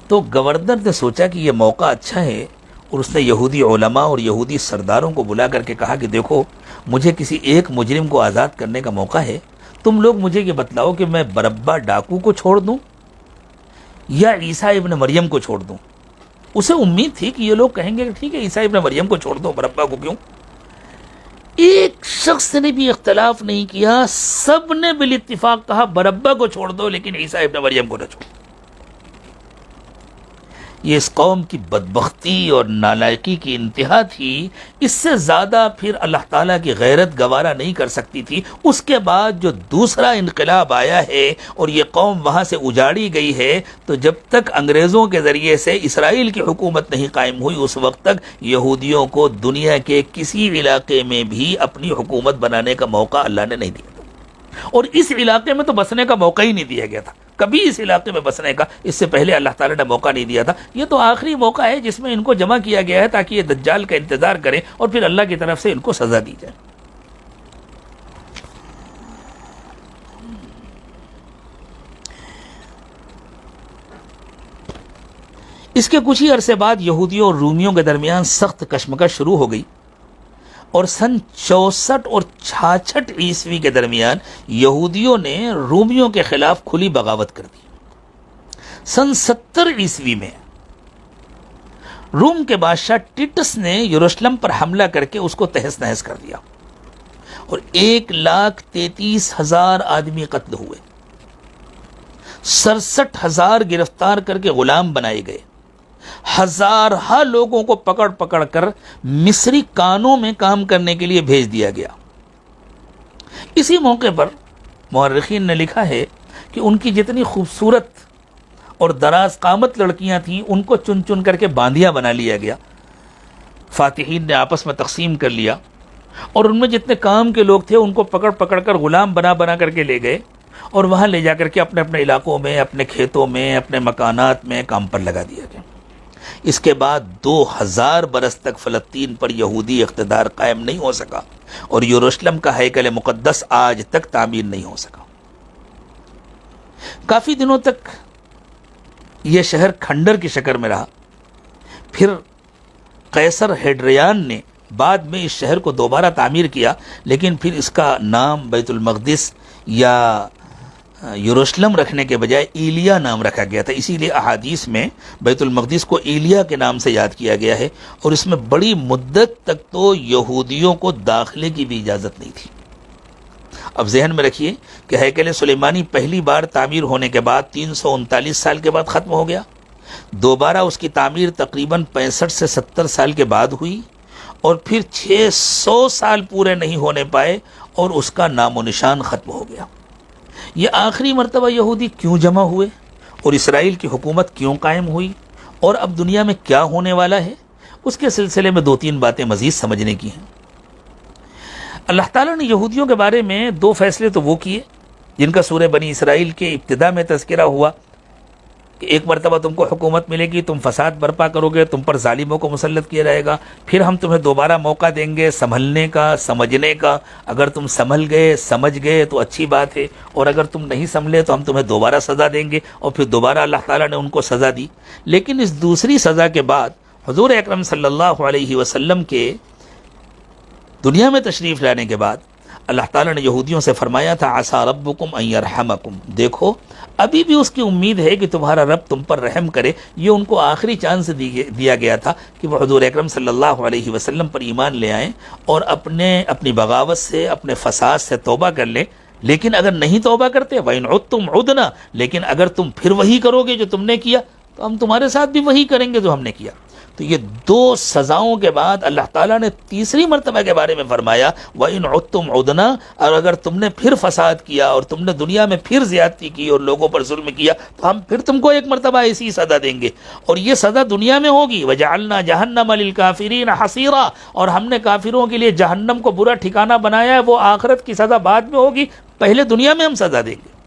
تو گورنر نے سوچا کہ یہ موقع اچھا ہے، اور اس نے یہودی علماء اور یہودی سرداروں کو بلا کر کے کہا کہ دیکھو، مجھے کسی ایک مجرم کو آزاد کرنے کا موقع ہے، تم لوگ مجھے یہ بتلاؤ کہ میں بربا ڈاکو کو چھوڑ دوں یا عیسیٰ ابن مریم کو چھوڑ دوں۔ اسے امید تھی کہ یہ لوگ کہیں گے کہ ٹھیک ہے عیسیٰ ابن مریم کو چھوڑ دو، بربا کو کیوں؟ ایک شخص نے بھی اختلاف نہیں کیا، سب نے بالاتفاق کہا بربا کو چھوڑ دو لیکن عیسیٰ ابن مریم کو نہ چھوڑو۔ یہ اس قوم کی بدبختی اور نالائقی کی انتہا تھی۔ اس سے زیادہ پھر اللہ تعالیٰ کی غیرت گوارا نہیں کر سکتی تھی۔ اس کے بعد جو دوسرا انقلاب آیا ہے اور یہ قوم وہاں سے اجاڑی گئی ہے، تو جب تک انگریزوں کے ذریعے سے اسرائیل کی حکومت نہیں قائم ہوئی، اس وقت تک یہودیوں کو دنیا کے کسی علاقے میں بھی اپنی حکومت بنانے کا موقع اللہ نے نہیں دیا تھا، اور اس علاقے میں تو بسنے کا موقع ہی نہیں دیا گیا تھا۔ کبھی اس علاقے میں بسنے کا اس سے پہلے اللہ تعالیٰ نے موقع نہیں دیا تھا۔ یہ تو آخری موقع ہے جس میں ان کو جمع کیا گیا ہے تاکہ یہ دجال کا انتظار کریں اور پھر اللہ کی طرف سے ان کو سزا دی جائے۔ اس کے کچھ ہی عرصے بعد یہودیوں اور رومیوں کے درمیان سخت کشمکش شروع ہو گئی، اور سن 64 اور 66 عیسوی کے درمیان یہودیوں نے رومیوں کے خلاف کھلی بغاوت کر دی۔ سن 70 عیسوی میں روم کے بادشاہ ٹیٹس نے یروشلم پر حملہ کر کے اس کو تہس نہس کر دیا، اور 1,33,000 آدمی قتل ہوئے، 67,000 گرفتار کر کے غلام بنائے گئے، ہزارہ لوگوں کو پکڑ پکڑ کر مصری کانوں میں کام کرنے کے لیے بھیج دیا گیا۔ اسی موقع پر مورخین نے لکھا ہے کہ ان کی جتنی خوبصورت اور دراز قامت لڑکیاں تھیں ان کو چن چن کر کے باندیاں بنا لیا گیا، فاتحین نے آپس میں تقسیم کر لیا، اور ان میں جتنے کام کے لوگ تھے ان کو پکڑ پکڑ کر غلام بنا بنا کر کے لے گئے، اور وہاں لے جا کر کے اپنے اپنے علاقوں میں، اپنے کھیتوں میں، اپنے مکانات میں کام پر لگا دیا گیا۔ اس کے بعد 2000 برس تک فلسطین پر یہودی اقتدار قائم نہیں ہو سکا، اور یروشلم کا ہیکل مقدس آج تک تعمیر نہیں ہو سکا۔ کافی دنوں تک یہ شہر کھنڈر کی شکل میں رہا، پھر قیصر ہیڈریان نے بعد میں اس شہر کو دوبارہ تعمیر کیا، لیکن پھر اس کا نام بیت المقدس یا یروشلم رکھنے کے بجائے ایلیا نام رکھا گیا تھا۔ اسی لیے احادیث میں بیت المقدس کو ایلیا کے نام سے یاد کیا گیا ہے، اور اس میں بڑی مدت تک تو یہودیوں کو داخلے کی بھی اجازت نہیں تھی۔ اب ذہن میں رکھیے کہ ہیکل سلیمانی پہلی بار تعمیر ہونے کے بعد 339 سال کے بعد ختم ہو گیا، دوبارہ اس کی تعمیر تقریباً 65 سے 70 سال کے بعد ہوئی، اور پھر 600 سال پورے نہیں ہونے پائے اور اس کا نام و نشان ختم ہو گیا۔ یہ آخری مرتبہ یہودی کیوں جمع ہوئے اور اسرائیل کی حکومت کیوں قائم ہوئی، اور اب دنیا میں کیا ہونے والا ہے، اس کے سلسلے میں 2-3 باتیں مزید سمجھنے کی ہیں۔ اللہ تعالیٰ نے یہودیوں کے بارے میں 2 فیصلے تو وہ کیے جن کا سورہ بنی اسرائیل کے ابتدا میں تذکرہ ہوا، کہ ایک مرتبہ تم کو حکومت ملے گی، تم فساد برپا کرو گے، تم پر ظالموں کو مسلط کیا جائے گا، پھر ہم تمہیں دوبارہ موقع دیں گے سنبھلنے کا، سمجھنے کا، اگر تم سنبھل گئے سمجھ گئے تو اچھی بات ہے، اور اگر تم نہیں سنبھلے تو ہم تمہیں دوبارہ سزا دیں گے، اور پھر دوبارہ اللہ تعالیٰ نے ان کو سزا دی۔ لیکن اس دوسری سزا کے بعد حضور اکرم صلی اللہ علیہ وسلم کے دنیا میں تشریف لانے کے بعد اللہ تعالیٰ نے یہودیوں سے فرمایا تھا عسیٰ ربکم ان یرحمکم، دیکھو ابھی بھی اس کی امید ہے کہ تمہارا رب تم پر رحم کرے۔ یہ ان کو آخری چانس دیا گیا تھا کہ وہ حضور اکرم صلی اللہ علیہ وسلم پر ایمان لے آئیں اور اپنی بغاوت سے، اپنے فساد سے توبہ کر لیں۔ لیکن اگر نہیں توبہ کرتے وَإِنْ عُدْتُمْ عُدْنَا، لیکن اگر تم پھر وہی کرو گے جو تم نے کیا تو ہم تمہارے ساتھ بھی وہی کریں گے جو ہم نے کیا۔ تو یہ دو سزاؤں کے بعد اللہ تعالیٰ نے تیسری مرتبہ کے بارے میں فرمایا وَإِنْ عُدْتُمْ عُدْنَا، اور اگر تم نے پھر فساد کیا اور تم نے دنیا میں پھر زیادتی کی اور لوگوں پر ظلم کیا تو ہم پھر تم کو ایک مرتبہ ایسی سزا دیں گے، اور یہ سزا دنیا میں ہوگی۔ وَجَعَلْنَا جَهَنَّمَ لِلْكَافِرِينَ حَصِيرًا، اور ہم نے کافروں کے لیے جہنم کو برا ٹھکانہ بنایا ہے، وہ آخرت کی سزا بعد میں ہوگی، پہلے دنیا میں ہم سزا دیں گے۔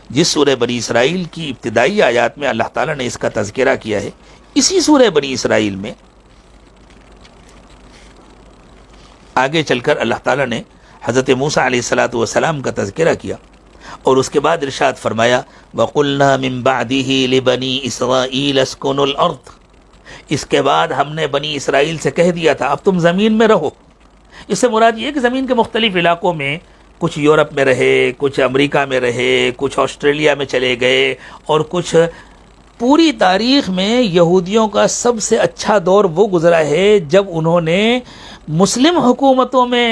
جس سورہ بنی اسرائیل کی ابتدائی آیات میں اللہ تعالیٰ نے اس کا تذکرہ کیا ہے، اسی سورہ بنی اسرائیل میں آگے چل کر اللہ تعالیٰ نے حضرت موسیٰ علیہ السلام کا تذکرہ کیا، اور اس کے بعد ارشاد فرمایا وَقُلْنَا مِن بَعْدِهِ لِبَنِي إِسْرَائِيلَ اسْكُنُوا الْأَرْضَ، اس کے بعد ہم نے بنی اسرائیل سے کہہ دیا تھا اب تم زمین میں رہو۔ اس سے مراد یہ کہ زمین کے مختلف علاقوں میں، کچھ یورپ میں رہے، کچھ امریکہ میں رہے، کچھ آسٹریلیا میں چلے گئے، اور کچھ پوری تاریخ میں یہودیوں کا سب سے اچھا دور وہ گزرا ہے جب انہوں نے مسلم حکومتوں میں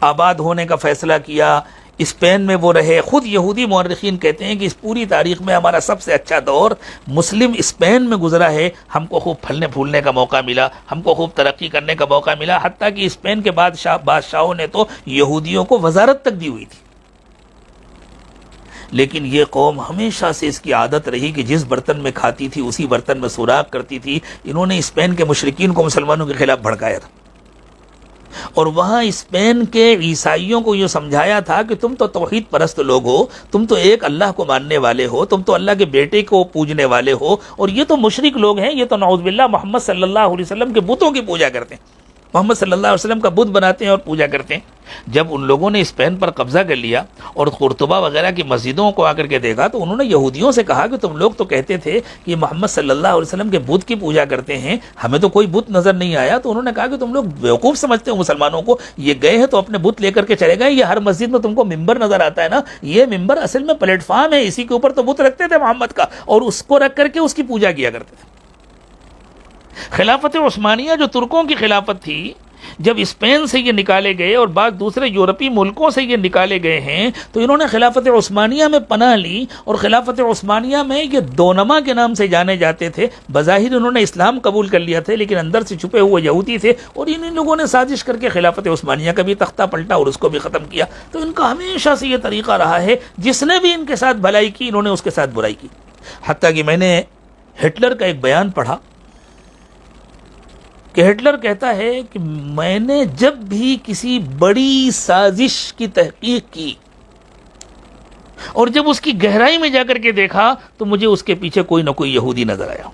آباد ہونے کا فیصلہ کیا، اسپین میں وہ رہے۔ خود یہودی مورخین کہتے ہیں کہ اس پوری تاریخ میں ہمارا سب سے اچھا دور مسلم اسپین میں گزرا ہے، ہم کو خوب پھلنے پھولنے کا موقع ملا، ہم کو خوب ترقی کرنے کا موقع ملا، حتیٰ کہ اسپین کے بادشاہوں نے تو یہودیوں کو وزارت تک دی ہوئی تھی۔ لیکن یہ قوم ہمیشہ سے اس کی عادت رہی کہ جس برتن میں کھاتی تھی اسی برتن میں سوراخ کرتی تھی۔ انہوں نے اسپین کے مشرکین کو مسلمانوں کے خلاف بھڑکایا تھا، اور وہاں اسپین کے عیسائیوں کو یہ سمجھایا تھا کہ تم تو توحید پرست لوگ ہو، تم تو ایک اللہ کو ماننے والے ہو، تم تو اللہ کے بیٹے کو پوجنے والے ہو، اور یہ تو مشرک لوگ ہیں، یہ تو نعوذ باللہ محمد صلی اللہ علیہ وسلم کے بتوں کی پوجا کرتے ہیں، محمد صلی اللہ علیہ وسلم کا بت بناتے ہیں اور پوجا کرتے ہیں۔ جب ان لوگوں نے اسپین پر قبضہ کر لیا اور قرطبہ وغیرہ کی مسجدوں کو آ کر کے دیکھا تو انہوں نے یہودیوں سے کہا کہ تم لوگ تو کہتے تھے کہ محمد صلی اللہ علیہ وسلم کے بت کی پوجا کرتے ہیں، ہمیں تو کوئی بت نظر نہیں آیا۔ تو انہوں نے کہا کہ تم لوگ بیوقوف سمجھتے ہو مسلمانوں کو، یہ گئے ہیں تو اپنے بت لے کر کے چلے گئے، یہ ہر مسجد میں تم کو ممبر نظر آتا ہے نا، یہ ممبر اصل میں پلیٹ فارم ہے، اسی کے اوپر تو بت رکھتے تھے محمد کا، اور اس کو رکھ کر کے اس کی پوجا کیا کرتے تھے۔ خلافت عثمانیہ جو ترکوں کی خلافت تھی، جب اسپین سے یہ نکالے گئے اور بعض دوسرے یورپی ملکوں سے یہ نکالے گئے ہیں تو انہوں نے خلافت عثمانیہ میں پناہ لی، اور خلافت عثمانیہ میں یہ دونما کے نام سے جانے جاتے تھے۔ بظاہر انہوں نے اسلام قبول کر لیا تھا لیکن اندر سے چھپے ہوئے یہودی تھے، اور ان لوگوں نے سازش کر کے خلافت عثمانیہ کا بھی تختہ پلٹا اور اس کو بھی ختم کیا۔ تو ان کا ہمیشہ سے یہ طریقہ رہا ہے، جس نے بھی ان کے ساتھ بھلائی کی انہوں نے اس کے ساتھ برائی کی۔ حتیٰ کہ میں نے ہٹلر کا ایک بیان پڑھا کہ ہٹلر کہتا ہے کہ میں نے جب بھی کسی بڑی سازش کی تحقیق کی اور جب اس کی گہرائی میں جا کر کے دیکھا تو مجھے اس کے پیچھے کوئی نہ کوئی یہودی نظر آیا۔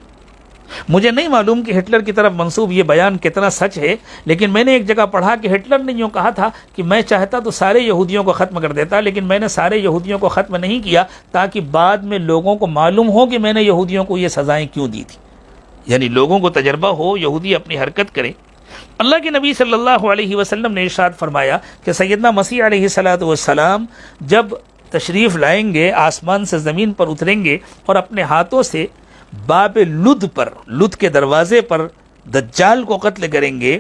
مجھے نہیں معلوم کہ ہٹلر کی طرف منسوب یہ بیان کتنا سچ ہے، لیکن میں نے ایک جگہ پڑھا کہ ہٹلر نے یوں کہا تھا کہ میں چاہتا تو سارے یہودیوں کو ختم کر دیتا، لیکن میں نے سارے یہودیوں کو ختم نہیں کیا تاکہ بعد میں لوگوں کو معلوم ہو کہ میں نے یہودیوں کو یہ سزائیں کیوں دی تھی، یعنی لوگوں کو تجربہ ہو، یہودی اپنی حرکت کریں۔ اللہ کے نبی صلی اللہ علیہ وسلم نے ارشاد فرمایا کہ سیدنا مسیح علیہ السلام جب تشریف لائیں گے، آسمان سے زمین پر اتریں گے اور اپنے ہاتھوں سے باب لد پر، لد کے دروازے پر دجال کو قتل کریں گے،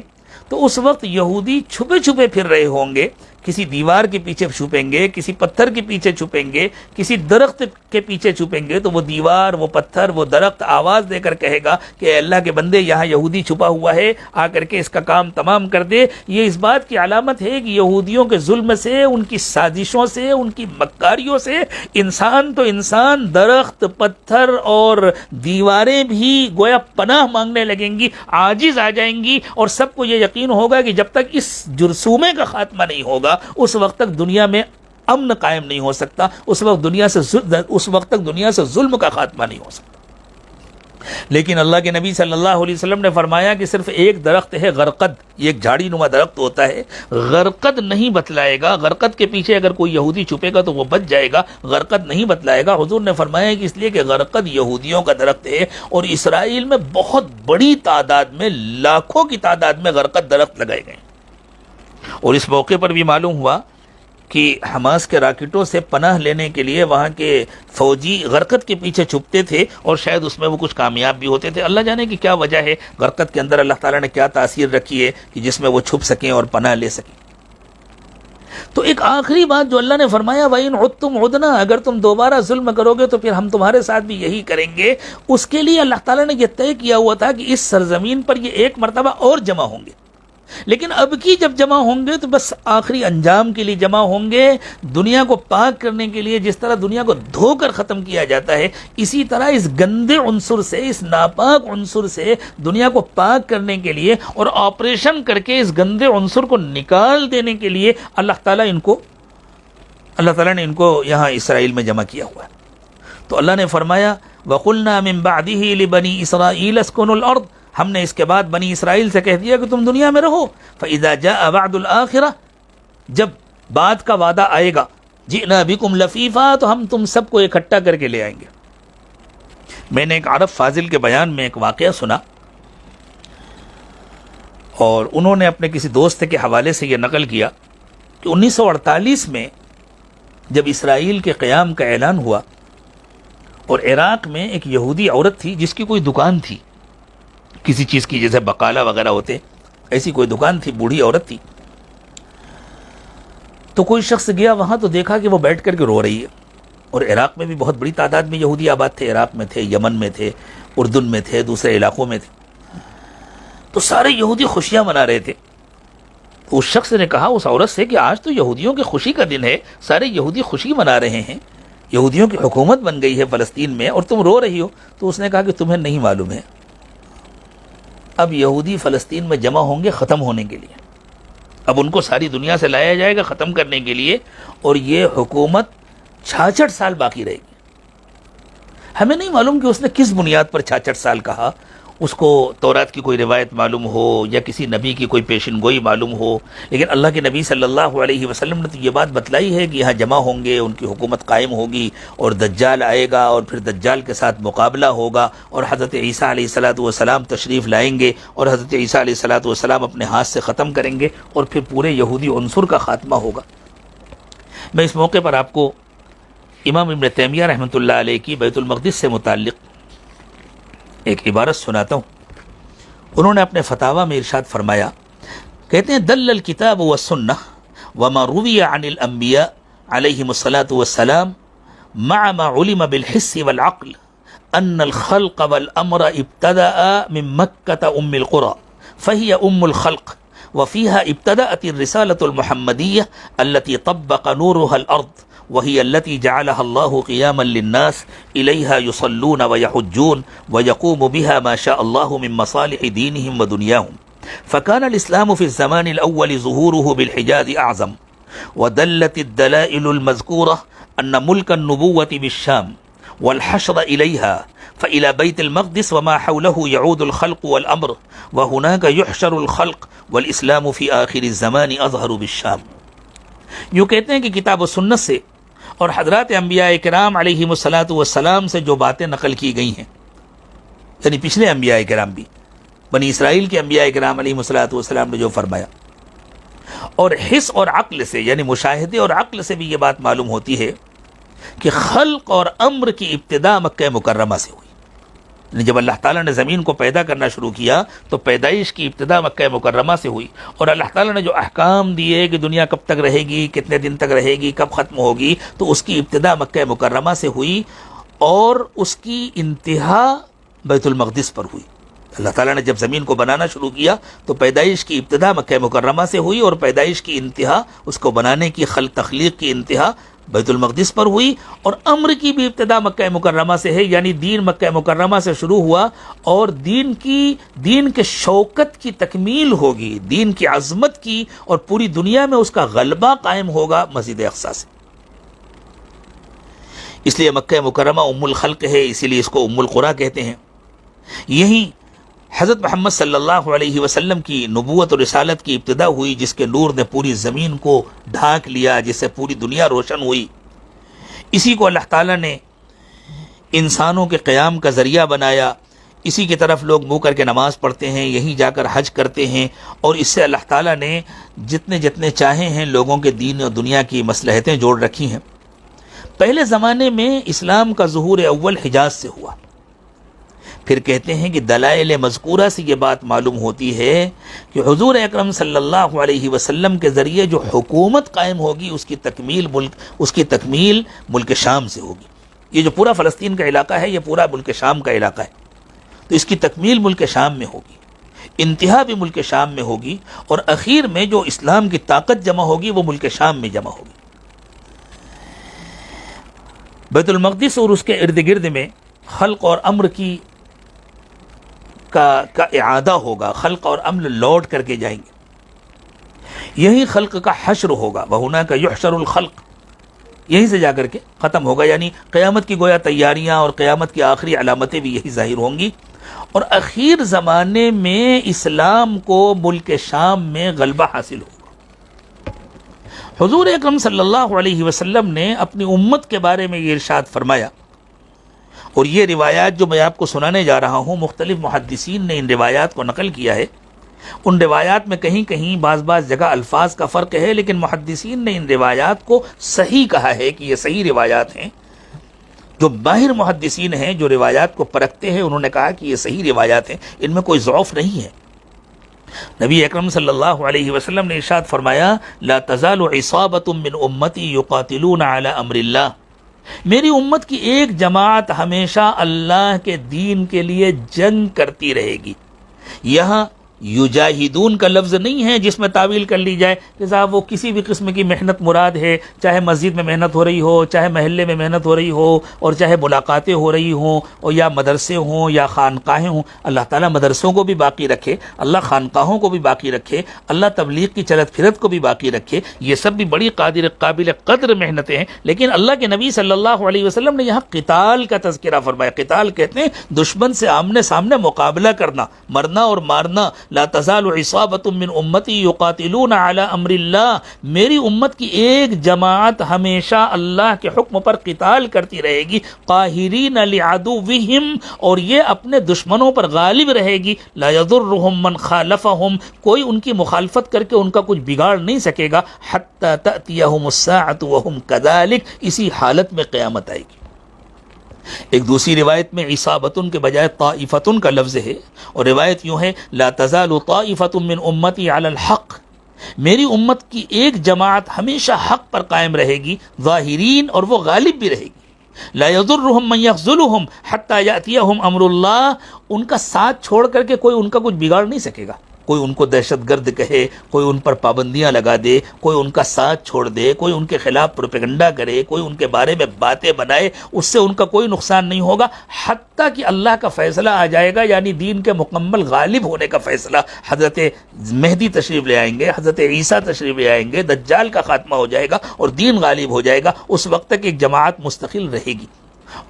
تو اس وقت یہودی چھپے چھپے پھر رہے ہوں گے، کسی دیوار کے پیچھے چھپیں گے، کسی پتھر کے پیچھے چھپیں گے، کسی درخت کے پیچھے چھپیں گے، تو وہ دیوار، وہ پتھر، وہ درخت آواز دے کر کہے گا کہ اے اللہ کے بندے یہاں یہودی چھپا ہوا ہے، آ کر کے اس کا کام تمام کر دے۔ یہ اس بات کی علامت ہے کہ یہودیوں کے ظلم سے، ان کی سازشوں سے، ان کی مکاریوں سے انسان تو انسان، درخت، پتھر اور دیواریں بھی گویا پناہ مانگنے لگیں گی، عاجز آ جائیں گی، اور سب کو یہ یقین ہوگا کہ جب تک اس جرثومے کا خاتمہ نہیں ہوگا اس وقت تک دنیا میں امن قائم نہیں ہو سکتا، اس وقت تک دنیا سے ظلم کا خاتمہ نہیں ہو سکتا۔ لیکن اللہ کے نبی صلی اللہ علیہ وسلم نے فرمایا کہ صرف ایک درخت ہے غرقد، یہ ایک جھاڑی نما درخت ہوتا ہے، غرقد نہیں بتلائے گا، غرقد کے پیچھے اگر کوئی یہودی چھپے گا تو وہ بچ جائے گا، غرقد نہیں بتلائے گا۔ حضور نے فرمایا کہ اس لیے کہ غرقد یہودیوں کا درخت ہے، اور اسرائیل میں بہت بڑی تعداد میں، لاکھوں کی تعداد میں غرقد درخت لگائے گئے۔ اور اس موقع پر بھی معلوم ہوا کہ حماس کے راکٹوں سے پناہ لینے کے لیے وہاں کے فوجی غرقد کے پیچھے چھپتے تھے، اور شاید اس میں وہ کچھ کامیاب بھی ہوتے تھے۔ اللہ جانے کہ کیا وجہ ہے، غرقد کے اندر اللہ تعالیٰ نے کیا تاثیر رکھی ہے کہ جس میں وہ چھپ سکیں اور پناہ لے سکیں۔ تو ایک آخری بات جو اللہ نے فرمایا وَإِنْ عُدْتُمْ عُدْنَا، اگر تم دوبارہ ظلم کرو گے تو پھر ہم تمہارے ساتھ بھی یہی کریں گے۔ اس کے لیے اللہ تعالیٰ نے یہ طے کیا ہوا تھا کہ اس سرزمین پر یہ ایک مرتبہ اور جمع ہوں گے، لیکن اب کی جب جمع ہوں گے تو بس آخری انجام کے لیے جمع ہوں گے، دنیا کو پاک کرنے کے لیے۔ جس طرح دنیا کو دھو کر ختم کیا جاتا ہے، اسی طرح اس گندے عنصر سے، اس ناپاک عنصر سے دنیا کو پاک کرنے کے لیے اور آپریشن کر کے اس گندے عنصر کو نکال دینے کے لیے اللہ تعالیٰ نے ان کو یہاں اسرائیل میں جمع کیا ہوا ہے۔ تو اللہ نے فرمایا وَقُلْنَا مِن بَعْدِهِ لِبَنِي إِسْرَائِيلَ اسْكُنُوا الْأَرْضَ، ہم نے اس کے بعد بنی اسرائیل سے کہہ دیا کہ تم دنیا میں رہو۔ فَإِذَا جَاءَ وَعْدُ الْآخِرَةِ، جب بعد کا وعدہ آئے گا، جِئْنَا بِكُمْ لَفِيفًا، تو ہم تم سب کو اکٹھا کر کے لے آئیں گے۔ میں نے ایک عرب فاضل کے بیان میں ایک واقعہ سنا، اور انہوں نے اپنے کسی دوست کے حوالے سے یہ نقل کیا کہ 1948 میں جب اسرائیل کے قیام کا اعلان ہوا، اور عراق میں ایک یہودی عورت تھی جس کی کوئی دکان تھی کسی چیز کی، جیسے بقالہ وغیرہ ہوتے، ایسی کوئی دکان تھی، بوڑھی عورت تھی۔ تو کوئی شخص گیا وہاں تو دیکھا کہ وہ بیٹھ کر کے رو رہی ہے، اور عراق میں بھی بہت بڑی تعداد میں یہودی آباد تھے، عراق میں تھے، یمن میں تھے، اردن میں تھے، دوسرے علاقوں میں تھے۔ تو سارے یہودی خوشیاں منا رہے تھے۔ اس شخص نے کہا اس عورت سے کہ آج تو یہودیوں کی خوشی کا دن ہے، سارے یہودی خوشی منا رہے ہیں، یہودیوں کی حکومت بن گئی ہے فلسطین میں، اور تم رو رہی ہو۔ تو اس نے کہا کہ تمہیں نہیں معلوم ہے، اب یہودی فلسطین میں جمع ہوں گے ختم ہونے کے لیے، اب ان کو ساری دنیا سے لایا جائے گا ختم کرنے کے لیے، اور یہ حکومت 66 سال باقی رہے گی۔ ہمیں نہیں معلوم کہ اس نے کس بنیاد پر 66 سال کہا، اس کو تورات کی کوئی روایت معلوم ہو یا کسی نبی کی کوئی پیشن گوئی معلوم ہو، لیکن اللہ کے نبی صلی اللہ علیہ وسلم نے تو یہ بات بتلائی ہے کہ یہاں جمع ہوں گے، ان کی حکومت قائم ہوگی، اور دجال آئے گا، اور پھر دجال کے ساتھ مقابلہ ہوگا، اور حضرت عیسیٰ علیہ السلام تشریف لائیں گے، اور حضرت عیسیٰ علیہ السلام اپنے ہاتھ سے ختم کریں گے، اور پھر پورے یہودی عنصر کا خاتمہ ہوگا۔ میں اس موقع پر آپ کو امام ابن تیمیہ رحمۃ اللہ علیہ کی بیت المقدس سے متعلق ایک عبارت سناتا ہوں۔ انہوں نے اپنے فتاویٰ میں ارشاد فرمایا، کہتے ہیں دل الکتاب والسنہ وما روی عن الانبیاء علیہم الصلاۃ والسلام مع ما علم بالحس والعقل ان الخلق والامر ابتدأ من مکۃ ام القرى فهي ام الخلق وفيها ابتدأت الرسالة المحمدية التي طبق نورها الأرض وهي التي جعلها الله قياما للناس إليها يصلون ويحجون ويقوم بها ما شاء الله من مصالح دينهم ودنياهم فكان الإسلام في الزمان الأول ظهوره بالحجاز أعظم ودلت الدلائل المذكورة أن ملك النبوة بالشام والحشر إليها فإلى بيت المقدس وما حوله يعود الخلق والأمر وهناك يحشر الخلق والإسلام في آخر الزمان أظهر بالشام۔ یوں کہتے ہیں کہ کتاب و سنت سے اور حضرات انبیاء کرام علیہم الصلاۃ والسلام سے جو باتیں نقل کی گئی ہیں، یعنی پچھلے انبیاء کرام بھی، بنی اسرائیل کے انبیاء کرام علیہم الصلاۃ والسلام نے جو فرمایا، اور حس اور عقل سے، یعنی مشاہدے اور عقل سے بھی یہ بات معلوم ہوتی ہے کہ خلق اور امر کی ابتدا مکہ مکرمہ سے ہوئی۔ یعنی جب اللہ تعالیٰ نے زمین کو پیدا کرنا شروع کیا تو پیدائش کی ابتدا مکہ مکرمہ سے ہوئی، اور اللہ تعالیٰ نے جو احکام دیے کہ دنیا کب تک رہے گی، کتنے دن تک رہے گی، کب ختم ہوگی، تو اس کی ابتدا مکہ مکرمہ سے ہوئی، اور اس کی انتہا بیت المقدس پر ہوئی۔ اللہ تعالیٰ نے جب زمین کو بنانا شروع کیا تو پیدائش کی ابتدا مکہ مکرمہ سے ہوئی، اور پیدائش کی انتہا، اس کو بنانے کی تخلیق کی انتہا بیت المقدس پر ہوئی، اور امر کی بھی ابتدا مکہ مکرمہ سے ہے، یعنی دین مکہ مکرمہ سے شروع ہوا، اور دین کے شوکت کی تکمیل ہوگی، دین کی عظمت کی، اور پوری دنیا میں اس کا غلبہ قائم ہوگا مسجد اقصی سے۔ اس لیے مکہ مکرمہ ام الخلق ہے، اسی لیے اس کو ام القریٰ کہتے ہیں۔ یہی حضرت محمد صلی اللہ علیہ وسلم کی نبوت اور رسالت کی ابتدا ہوئی، جس کے نور نے پوری زمین کو ڈھانک لیا، جس سے پوری دنیا روشن ہوئی۔ اسی کو اللہ تعالیٰ نے انسانوں کے قیام کا ذریعہ بنایا، اسی کی طرف لوگ منہ کر کے نماز پڑھتے ہیں، یہیں جا کر حج کرتے ہیں، اور اس سے اللہ تعالیٰ نے جتنے چاہے ہیں لوگوں کے دین اور دنیا کی مصلحتیں جوڑ رکھی ہیں۔ پہلے زمانے میں اسلام کا ظہور اول حجاز سے ہوا۔ پھر کہتے ہیں کہ دلائل مذکورہ سے یہ بات معلوم ہوتی ہے کہ حضور اکرم صلی اللہ علیہ وسلم کے ذریعے جو حکومت قائم ہوگی اس کی تکمیل ملک شام سے ہوگی۔ یہ جو پورا فلسطین کا علاقہ ہے، یہ پورا ملک شام کا علاقہ ہے، تو اس کی تکمیل ملک شام میں ہوگی، انتہا بھی ملک شام میں ہوگی، اور اخیر میں جو اسلام کی طاقت جمع ہوگی وہ ملک شام میں جمع ہوگی۔ بیت المقدس اور اس کے ارد گرد میں خلق اور امر کا اعادہ ہوگا، خلق اور امر لوٹ کر کے جائیں گے، یہی خلق کا حشر ہوگا، وَهُنَاكَ يُحْشَرُ الْخَلْقُ، یہیں سے جا کر کے ختم ہوگا، یعنی قیامت کی گویا تیاریاں اور قیامت کی آخری علامتیں بھی یہی ظاہر ہوں گی، اور اخیر زمانے میں اسلام کو ملک شام میں غلبہ حاصل ہوگا۔ حضور اکرم صلی اللہ علیہ وسلم نے اپنی امت کے بارے میں یہ ارشاد فرمایا، اور یہ روایات جو میں آپ کو سنانے جا رہا ہوں، مختلف محدثین نے ان روایات کو نقل کیا ہے۔ ان روایات میں کہیں کہیں بعض جگہ الفاظ کا فرق ہے، لیکن محدثین نے ان روایات کو صحیح کہا ہے کہ یہ صحیح روایات ہیں۔ جو ماہر محدثین ہیں، جو روایات کو پرکھتے ہیں، انہوں نے کہا کہ یہ صحیح روایات ہیں، ان میں کوئی ضعف نہیں ہے۔ نبی اکرم صلی اللہ علیہ وسلم نے ارشاد فرمایا، لا تزال عصابۃ من امتی یقاتلون علی امر اللہ، میری امت کی ایک جماعت ہمیشہ اللہ کے دین کے لیے جنگ کرتی رہے گی۔ یہاں یجاہدون کا لفظ نہیں ہے جس میں تعویل کر لی جائے کہ صاحب وہ کسی بھی قسم کی محنت مراد ہے، چاہے مسجد میں محنت ہو رہی ہو، چاہے محلے میں محنت ہو رہی ہو، اور چاہے ملاقاتیں ہو رہی ہوں، اور یا مدرسے ہوں یا خانقاہیں ہوں۔ اللہ تعالیٰ مدرسوں کو بھی باقی رکھے، اللہ خانقاہوں کو بھی باقی رکھے، اللہ تبلیغ کی چلت پھرت کو بھی باقی رکھے، یہ سب بھی بڑی قابل قدر محنتیں ہیں۔ لیکن اللہ کے نبی صلی اللہ علیہ وسلم نے یہاں قتال کا تذکرہ فرمایا۔ قتال کہتے ہیں دشمن سے آمنے سامنے مقابلہ کرنا، مرنا اور مارنا۔ لا تزال عصابۃ من امتی یقاتلون علی امر اللہ، میری امت کی ایک جماعت ہمیشہ اللہ کے حکم پر قتال کرتی رہے گی، قاہرین لعدوہم، اور یہ اپنے دشمنوں پر غالب رہے گی، لا یضرہم من خالفہم، کوئی ان کی مخالفت کر کے ان کا کچھ بگاڑ نہیں سکے گا، حتی تأتیہم الساعۃ وہم کذالک، اسی حالت میں قیامت آئے گی۔ ایک دوسری روایت میں عصابتن کے بجائے طائفتن کا لفظ ہے، اور روایت یوں ہے، لا تزال طائفۃ من امتی علی الحق، میری امت کی ایک جماعت ہمیشہ حق پر قائم رہے گی، ظاہرین، اور وہ غالب بھی رہے گی، لا یضرہم من یخذلہم حتی یأتیہم امر اللہ، ان کا ساتھ چھوڑ کر کے کوئی ان کا کچھ بگاڑ نہیں سکے گا۔ کوئی ان کو دہشت گرد کہے، کوئی ان پر پابندیاں لگا دے، کوئی ان کا ساتھ چھوڑ دے، کوئی ان کے خلاف پروپیگنڈا کرے، کوئی ان کے بارے میں باتیں بنائے، اس سے ان کا کوئی نقصان نہیں ہوگا، حتیٰ کہ اللہ کا فیصلہ آ جائے گا، یعنی دین کے مکمل غالب ہونے کا فیصلہ۔ حضرت مہدی تشریف لے آئیں گے، حضرت عیسیٰ تشریف لے آئیں گے، دجال کا خاتمہ ہو جائے گا اور دین غالب ہو جائے گا، اس وقت تک ایک جماعت مستقل رہے گی۔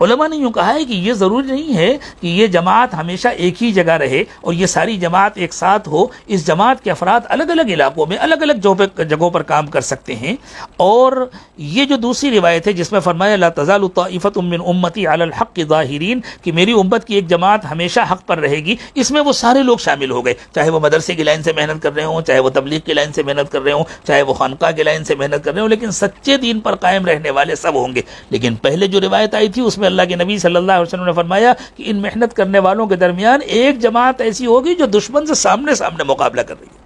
علماء نے یوں کہا ہے کہ یہ ضروری نہیں ہے کہ یہ جماعت ہمیشہ ایک ہی جگہ رہے اور یہ ساری جماعت ایک ساتھ ہو، اس جماعت کے افراد الگ الگ علاقوں میں الگ الگ جگہوں پر کام کر سکتے ہیں۔ اور یہ جو دوسری روایت ہے جس میں فرمایا لا تزال طائفۃ من امتی علی الحق ظاہرین، کہ میری امت کی ایک جماعت ہمیشہ حق پر رہے گی، اس میں وہ سارے لوگ شامل ہو گئے، چاہے وہ مدرسے کی لائن سے محنت کر رہے ہوں، چاہے وہ تبلیغ کی لائن سے محنت کر رہے ہوں، چاہے وہ خانقاہ کی لائن سے محنت کر رہے ہوں، لیکن سچے دین پر قائم رہنے والے سب ہوں گے۔ لیکن پہلے جو روایت آئی تھی اس میں اللہ کے نبی صلی اللہ علیہ وسلم نے فرمایا کہ ان محنت کرنے والوں کے درمیان ایک جماعت ایسی ہوگی جو دشمن سے سامنے مقابلہ کر رہی ہے۔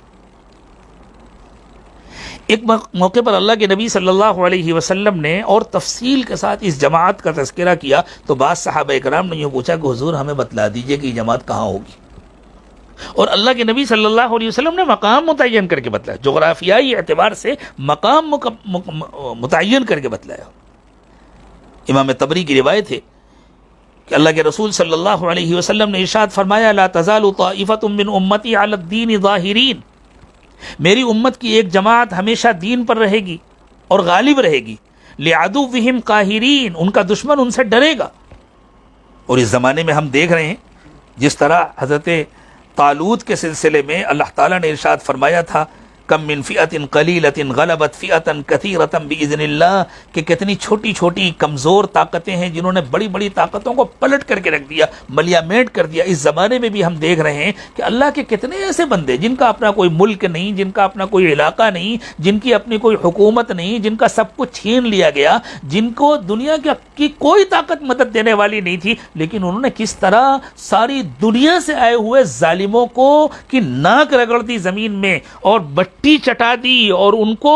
ایک موقع پر اللہ کے نبی صلی اللہ علیہ وسلم نے اور تفصیل کے ساتھ اس جماعت کا تذکرہ کیا تو بعض صحابہ کرام نے یہ پوچھا کہ حضور ہمیں بتلا دیجئے کہ یہ جماعت کہاں ہوگی، اور اللہ کے نبی صلی اللہ علیہ وسلم نے مقام متعین کر کے بتلایا، جغرافیائی اعتبار سے مقام متعین کر کے بتلایا۔ امام طبری کی روایت ہے کہ اللہ کے رسول صلی اللہ علیہ وسلم نے ارشاد فرمایا لا تزال طائفۃ من امتی علی الدین ظاہرین، میری امت کی ایک جماعت ہمیشہ دین پر رہے گی اور غالب رہے گی، لعدوہم قاہرین، ان کا دشمن ان سے ڈرے گا۔ اور اس زمانے میں ہم دیکھ رہے ہیں جس طرح حضرت طالوت کے سلسلے میں اللہ تعالیٰ نے ارشاد فرمایا تھا کم من فئۃ قلیلۃ غلبت فئۃ کثیرۃ باذن اللہ، کہ کتنی چھوٹی چھوٹی کمزور طاقتیں ہیں جنہوں نے بڑی بڑی طاقتوں کو پلٹ کر کے رکھ دیا، ملیا میٹ کر دیا۔ اس زمانے میں بھی ہم دیکھ رہے ہیں کہ اللہ کے کتنے ایسے بندے جن کا اپنا کوئی ملک نہیں، جن کا اپنا کوئی علاقہ نہیں، جن کی اپنی کوئی حکومت نہیں، جن کا سب کچھ چھین لیا گیا، جن کو دنیا کی کوئی طاقت مدد دینے والی نہیں تھی، لیکن انہوں نے کس طرح ساری دنیا سے آئے ہوئے ظالموں کو کی ناک رگڑ دی زمین میں اور بٹی چٹا دی اور ان کو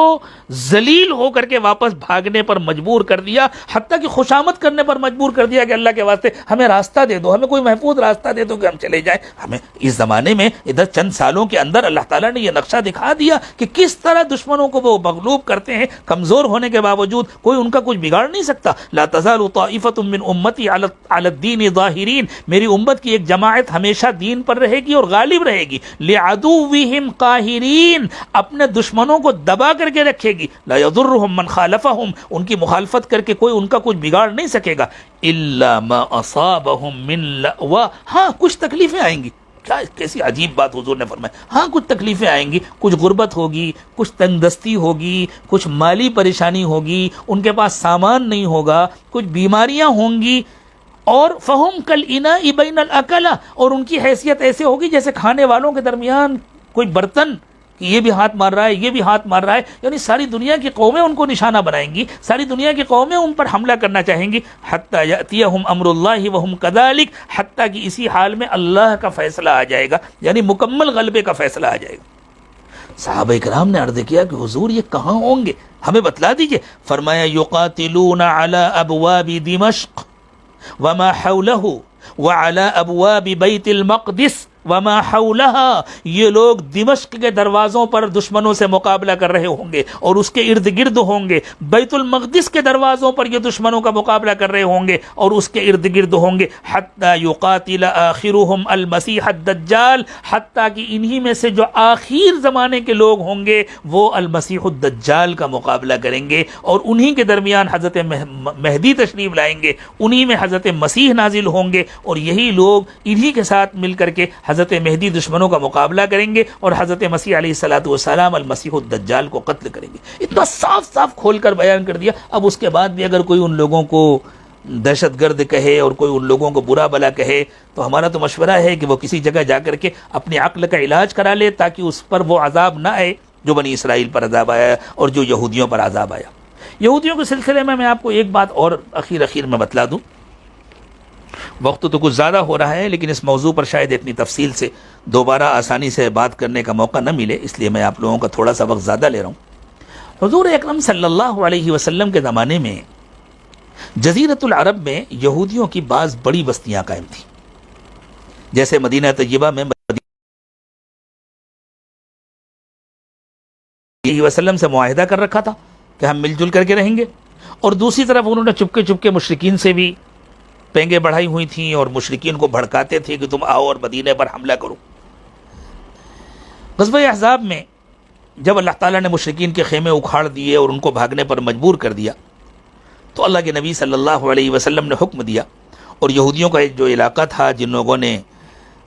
ذلیل ہو کر کے واپس بھاگنے پر مجبور کر دیا، حتیٰ کہ خوشامد کرنے پر مجبور کر دیا کہ اللہ کے واسطے ہمیں راستہ دے دو، ہمیں کوئی محفوظ راستہ دے دو کہ ہم چلے جائیں۔ ہمیں اس زمانے میں ادھر چند سالوں کے اندر اللہ تعالیٰ نے یہ نقشہ دکھا دیا کہ کس طرح دشمنوں کو وہ مغلوب کرتے ہیں، کمزور ہونے کے باوجود کوئی ان کا کچھ بگاڑ نہیں سکتا۔ لا تزال طائفۃ من امتی علی الدین ظاہرین، میری امت کی ایک جماعت ہمیشہ دین پر رہے گی اور غالب رہے گی، لعدوہم قاہرین، اپنے دشمنوں کو دبا کر کے رکھے گی، لا یضرہم من خالفہم، ان کی مخالفت کر کے کوئی ان کا کچھ بگاڑ نہیں سکے گا، الا ما اصابہم من لأوا، ہاں کچھ تکلیفیں آئیں گی۔ کیا کیسی عجیب بات حضور نے فرمایا، ہاں کچھ تکلیفیں آئیں گی، کچھ غربت ہوگی، کچھ تنگ دستی ہوگی، کچھ مالی پریشانی ہوگی، ان کے پاس سامان نہیں ہوگا، کچھ بیماریاں ہوں گی، اور فہم کالاناء بین الاکلہ، اور ان کی حیثیت ایسے ہوگی جیسے کھانے والوں کے درمیان کوئی برتن، کہ یہ بھی ہاتھ مار رہا ہے، یہ بھی ہاتھ مار رہا ہے، یعنی ساری دنیا کی قومیں ان کو نشانہ بنائیں گی، ساری دنیا کی قومیں ان پر حملہ کرنا چاہیں گی، حتی یأتیہم امر اللہ وہم کذالک، حتیٰ کہ اسی حال میں اللہ کا فیصلہ آ جائے گا، یعنی مکمل غلبے کا فیصلہ آ جائے گا۔ صحابہ کرام نے عرض کیا کہ حضور یہ کہاں ہوں گے، ہمیں بتلا دیجئے۔ فرمایا یقاتلون علی ابواب دمشق وما حولہ وعلی ابواب بیت المقدس وما حولہا، یہ لوگ دمشق کے دروازوں پر دشمنوں سے مقابلہ کر رہے ہوں گے اور اس کے ارد گرد ہوں گے، بیت المقدس کے دروازوں پر یہ دشمنوں کا مقابلہ کر رہے ہوں گے اور اس کے ارد گرد ہوں گے، حتی یقاتل آخرہم المسیح الدجال، حتیٰ کہ انہی میں سے جو آخر زمانے کے لوگ ہوں گے وہ المسیح الدجال کا مقابلہ کریں گے، اور انہی کے درمیان حضرت مہدی تشریف لائیں گے، انہی میں حضرت مسیح نازل ہوں گے، اور یہی لوگ انہی کے ساتھ مل کر کے حضرت مہدی دشمنوں کا مقابلہ کریں گے، اور حضرت مسیح علیہ الصلوۃ والسلام المسیح الدجال کو قتل کریں گے۔ اتنا صاف صاف کھول کر بیان کر دیا۔ اب اس کے بعد بھی اگر کوئی ان لوگوں کو دہشت گرد کہے اور کوئی ان لوگوں کو برا بلا کہے تو ہمارا تو مشورہ ہے کہ وہ کسی جگہ جا کر کے اپنی عقل کا علاج کرا لے، تاکہ اس پر وہ عذاب نہ آئے جو بنی اسرائیل پر عذاب آیا اور جو یہودیوں پر عذاب آیا۔ یہودیوں کے سلسلے میں آپ کو ایک بات اور اخیر میں بتلا دوں، وقت تو کچھ زیادہ ہو رہا ہے لیکن اس موضوع پر شاید اتنی تفصیل سے دوبارہ آسانی سے بات کرنے کا موقع نہ ملے، اس لیے میں آپ لوگوں کا تھوڑا سا وقت زیادہ لے رہا ہوں۔ حضور اکرم صلی اللہ علیہ وسلم کے زمانے میں جزیرۃ العرب میں یہودیوں کی بعض بڑی بستیاں قائم تھیں، جیسے مدینہ طیبہ میں علیہ وسلم سے معاہدہ کر رکھا تھا کہ ہم مل جل کر کے رہیں گے، اور دوسری طرف انہوں نے چپکے مشرکین سے بھی پینگیں بڑھائی ہوئی تھیں اور مشرکین کو بھڑکاتے تھے کہ تم آؤ اور مدینے پر حملہ کرو۔ غزوہ احزاب میں جب اللہ تعالیٰ نے مشرکین کے خیمے اکھاڑ دیے اور ان کو بھاگنے پر مجبور کر دیا، تو اللہ کے نبی صلی اللہ علیہ وسلم نے حکم دیا، اور یہودیوں کا جو علاقہ تھا جن لوگوں نے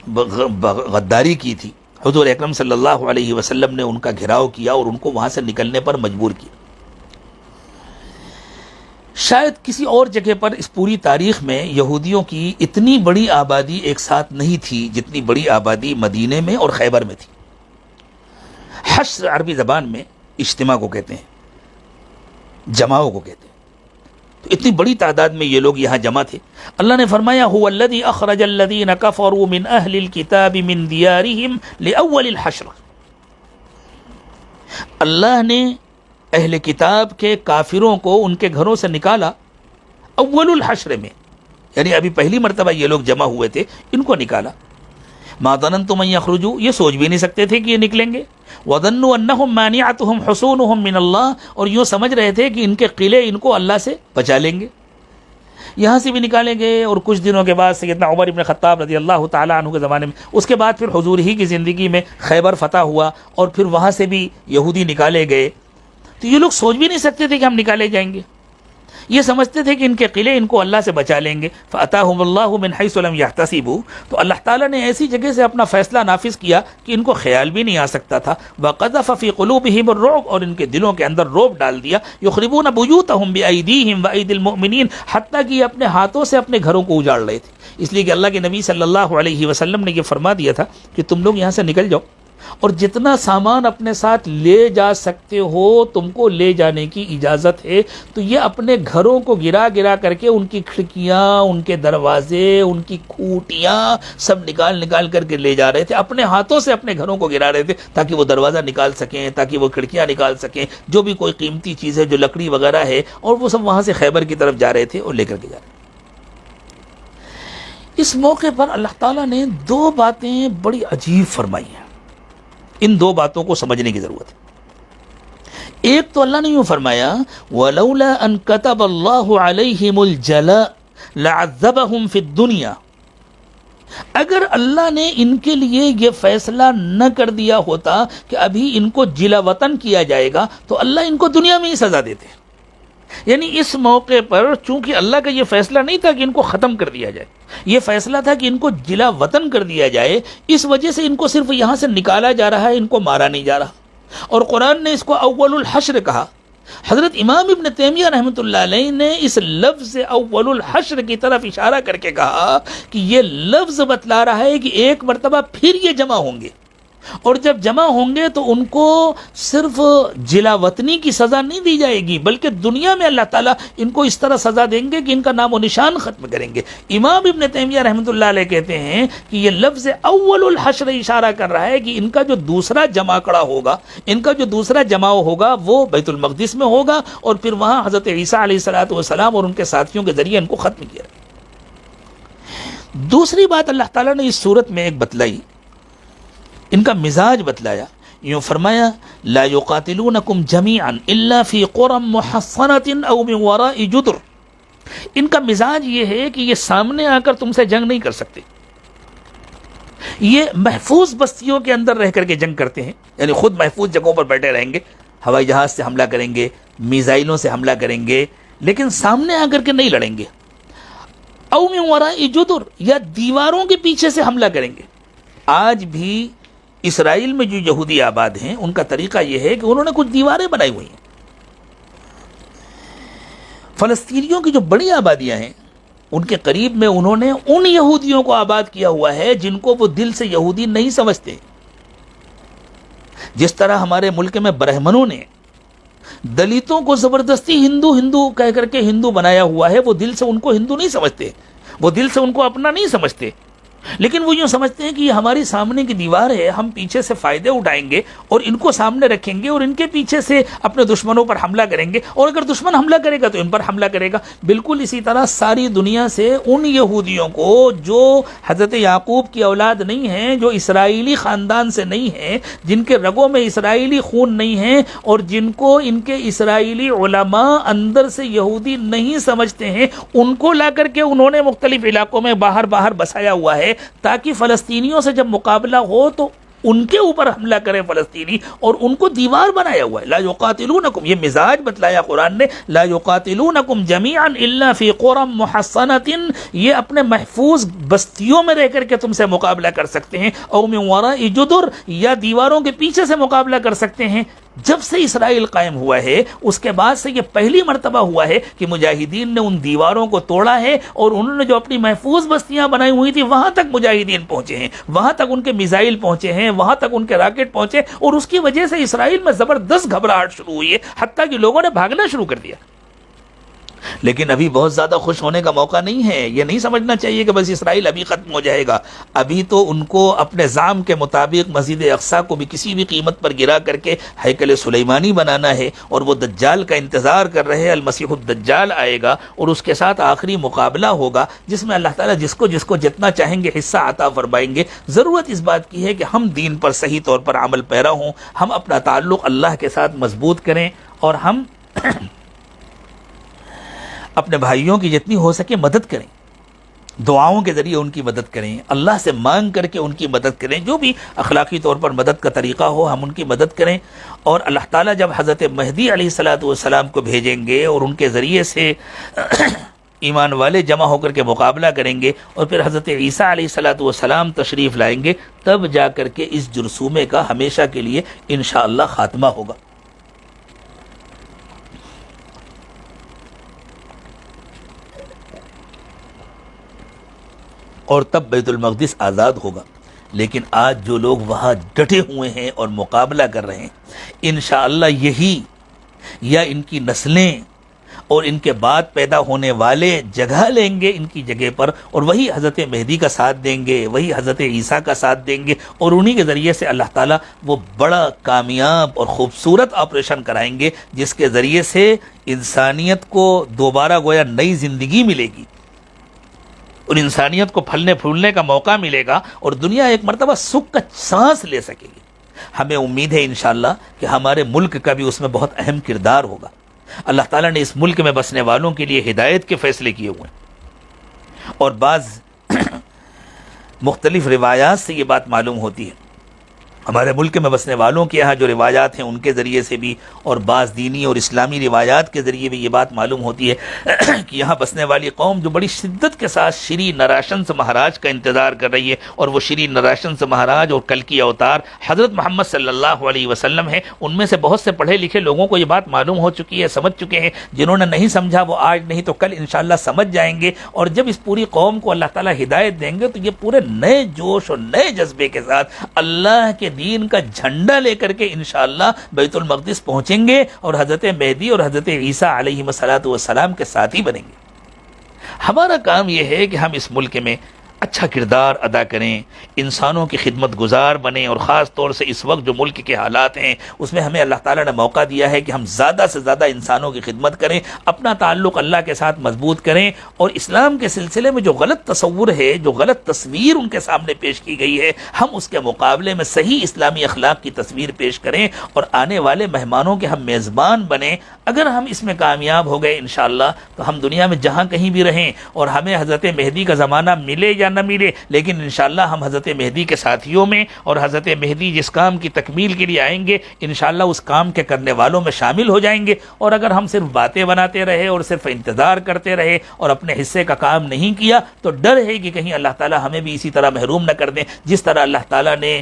غداری کی تھی، حضور اکرم صلی اللہ علیہ وسلم نے ان کا گھراؤ کیا اور ان کو وہاں سے نکلنے پر مجبور کیا۔ شاید کسی اور جگہ پر اس پوری تاریخ میں یہودیوں کی اتنی بڑی آبادی ایک ساتھ نہیں تھی جتنی بڑی آبادی مدینے میں اور خیبر میں تھی۔ حشر عربی زبان میں اجتماع کو کہتے ہیں، جماؤ کو کہتے ہیں، تو اتنی بڑی تعداد میں یہ لوگ یہاں جمع تھے۔ اللہ نے فرمایا هو الذی اخرج الذین کفروا من اہل الکتاب من دیارہم لاول الحشر، اللہ نے اہل کتاب کے کافروں کو ان کے گھروں سے نکالا اول الحشر میں، یعنی ابھی پہلی مرتبہ یہ لوگ جمع ہوئے تھے، ان کو نکالا۔ ما ظننتم ان یخرجوا، یہ سوچ بھی نہیں سکتے تھے کہ یہ نکلیں گے۔ وظنوا انہم مانعتہم حصونہم من اللہ، اور یوں سمجھ رہے تھے کہ ان کے قلعے ان کو اللہ سے بچا لیں گے، یہاں سے بھی نکالیں گے۔ اور کچھ دنوں کے بعد سیدنا عمر بن خطاب رضی اللہ تعالیٰ عنہ کے زمانے میں، اس کے بعد پھر حضور ہی کی زندگی میں خیبر فتح ہوا اور پھر وہاں سے بھی یہودی نکالے گئے، تو یہ لوگ سوچ بھی نہیں سکتے تھے کہ ہم نکالے جائیں گے۔ یہ سمجھتے تھے کہ ان کے قلعے ان کو اللہ سے بچا لیں گے. فَأَتَاهُمُ اللَّهُ مِنْ حَيْثُ لَمْ يَحْتَسِبُوا، تو اللہ تعالیٰ نے ایسی جگہ سے اپنا فیصلہ نافذ کیا کہ ان کو خیال بھی نہیں آ سکتا تھا. وَقَذَفَ فِي قُلُوبِهِمُ الرُّعْبَ، اور ان کے دلوں کے اندر رعب ڈال دیا. يُخْرِبُونَ بُيُوتَهُمْ بِأَيْدِيهِمْ وَأَيْدِي الْمُؤْمِنِينَ، حتیٰ کہ یہ اپنے ہاتھوں سے اپنے گھروں کو اجاڑ رہے تھے. اس لیے کہ اللہ کے نبی صلی اللہ علیہ وسلم نے یہ فرما دیا تھا کہ تم لوگ یہاں سے نکل جاؤ، اور جتنا سامان اپنے ساتھ لے جا سکتے ہو تم کو لے جانے کی اجازت ہے. تو یہ اپنے گھروں کو گرا گرا کر کے ان کی کھڑکیاں، ان کے دروازے، ان کی کھوٹیاں سب نکال کر کے لے جا رہے تھے. اپنے ہاتھوں سے اپنے گھروں کو گرا رہے تھے تاکہ وہ دروازہ نکال سکیں، تاکہ وہ کھڑکیاں نکال سکیں، جو بھی کوئی قیمتی چیز ہے، جو لکڑی وغیرہ ہے، اور وہ سب وہاں سے خیبر کی طرف جا رہے تھے اور لے کر کے جا رہے تھے. اس موقع پر اللہ تعالیٰ نے دو باتیں بڑی عجیب فرمائی ہیں. ان دو باتوں کو سمجھنے کی ضرورت ہے. ایک تو اللہ نے یوں فرمایا وَلَوْلَا أَن كَتَبَ اللَّهُ عَلَيْهِمُ الْجَلَاءَ لَعَذَّبَهُمْ فِي الدُّنْيَا، اگر اللہ نے ان کے لیے یہ فیصلہ نہ کر دیا ہوتا کہ ابھی ان کو جلا وطن کیا جائے گا تو اللہ ان کو دنیا میں ہی سزا دیتے. یعنی اس موقع پر چونکہ اللہ کا یہ فیصلہ نہیں تھا کہ ان کو ختم کر دیا جائے، یہ فیصلہ تھا کہ ان کو جلا وطن کر دیا جائے. اس وجہ سے ان کو صرف یہاں سے نکالا جا رہا ہے، ان کو مارا نہیں جا رہا. اور قرآن نے اس کو اول الحشر کہا. حضرت امام ابن تیمیہ رحمۃ اللہ علیہ نے اس لفظ اول الحشر کی طرف اشارہ کر کے کہا کہ یہ لفظ بتلا رہا ہے کہ ایک مرتبہ پھر یہ جمع ہوں گے، اور جب جمع ہوں گے تو ان کو صرف جلا وطنی کی سزا نہیں دی جائے گی، بلکہ دنیا میں اللہ تعالیٰ ان کو اس طرح سزا دیں گے کہ ان کا نام و نشان ختم کریں گے. امام ابن تیمیہ رحمۃ اللہ علیہ کہتے ہیں کہ یہ لفظ اول الحشر اشارہ کر رہا ہے کہ ان کا جو دوسرا جمع کڑا ہوگا، ان کا جو دوسرا جمع ہوگا وہ بیت المقدس میں ہوگا، اور پھر وہاں حضرت عیسیٰ علیہ الصلوۃ والسلام اور ان کے ساتھیوں کے ذریعے ان کو ختم کیا. دوسری بات اللہ تعالیٰ نے اس صورت میں ایک بتلائی، ان کا مزاج بتلایا. یوں فرمایا لا یقاتلونکم جمیعا الا فی قرى محصنۃ او من وراء جدر. ان کا مزاج یہ ہے کہ یہ سامنے آ کر تم سے جنگ نہیں کر سکتے، یہ محفوظ بستیوں کے اندر رہ کر کے جنگ کرتے ہیں. یعنی خود محفوظ جگہوں پر بیٹھے رہیں گے، ہوائی جہاز سے حملہ کریں گے، میزائلوں سے حملہ کریں گے، لیکن سامنے آ کر کے نہیں لڑیں گے. او من وراء جدر، یا دیواروں کے پیچھے سے حملہ کریں گے. آج بھی اسرائیل میں جو یہودی آباد ہیں ان کا طریقہ یہ ہے کہ انہوں نے کچھ دیواریں بنائی ہوئی ہیں. فلسطینیوں کی جو بڑی آبادیاں ہیں ان کے قریب میں انہوں نے ان یہودیوں کو آباد کیا ہوا ہے جن کو وہ دل سے یہودی نہیں سمجھتے. جس طرح ہمارے ملک میں برہمنوں نے دلتوں کو زبردستی ہندو ہندو کہہ کر کے ہندو بنایا ہوا ہے، وہ دل سے ان کو ہندو نہیں سمجھتے، وہ دل سے ان کو اپنا نہیں سمجھتے، لیکن وہ یوں سمجھتے ہیں کہ یہ ہماری سامنے کی دیوار ہے، ہم پیچھے سے فائدے اٹھائیں گے اور ان کو سامنے رکھیں گے اور ان کے پیچھے سے اپنے دشمنوں پر حملہ کریں گے، اور اگر دشمن حملہ کرے گا تو ان پر حملہ کرے گا. بالکل اسی طرح ساری دنیا سے ان یہودیوں کو جو حضرت یعقوب کی اولاد نہیں ہیں، جو اسرائیلی خاندان سے نہیں ہیں، جن کے رگوں میں اسرائیلی خون نہیں ہے، اور جن کو ان کے اسرائیلی علماء اندر سے یہودی نہیں سمجھتے ہیں، ان کو لا کر کے انہوں نے مختلف علاقوں میں باہر بسایا ہوا ہے تاکہ فلسطینیوں سے جب مقابلہ ہو تو ان کے اوپر حملہ کریں فلسطینی، اور ان کو دیوار بنایا ہوا ہے. لا یقاتلونکم، یہ مزاج بتلایا قرآن نے، لا یقاتلونکم جمیعا الا فی قرى محصنۃ، یہ اپنے محفوظ بستیوں میں رہ کر کے تم سے مقابلہ کر سکتے ہیں، او من وراء جدر، یا دیواروں کے پیچھے سے مقابلہ کر سکتے ہیں. جب سے اسرائیل قائم ہوا ہے اس کے بعد سے یہ پہلی مرتبہ ہوا ہے کہ مجاہدین نے ان دیواروں کو توڑا ہے، اور انہوں نے جو اپنی محفوظ بستیاں بنائی ہوئی تھی وہاں تک مجاہدین پہنچے ہیں، وہاں تک ان کے میزائل پہنچے ہیں، وہاں تک ان کے راکٹ پہنچے، اور اس کی وجہ سے اسرائیل میں زبردست گھبراہٹ شروع ہوئی ہے، حتیٰ کہ لوگوں نے بھاگنا شروع کر دیا. لیکن ابھی بہت زیادہ خوش ہونے کا موقع نہیں ہے. یہ نہیں سمجھنا چاہیے کہ بس اسرائیل ابھی ختم ہو جائے گا. ابھی تو ان کو اپنے زعم کے مطابق مسجد اقصیٰ کو بھی کسی بھی قیمت پر گرا کر کے ہیکل سلیمانی بنانا ہے، اور وہ دجال کا انتظار کر رہے ہیں. المسیح الدجال آئے گا اور اس کے ساتھ آخری مقابلہ ہوگا جس میں اللہ تعالیٰ جس کو جتنا چاہیں گے حصہ عطا فرمائیں گے. ضرورت اس بات کی ہے کہ ہم دین پر صحیح طور پر عمل پیرا ہوں، ہم اپنا تعلق اللہ کے ساتھ مضبوط کریں، اور ہم اپنے بھائیوں کی جتنی ہو سکے مدد کریں. دعاؤں کے ذریعے ان کی مدد کریں، اللہ سے مانگ کر کے ان کی مدد کریں، جو بھی اخلاقی طور پر مدد کا طریقہ ہو ہم ان کی مدد کریں۔ اور اللہ تعالیٰ جب حضرت مہدی علیہ الصلوۃ والسلام کو بھیجیں گے اور ان کے ذریعے سے ایمان والے جمع ہو کر کے مقابلہ کریں گے، اور پھر حضرت عیسیٰ علیہ الصلوۃ والسلام تشریف لائیں گے، تب جا کر کے اس جرثومے کا ہمیشہ کے لیے انشاءاللہ خاتمہ ہوگا۔ اور تب بیت المقدس آزاد ہوگا۔ لیکن آج جو لوگ وہاں ڈٹے ہوئے ہیں اور مقابلہ کر رہے ہیں، انشاءاللہ یہی یا ان کی نسلیں اور ان کے بعد پیدا ہونے والے جگہ لیں گے ان کی جگہ پر، اور وہی حضرت مہدی کا ساتھ دیں گے، وہی حضرت عیسیٰ کا ساتھ دیں گے، اور انہی کے ذریعے سے اللہ تعالیٰ وہ بڑا کامیاب اور خوبصورت آپریشن کرائیں گے جس کے ذریعے سے انسانیت کو دوبارہ گویا نئی زندگی ملے گی، اور انسانیت کو پھلنے پھولنے کا موقع ملے گا، اور دنیا ایک مرتبہ سکھ کا سانس لے سکے گی۔ ہمیں امید ہے انشاءاللہ کہ ہمارے ملک کا بھی اس میں بہت اہم کردار ہوگا۔ اللہ تعالیٰ نے اس ملک میں بسنے والوں کے لیے ہدایت کے فیصلے کیے ہوئے ہیں، اور بعض مختلف روایات سے یہ بات معلوم ہوتی ہے، ہمارے ملک میں بسنے والوں کے یہاں جو روایات ہیں ان کے ذریعے سے بھی، اور بعض دینی اور اسلامی روایات کے ذریعے بھی یہ بات معلوم ہوتی ہے کہ یہاں بسنے والی قوم جو بڑی شدت کے ساتھ شری نراشنس مہاراج کا انتظار کر رہی ہے، اور وہ شری نراشنس مہاراج اور کل کی اوتار حضرت محمد صلی اللہ علیہ وسلم ہیں، ان میں سے بہت سے پڑھے لکھے لوگوں کو یہ بات معلوم ہو چکی ہے، سمجھ چکے ہیں۔ جنہوں نے نہیں سمجھا وہ آج نہیں تو کل انشاءاللہ سمجھ جائیں گے، اور جب اس پوری قوم کو اللہ تعالیٰ ہدایت دیں گے تو یہ پورے نئے جوش اور نئے جذبے کے ساتھ اللہ کے دین کا جھنڈا لے کر کے انشاءاللہ بیت المقدس پہنچیں گے، اور حضرت مہدی اور حضرت عیسیٰ علیہ السلام کے ساتھی بنیں گے۔ ہمارا کام یہ ہے کہ ہم اس ملک میں اچھا کردار ادا کریں، انسانوں کی خدمت گزار بنیں، اور خاص طور سے اس وقت جو ملک کے حالات ہیں اس میں ہمیں اللہ تعالیٰ نے موقع دیا ہے کہ ہم زیادہ سے زیادہ انسانوں کی خدمت کریں، اپنا تعلق اللہ کے ساتھ مضبوط کریں، اور اسلام کے سلسلے میں جو غلط تصور ہے، جو غلط تصویر ان کے سامنے پیش کی گئی ہے، ہم اس کے مقابلے میں صحیح اسلامی اخلاق کی تصویر پیش کریں، اور آنے والے مہمانوں کے ہم میزبان بنیں۔ اگر ہم اس میں کامیاب ہو گئے انشاءاللہ تو ہم دنیا میں جہاں کہیں بھی رہیں، اور ہمیں حضرت مہدی کا زمانہ ملے یا نہ ملے، لیکن انشاءاللہ ہم حضرت مہدی کے ساتھیوں میں، اور حضرت مہدی جس کام کی تکمیل کے لیے آئیں گے انشاءاللہ اس کام کے کرنے والوں میں شامل ہو جائیں گے۔ اور اگر ہم صرف باتیں بناتے رہے اور صرف انتظار کرتے رہے اور اپنے حصے کا کام نہیں کیا تو ڈر ہے کہ کہیں اللہ تعالیٰ ہمیں بھی اسی طرح محروم نہ کر دیں جس طرح اللہ تعالیٰ نے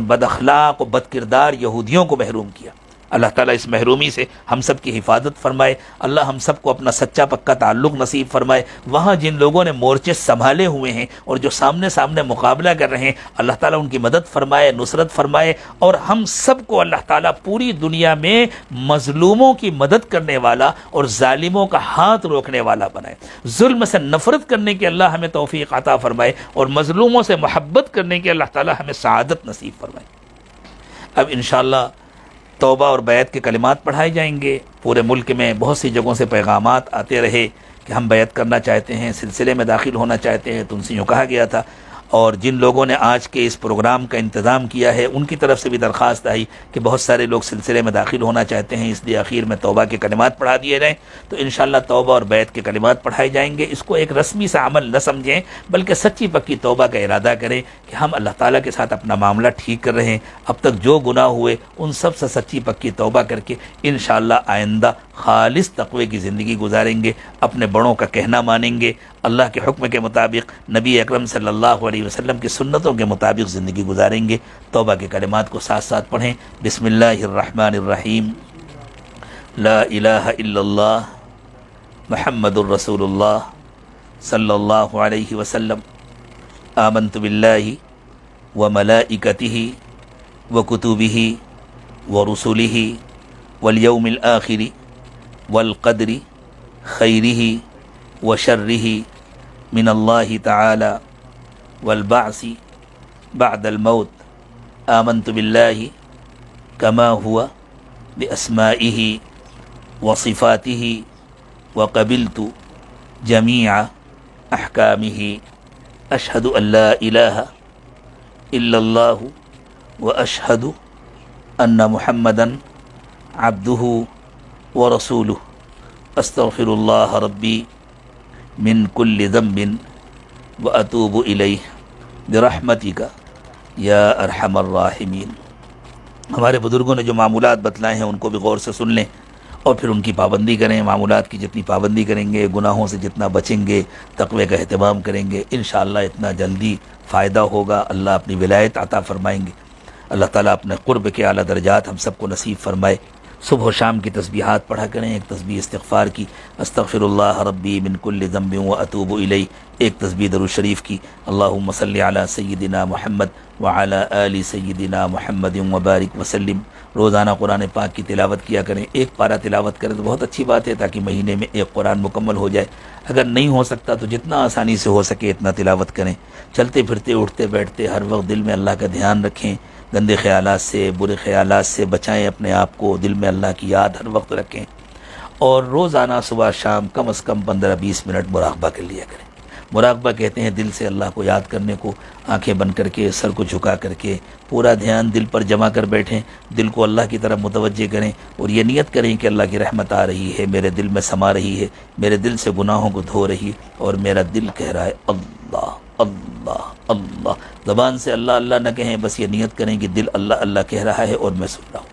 بد اخلاق و بد کردار یہودیوں کو محروم کیا۔ اللہ تعالیٰ اس محرومی سے ہم سب کی حفاظت فرمائے، اللہ ہم سب کو اپنا سچا پکا تعلق نصیب فرمائے۔ وہاں جن لوگوں نے مورچے سنبھالے ہوئے ہیں اور جو سامنے مقابلہ کر رہے ہیں، اللہ تعالیٰ ان کی مدد فرمائے، نصرت فرمائے، اور ہم سب کو اللہ تعالیٰ پوری دنیا میں مظلوموں کی مدد کرنے والا اور ظالموں کا ہاتھ روکنے والا بنائے۔ ظلم سے نفرت کرنے کی اللہ ہمیں توفیق عطا فرمائے، اور مظلوموں سے محبت کرنے کی اللہ تعالیٰ ہمیں سعادت نصیب فرمائے۔ اب انشاءاللہ توبہ اور بیعت کے کلمات پڑھائے جائیں گے۔ پورے ملک میں بہت سی جگہوں سے پیغامات آتے رہے کہ ہم بیعت کرنا چاہتے ہیں، سلسلے میں داخل ہونا چاہتے ہیں، تو ان سے یوں کہا گیا تھا۔ اور جن لوگوں نے آج کے اس پروگرام کا انتظام کیا ہے ان کی طرف سے بھی درخواست آئی کہ بہت سارے لوگ سلسلے میں داخل ہونا چاہتے ہیں، اس لیے اخیر میں توبہ کے کلمات پڑھا دیے جائیں۔ تو انشاءاللہ توبہ اور بیعت کے کلمات پڑھائے جائیں گے۔ اس کو ایک رسمی سا عمل نہ سمجھیں، بلکہ سچی پکی توبہ کا ارادہ کریں کہ ہم اللہ تعالیٰ کے ساتھ اپنا معاملہ ٹھیک کر رہے ہیں، اب تک جو گناہ ہوئے ان سب سے سچی پکی توبہ کر کے انشاءاللہ آئندہ خالص تقوی کی زندگی گزاریں گے، اپنے بڑوں کا کہنا مانیں گے، اللہ کے حکم کے مطابق نبی اکرم صلی اللہ علیہ وسلم کی سنتوں کے مطابق زندگی گزاریں گے۔ توبہ کے کلمات کو ساتھ ساتھ پڑھیں۔ بسم اللہ الرحمن الرحیم، لا الہ الا اللہ محمد الرسول اللہ صلی اللہ علیہ وسلم، آمنت باللہ وملائکتہ وکتبہ ورسلہ والیوم الآخر والقدر خیرہ وشرہ من اللہ تعالی والبعث بعد الموت، آمنت باللہ کما ہوا باسمائہ وصفاتہ وقبلت جمیع احکامہ، اشہد ان لا الہ الا اللہ واشہد ان محمدا عبدہ ورسولہ، استغفر اللہ ربی من کل ذنب وأتوب إليه برحمتك یا ارحم الراحمین۔ ہمارے بزرگوں نے جو معمولات بتلائے ہیں ان کو بھی غور سے سن لیں اور پھر ان کی پابندی کریں۔ معمولات کی جتنی پابندی کریں گے، گناہوں سے جتنا بچیں گے، تقوی کا اہتمام کریں گے، انشاءاللہ اتنا جلدی فائدہ ہوگا۔ اللہ اپنی ولایت عطا فرمائیں گے۔ اللہ تعالیٰ اپنے قرب کے اعلیٰ درجات ہم سب کو نصیب فرمائے۔ صبح و شام کی تسبیحات پڑھا کریں، ایک تسبیح استغفار کی استغفر اللہ ربی من کل ذنب واتوب الیہ، ایک تسبیح درود شریف کی اللہم صلی علی سیدنا محمد وعلی آل سیدنا محمد وبارک وسلم۔ روزانہ قرآن پاک کی تلاوت کیا کریں، ایک پارہ تلاوت کریں تو بہت اچھی بات ہے، تاکہ مہینے میں ایک قرآن مکمل ہو جائے۔ اگر نہیں ہو سکتا تو جتنا آسانی سے ہو سکے اتنا تلاوت کریں۔ چلتے پھرتے اٹھتے بیٹھتے ہر وقت دل میں اللہ کا دھیان رکھیں، گندے خیالات سے برے خیالات سے بچائیں اپنے آپ کو، دل میں اللہ کی یاد ہر وقت رکھیں، اور روزانہ صبح شام کم از کم 15-20 منٹ مراقبہ کر لیا کریں۔ مراقبہ کہتے ہیں دل سے اللہ کو یاد کرنے کو، آنکھیں بند کر کے سر کو جھکا کر کے پورا دھیان دل پر جمع کر بیٹھیں، دل کو اللہ کی طرف متوجہ کریں اور یہ نیت کریں کہ اللہ کی رحمت آ رہی ہے، میرے دل میں سما رہی ہے، میرے دل سے گناہوں کو دھو رہی ہے، اور میرا دل کہہ رہا ہے اللہ اللہ اللہ۔ زبان سے اللہ اللہ نہ کہیں، بس یہ نیت کریں کہ دل اللہ اللہ کہہ رہا ہے اور میں سن رہا ہوں۔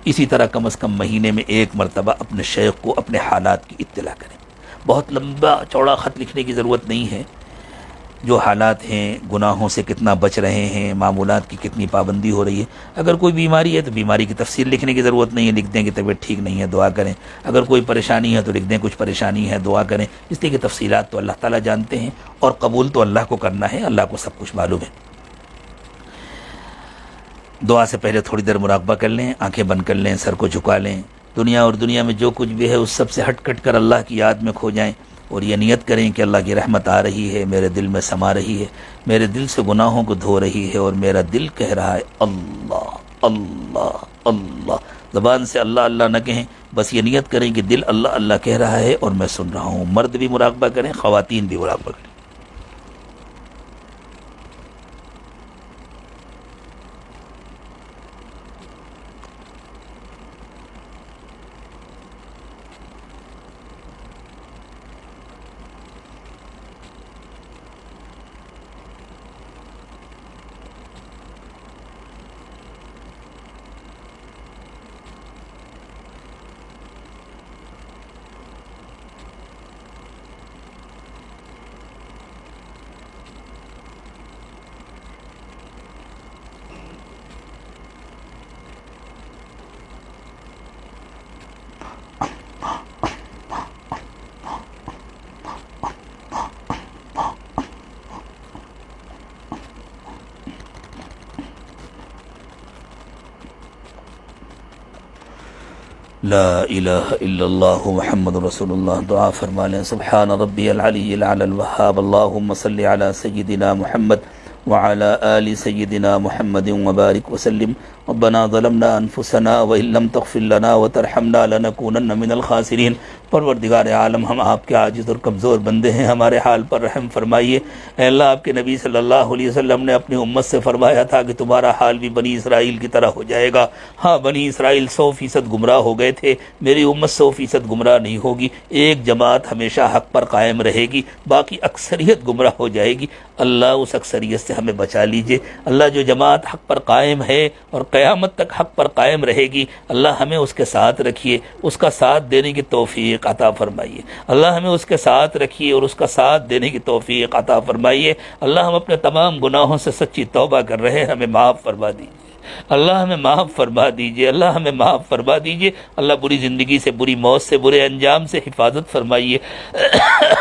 اسی طرح کم از کم مہینے میں ایک مرتبہ اپنے شیخ کو اپنے حالات کی اطلاع کریں۔ بہت لمبا چوڑا خط لکھنے کی ضرورت نہیں ہے، جو حالات ہیں، گناہوں سے کتنا بچ رہے ہیں، معمولات کی کتنی پابندی ہو رہی ہے۔ اگر کوئی بیماری ہے تو بیماری کی تفصیل لکھنے کی ضرورت نہیں ہے، لکھ دیں کہ طبیعت ٹھیک نہیں ہے دعا کریں۔ اگر کوئی پریشانی ہے تو لکھ دیں کچھ پریشانی ہے دعا کریں، اس لیے کہ تفصیلات تو اللہ تعالیٰ جانتے ہیں اور قبول تو اللہ کو کرنا ہے، اللہ کو سب کچھ معلوم ہے۔ دعا سے پہلے تھوڑی دیر مراقبہ کر لیں، آنکھیں بند کر لیں، سر کو جھکا لیں، دنیا اور دنیا میں جو کچھ بھی ہے اس سب سے ہٹ کٹ کر اللہ کی یاد میں کھو جائیں، اور یہ نیت کریں کہ اللہ کی رحمت آ رہی ہے، میرے دل میں سما رہی ہے، میرے دل سے گناہوں کو دھو رہی ہے، اور میرا دل کہہ رہا ہے اللہ اللہ اللہ۔ زبان سے اللہ اللہ نہ کہیں، بس یہ نیت کریں کہ دل اللہ اللہ کہہ رہا ہے اور میں سن رہا ہوں۔ مرد بھی مراقبہ کریں، خواتین بھی مراقبہ کریں۔ لا الہ الا اللہ محمد رسول اللہ۔ دعا فرما لیں، سبحان ربی العلی العلی الوہاب، اللہم صلی علی سیدنا محمد وعلی آل سیدنا محمد وبارک وسلم۔ ربنا ظلمنا انفسنا وان لم تغفر لنا وترحمنا لنکونن من الخاسرین۔ پروردگار عالم، ہم آپ کے عاجز اور کمزور بندے ہیں، ہمارے حال پر رحم فرمائیے۔ اے اللہ، آپ کے نبی صلی اللہ علیہ وسلم نے اپنی امت سے فرمایا تھا کہ تمہارا حال بھی بنی اسرائیل کی طرح ہو جائے گا۔ ہاں، بنی اسرائیل 100% گمراہ ہو گئے تھے، میری امت 100% گمراہ نہیں ہوگی۔ ایک جماعت ہمیشہ حق پر قائم رہے گی، باقی اکثریت گمراہ ہو جائے گی۔ اللہ اس اکثریت سے ہمیں بچا لیجئے۔ اللہ، جو جماعت حق پر قائم ہے اور قیامت تک حق پر قائم رہے گی، اللہ ہمیں اس کے ساتھ رکھیے، اس کا ساتھ دینے کی توفیق عطا فرمائیے۔ اللہ ہمیں اس کے ساتھ رکھیے اور اس کا ساتھ دینے کی توفیق عطا فرمائیے۔ اللہ، ہم اپنے تمام گناہوں سے سچی توبہ کر رہے ہیں، ہمیں معاف فرما دیجیے۔ اللہ ہمیں معاف فرما دیجئے، اللہ ہمیں معاف فرما دیجئے۔ اللہ، بری زندگی سے، بری موت سے، برے انجام سے حفاظت فرمائیے۔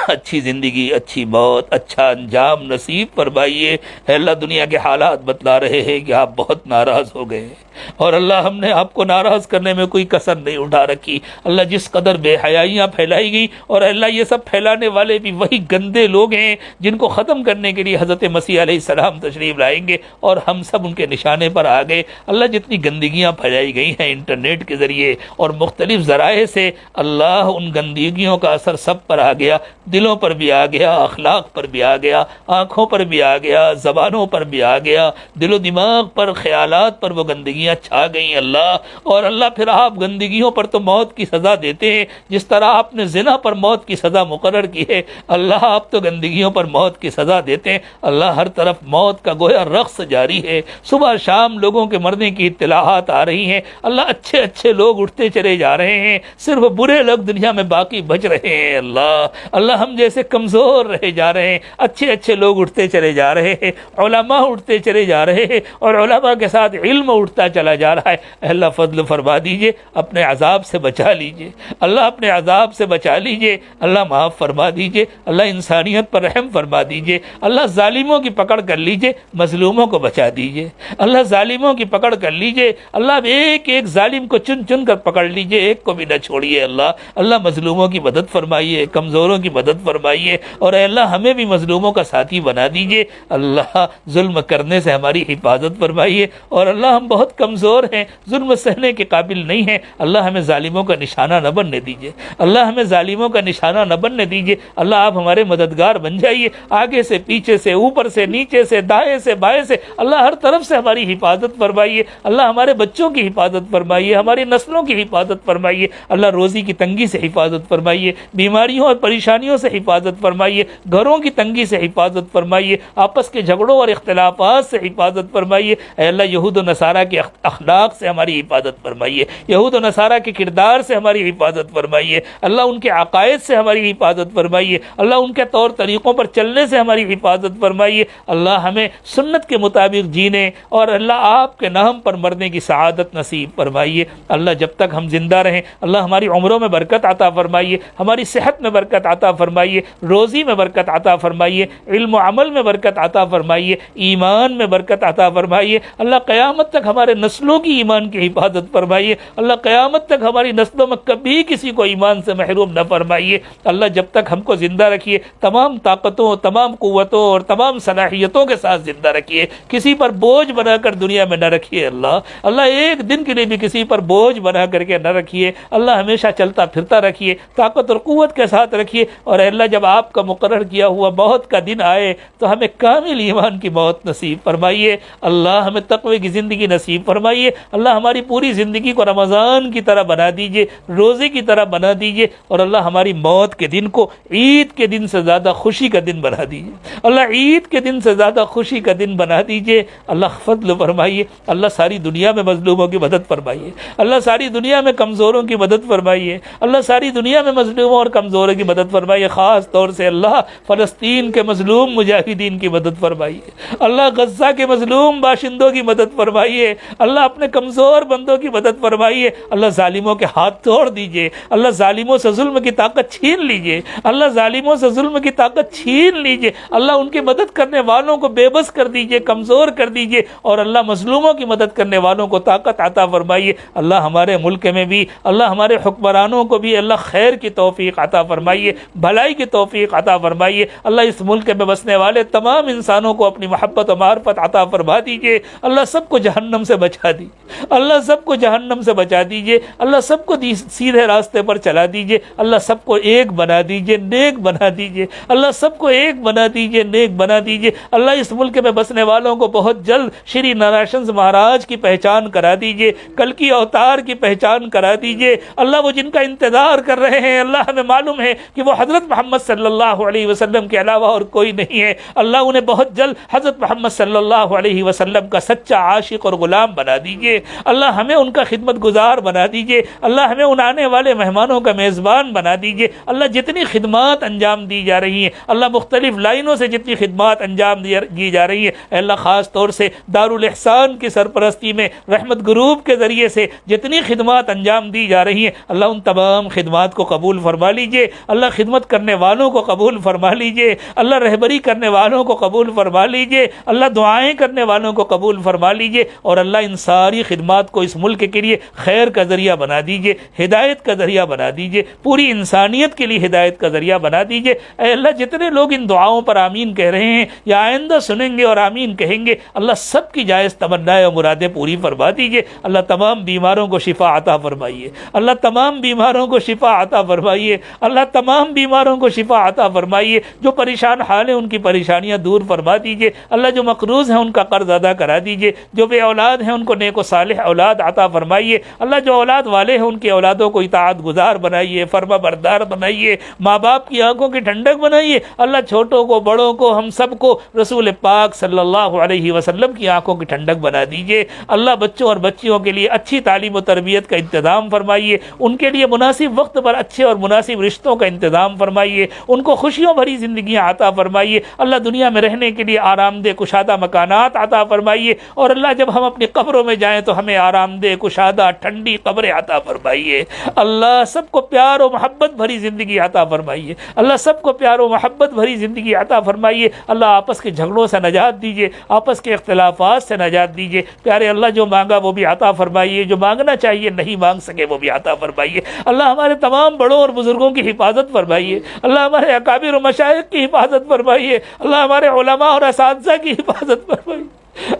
اچھی زندگی، اچھی موت، اچھا انجام نصیب فرمائیے۔ اے اللہ، دنیا کے حالات بتلا رہے ہیں کہ آپ بہت ناراض ہو گئے ہیں، اور اللہ ہم نے آپ کو ناراض کرنے میں کوئی کسر نہیں اٹھا رکھی۔ اللہ، جس قدر بے حیائیاں پھیلائی گئی، اور اللہ یہ سب پھیلانے والے بھی وہی گندے لوگ ہیں جن کو ختم کرنے کے لیے حضرت مسیح علیہ السلام تشریف لائیں گے، اور ہم سب ان کے نشانے پر آ گئے۔ اللہ، جتنی گندگیاں پھیلائی گئی ہیں انٹرنیٹ کے ذریعے اور مختلف ذرائع سے، اللہ ان گندگیوں کا اثر سب پر آ گیا، دلوں پر بھی آ گیا، اخلاق پر بھی آ گیا، آنکھوں پر بھی آ گیا، زبانوں پر بھی آ گیا، دل و دماغ پر، خیالات پر وہ گندگیاں گندگیاں چھا گئیں اللہ، اور اللہ پھر آپ گندگیوں پر تو موت کی سزا دیتے ہیں، جس طرح آپ نے زنا پر موت کی سزا مقرر کی ہے، اللہ آپ تو گندگیوں پر موت کی سزا دیتے ہیں۔ اللہ ہر طرف موت کا گویا رقص جاری ہے، صبح شام لوگوں کے مرنے کی اطلاعات آ رہی ہیں، اللہ اچھے اچھے لوگ اٹھتے چلے جا رہے ہیں، صرف برے لوگ دنیا میں باقی بچ رہے ہیں۔ اللہ ہم جیسے کمزور رہے جا رہے ہیں، اچھے اچھے لوگ اٹھتے چلے جا رہے ہیں، علماء اٹھتے چلے جا رہے ہیں، اور علماء کے ساتھ علم اٹھتا چلا جا رہا ہے۔ اے اللہ فضل فرما دیجئے، اپنے عذاب سے بچا لیجئے اللہ، اپنے عذاب سے بچا لیجئے اللہ، معاف فرما دیجئے اللہ، انسانیت پر رحم فرما دیجئے اللہ، ظالموں کی پکڑ کر لیجئے، مظلوموں کو بچا دیجئے اللہ، ظالموں کی پکڑ کر لیجئے اللہ، ایک ایک ظالم کو چن چن کر پکڑ لیجئے، ایک کو بھی نہ چھوڑیے اللہ مظلوموں کی مدد فرمائیے، کمزوروں کی مدد فرمائیے، اور اے اللہ ہمیں بھی مظلوموں کا ساتھی بنا دیجئے اللہ، ظلم کرنے سے ہماری حفاظت فرمائیے، اور اللہ ہم بہت کمزور ہیں، ظلم سہنے کے قابل نہیں ہیں اللہ، ہمیں ظالموں کا نشانہ نہ بننے دیجئے اللہ، ہمیں ظالموں کا نشانہ نہ بننے دیجئے اللہ، آپ ہمارے مددگار بن جائیے، آگے سے پیچھے سے اوپر سے نیچے سے دائیں سے بائیں سے اللہ، ہر طرف سے ہماری حفاظت فرمائیے اللہ، ہمارے بچوں کی حفاظت فرمائیے، ہماری نسلوں کی حفاظت فرمائیے اللہ، روزی کی تنگی سے حفاظت فرمائیے، بیماریوں اور پریشانیوں سے حفاظت فرمائیے، گھروں کی تنگی سے حفاظت فرمائیے، آپس کے جھگڑوں اور اختلافات سے حفاظت فرمائیے اے اللہ، یہود و نصارہ کے اخلاق سے ہماری حفاظت فرمائیے، یہود و نصارہ کے کردار سے ہماری حفاظت فرمائیے اللہ، ان کے عقائد سے ہماری حفاظت فرمائیے اللہ، ان کے طور طریقوں پر چلنے سے ہماری حفاظت فرمائیے اللہ، ہمیں سنت کے مطابق جینے اور اللہ آپ کے نام پر مرنے کی سعادت نصیب فرمائیے اللہ، جب تک ہم زندہ رہیں اللہ، ہماری عمروں میں برکت عطا فرمائیے، ہماری صحت میں برکت عطا فرمائیے، روزی میں برکت عطا فرمائیے، علم و عمل میں برکت عطا فرمائیے، ایمان میں برکت عطا فرمائیے اللہ، قیامت تک ہمارے نسلوں کی ایمان کی حفاظت فرمائیے اللہ، قیامت تک ہماری نسلوں میں کبھی کسی کو ایمان سے محروم نہ فرمائیے اللہ، جب تک ہم کو زندہ رکھیے، تمام طاقتوں، تمام قوتوں اور تمام صلاحیتوں کے ساتھ زندہ رکھیے، کسی پر بوجھ بنا کر دنیا میں نہ رکھیے اللہ ایک دن کے لیے بھی کسی پر بوجھ بنا کر کے نہ رکھیے اللہ، ہمیشہ چلتا پھرتا رکھیے، طاقت اور قوت کے ساتھ رکھیے، اور اے اللہ جب آپ کا مقرر کیا ہوا موت کا دن آئے تو ہمیں کامل ایمان کی موت نصیب فرمائیے اللہ، ہمیں تقوی کی زندگی نصیب فرمائیے اللہ، ہماری پوری زندگی کو رمضان کی طرح بنا دیجئے، روزے کی طرح بنا دیجئے، اور اللہ ہماری موت کے دن کو عید کے دن سے زیادہ خوشی کا دن بنا دیجئے اللہ، عید کے دن سے زیادہ خوشی کا دن بنا دیجئے اللہ، فضل فرمائیے اللہ، ساری دنیا میں مظلوموں کی مدد فرمائیے اللہ، ساری دنیا میں کمزوروں کی مدد فرمائیے اللہ، ساری دنیا میں مظلوموں اور کمزوروں کی مدد فرمائیے، خاص طور سے اللہ فلسطین کے مظلوم مجاہدین کی مدد فرمائیے اللہ، غزہ کے مظلوم باشندوں کی مدد فرمائیے اللہ، اپنے کمزور بندوں کی مدد فرمائیے اللہ، ظالموں کے ہاتھ توڑ دیجئے اللہ، ظالموں سے ظلم کی طاقت چھین لیجئے اللہ، ظالموں سے ظلم کی طاقت چھین لیجئے اللہ، ان کی مدد کرنے والوں کو بے بس کر دیجئے، کمزور کر دیجئے، اور اللہ مظلوموں کی مدد کرنے والوں کو طاقت عطا فرمائیے اللہ، ہمارے ملک میں بھی اللہ، ہمارے حکمرانوں کو بھی اللہ خیر کی توفیق عطا فرمائیے، بھلائی کی توفیق عطا فرمائیے اللہ، اس ملک میں بسنے والے تمام انسانوں کو اپنی محبت و معرفت عطا فرما دیجئے اللہ، سب کو جہنم سے بچا دیجئے اللہ، سب کو جہنم سے بچا دیجئے اللہ، سب کو سیدھے راستے پر چلا دیجئے اللہ، سب کو ایک بنا دیجئے، نیک بنا دیجئے اللہ، سب کو ایک بنا دیجئے، نیک بنا دیجئے اللہ، اس ملک میں بسنے والوں کو بہت جلد شری نارائن مہاراج کی پہچان کرا دیجئے، کل کی اوتار کی پہچان کرا دیجئے اللہ، وہ جن کا انتظار کر رہے ہیں اللہ، ہمیں معلوم ہے کہ وہ حضرت محمد صلی اللہ علیہ وسلم کے علاوہ اور کوئی نہیں ہے اللہ، انہیں بہت جلد حضرت محمد صلی اللہ علیہ وسلم کا سچا عاشق اور غلام بنا دیجئے اللہ، ہمیں ان کا خدمت گزار بنا دیجئے اللہ، ہمیں ان آنے والے مہمانوں کا میزبان بنا دیجئے اللہ، جتنی خدمات انجام دی جا رہی ہیں اللہ، مختلف لائنوں سے جتنی خدمات انجام دی جا رہی ہیں اللہ، خاص طور سے دارالاحسان کی سرپرستی میں رحمت گروپ کے ذریعے سے جتنی خدمات انجام دی جا رہی ہیں اللہ، ان تمام خدمات کو قبول فرما لیجئے اللہ، خدمت کرنے والوں کو قبول فرما لیجئے اللہ، رہبری کرنے والوں کو قبول فرما لیجئے اللہ، دعائیں کرنے والوں کو قبول فرما لیجئے، اور اللہ ان ساری خدمات کو اس ملک کے لیے خیر کا ذریعہ بنا دیجئے، ہدایت کا ذریعہ بنا دیجئے، پوری انسانیت کے لیے ہدایت کا ذریعہ بنا دیجئے اے اللہ، جتنے لوگ ان دعاؤں پر آمین کہہ رہے ہیں یا آئندہ سنیں گے اور آمین کہیں گے اللہ، سب کی جائز تمنائیں اور مرادیں پوری فرما دیجئے اللہ، تمام بیماروں کو شفا عطا فرمائیے اللہ، تمام بیماروں کو شفا عطا فرمائیے اللہ، تمام بیماروں کو شفا عطا فرمائیے، جو پریشان حال ہیں ان کی پریشانیاں دور فرما دیجئے اللہ، جو مقروض ہیں ان کا قرض ادا کرا دیجئے، جو بے اولاد ہیں ان ان کو نیک و صالح اولاد عطا فرمائیے۔ اللہ جو اولاد والے ہیں ان کی اولادوں کو اطاعت گزار بنائیے، فرما بردار بنائیے، ماں باپ کی آنکھوں کی ٹھنڈک بنائیے۔ اللہ چھوٹوں کو بڑوں کو ہم سب کو رسول پاک صلی اللہ علیہ وسلم کی آنکھوں کی ٹھنڈک بنا دیجیے۔ اللہ بچوں اور بچیوں کے لیے اچھی تعلیم و تربیت کا انتظام فرمائیے، ان کے لیے مناسب وقت پر اچھے اور مناسب رشتوں کا انتظام فرمائیے، ان کو خوشیوں بھری زندگیاں عطا فرمائیے۔ اللہ دنیا میں رہنے کے لیے آرام دہ کشادہ مکانات عطا فرمائیے، اور اللہ جب ہم اپنی قبروں میں جائیں تو ہمیں آرام دہ کشادہ ٹھنڈی قبریں عطا فرمائیے۔ اللہ سب کو پیار و محبت بھری زندگی عطا فرمائیے، اللہ سب کو پیار و محبت بھری زندگی عطا فرمائیے۔ اللہ آپس کے جھگڑوں سے نجات دیجیے، آپس کے اختلافات سے نجات دیجیے۔ پیارے اللہ جو مانگا وہ بھی عطا فرمائیے، جو مانگنا چاہیے نہیں مانگ سکے وہ بھی عطا فرمائیے۔ اللہ ہمارے تمام بڑوں اور بزرگوں کی حفاظت فرمائیے، اللہ ہمارے اکابر و مشائخ کی حفاظت فرمائیے، اللہ ہمارے علماء اور اساتذہ کی حفاظت فرمائیے،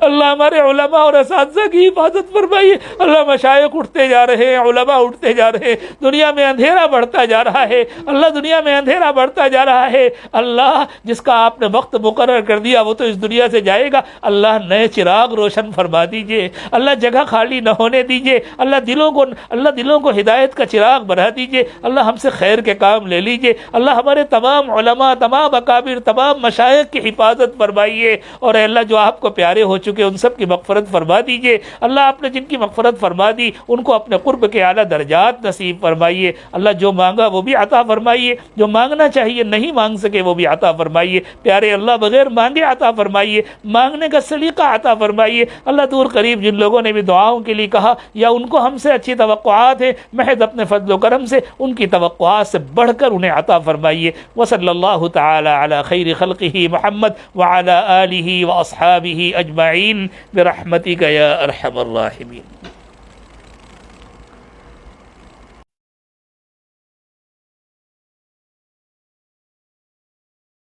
اللہ ہمارے علماء اور اساتذہ کی حفاظت فرمائیے۔ اللہ مشائخ اٹھتے جا رہے ہیں، علماء اٹھتے جا رہے ہیں، دنیا میں اندھیرا بڑھتا جا رہا ہے، اللہ دنیا میں اندھیرا بڑھتا جا رہا ہے۔ اللہ جس کا آپ نے وقت مقرر کر دیا وہ تو اس دنیا سے جائے گا، اللہ نئے چراغ روشن فرما دیجئے، اللہ جگہ خالی نہ ہونے دیجئے، اللہ دلوں کو ہدایت کا چراغ بنا دیجئے، اللہ ہم سے خیر کے کام لے لیجئے، اللہ ہمارے تمام علماء، تمام اکابر، تمام مشائخ کی حفاظت فرمائیے، اور اے اللہ جو آپ کو پیارے ہو چکے ان سب کی مغفرت فرما دیجئے۔ اللہ آپ نے جن کی مغفرت فرما دی ان کو اپنے قرب کے اعلیٰ درجات نصیب فرمائیے۔ اللہ جو مانگا وہ بھی عطا فرمائیے، جو مانگنا چاہیے نہیں مانگ سکے وہ بھی عطا فرمائیے۔ پیارے اللہ بغیر مانگے عطا فرمائیے، مانگنے کا سلیقہ عطا فرمائیے۔ اللہ دور قریب جن لوگوں نے بھی دعاؤں کے لیے کہا یا ان کو ہم سے اچھی توقعات ہیں، محض اپنے فضل و کرم سے ان کی توقعات سے بڑھ کر انہیں عطا فرمائیے۔ وصلی اللہ تعالی علی خیر خلقہ محمد وعلی آلہ واصحابہ اجمعین برحمتک یا ارحم الراحمین۔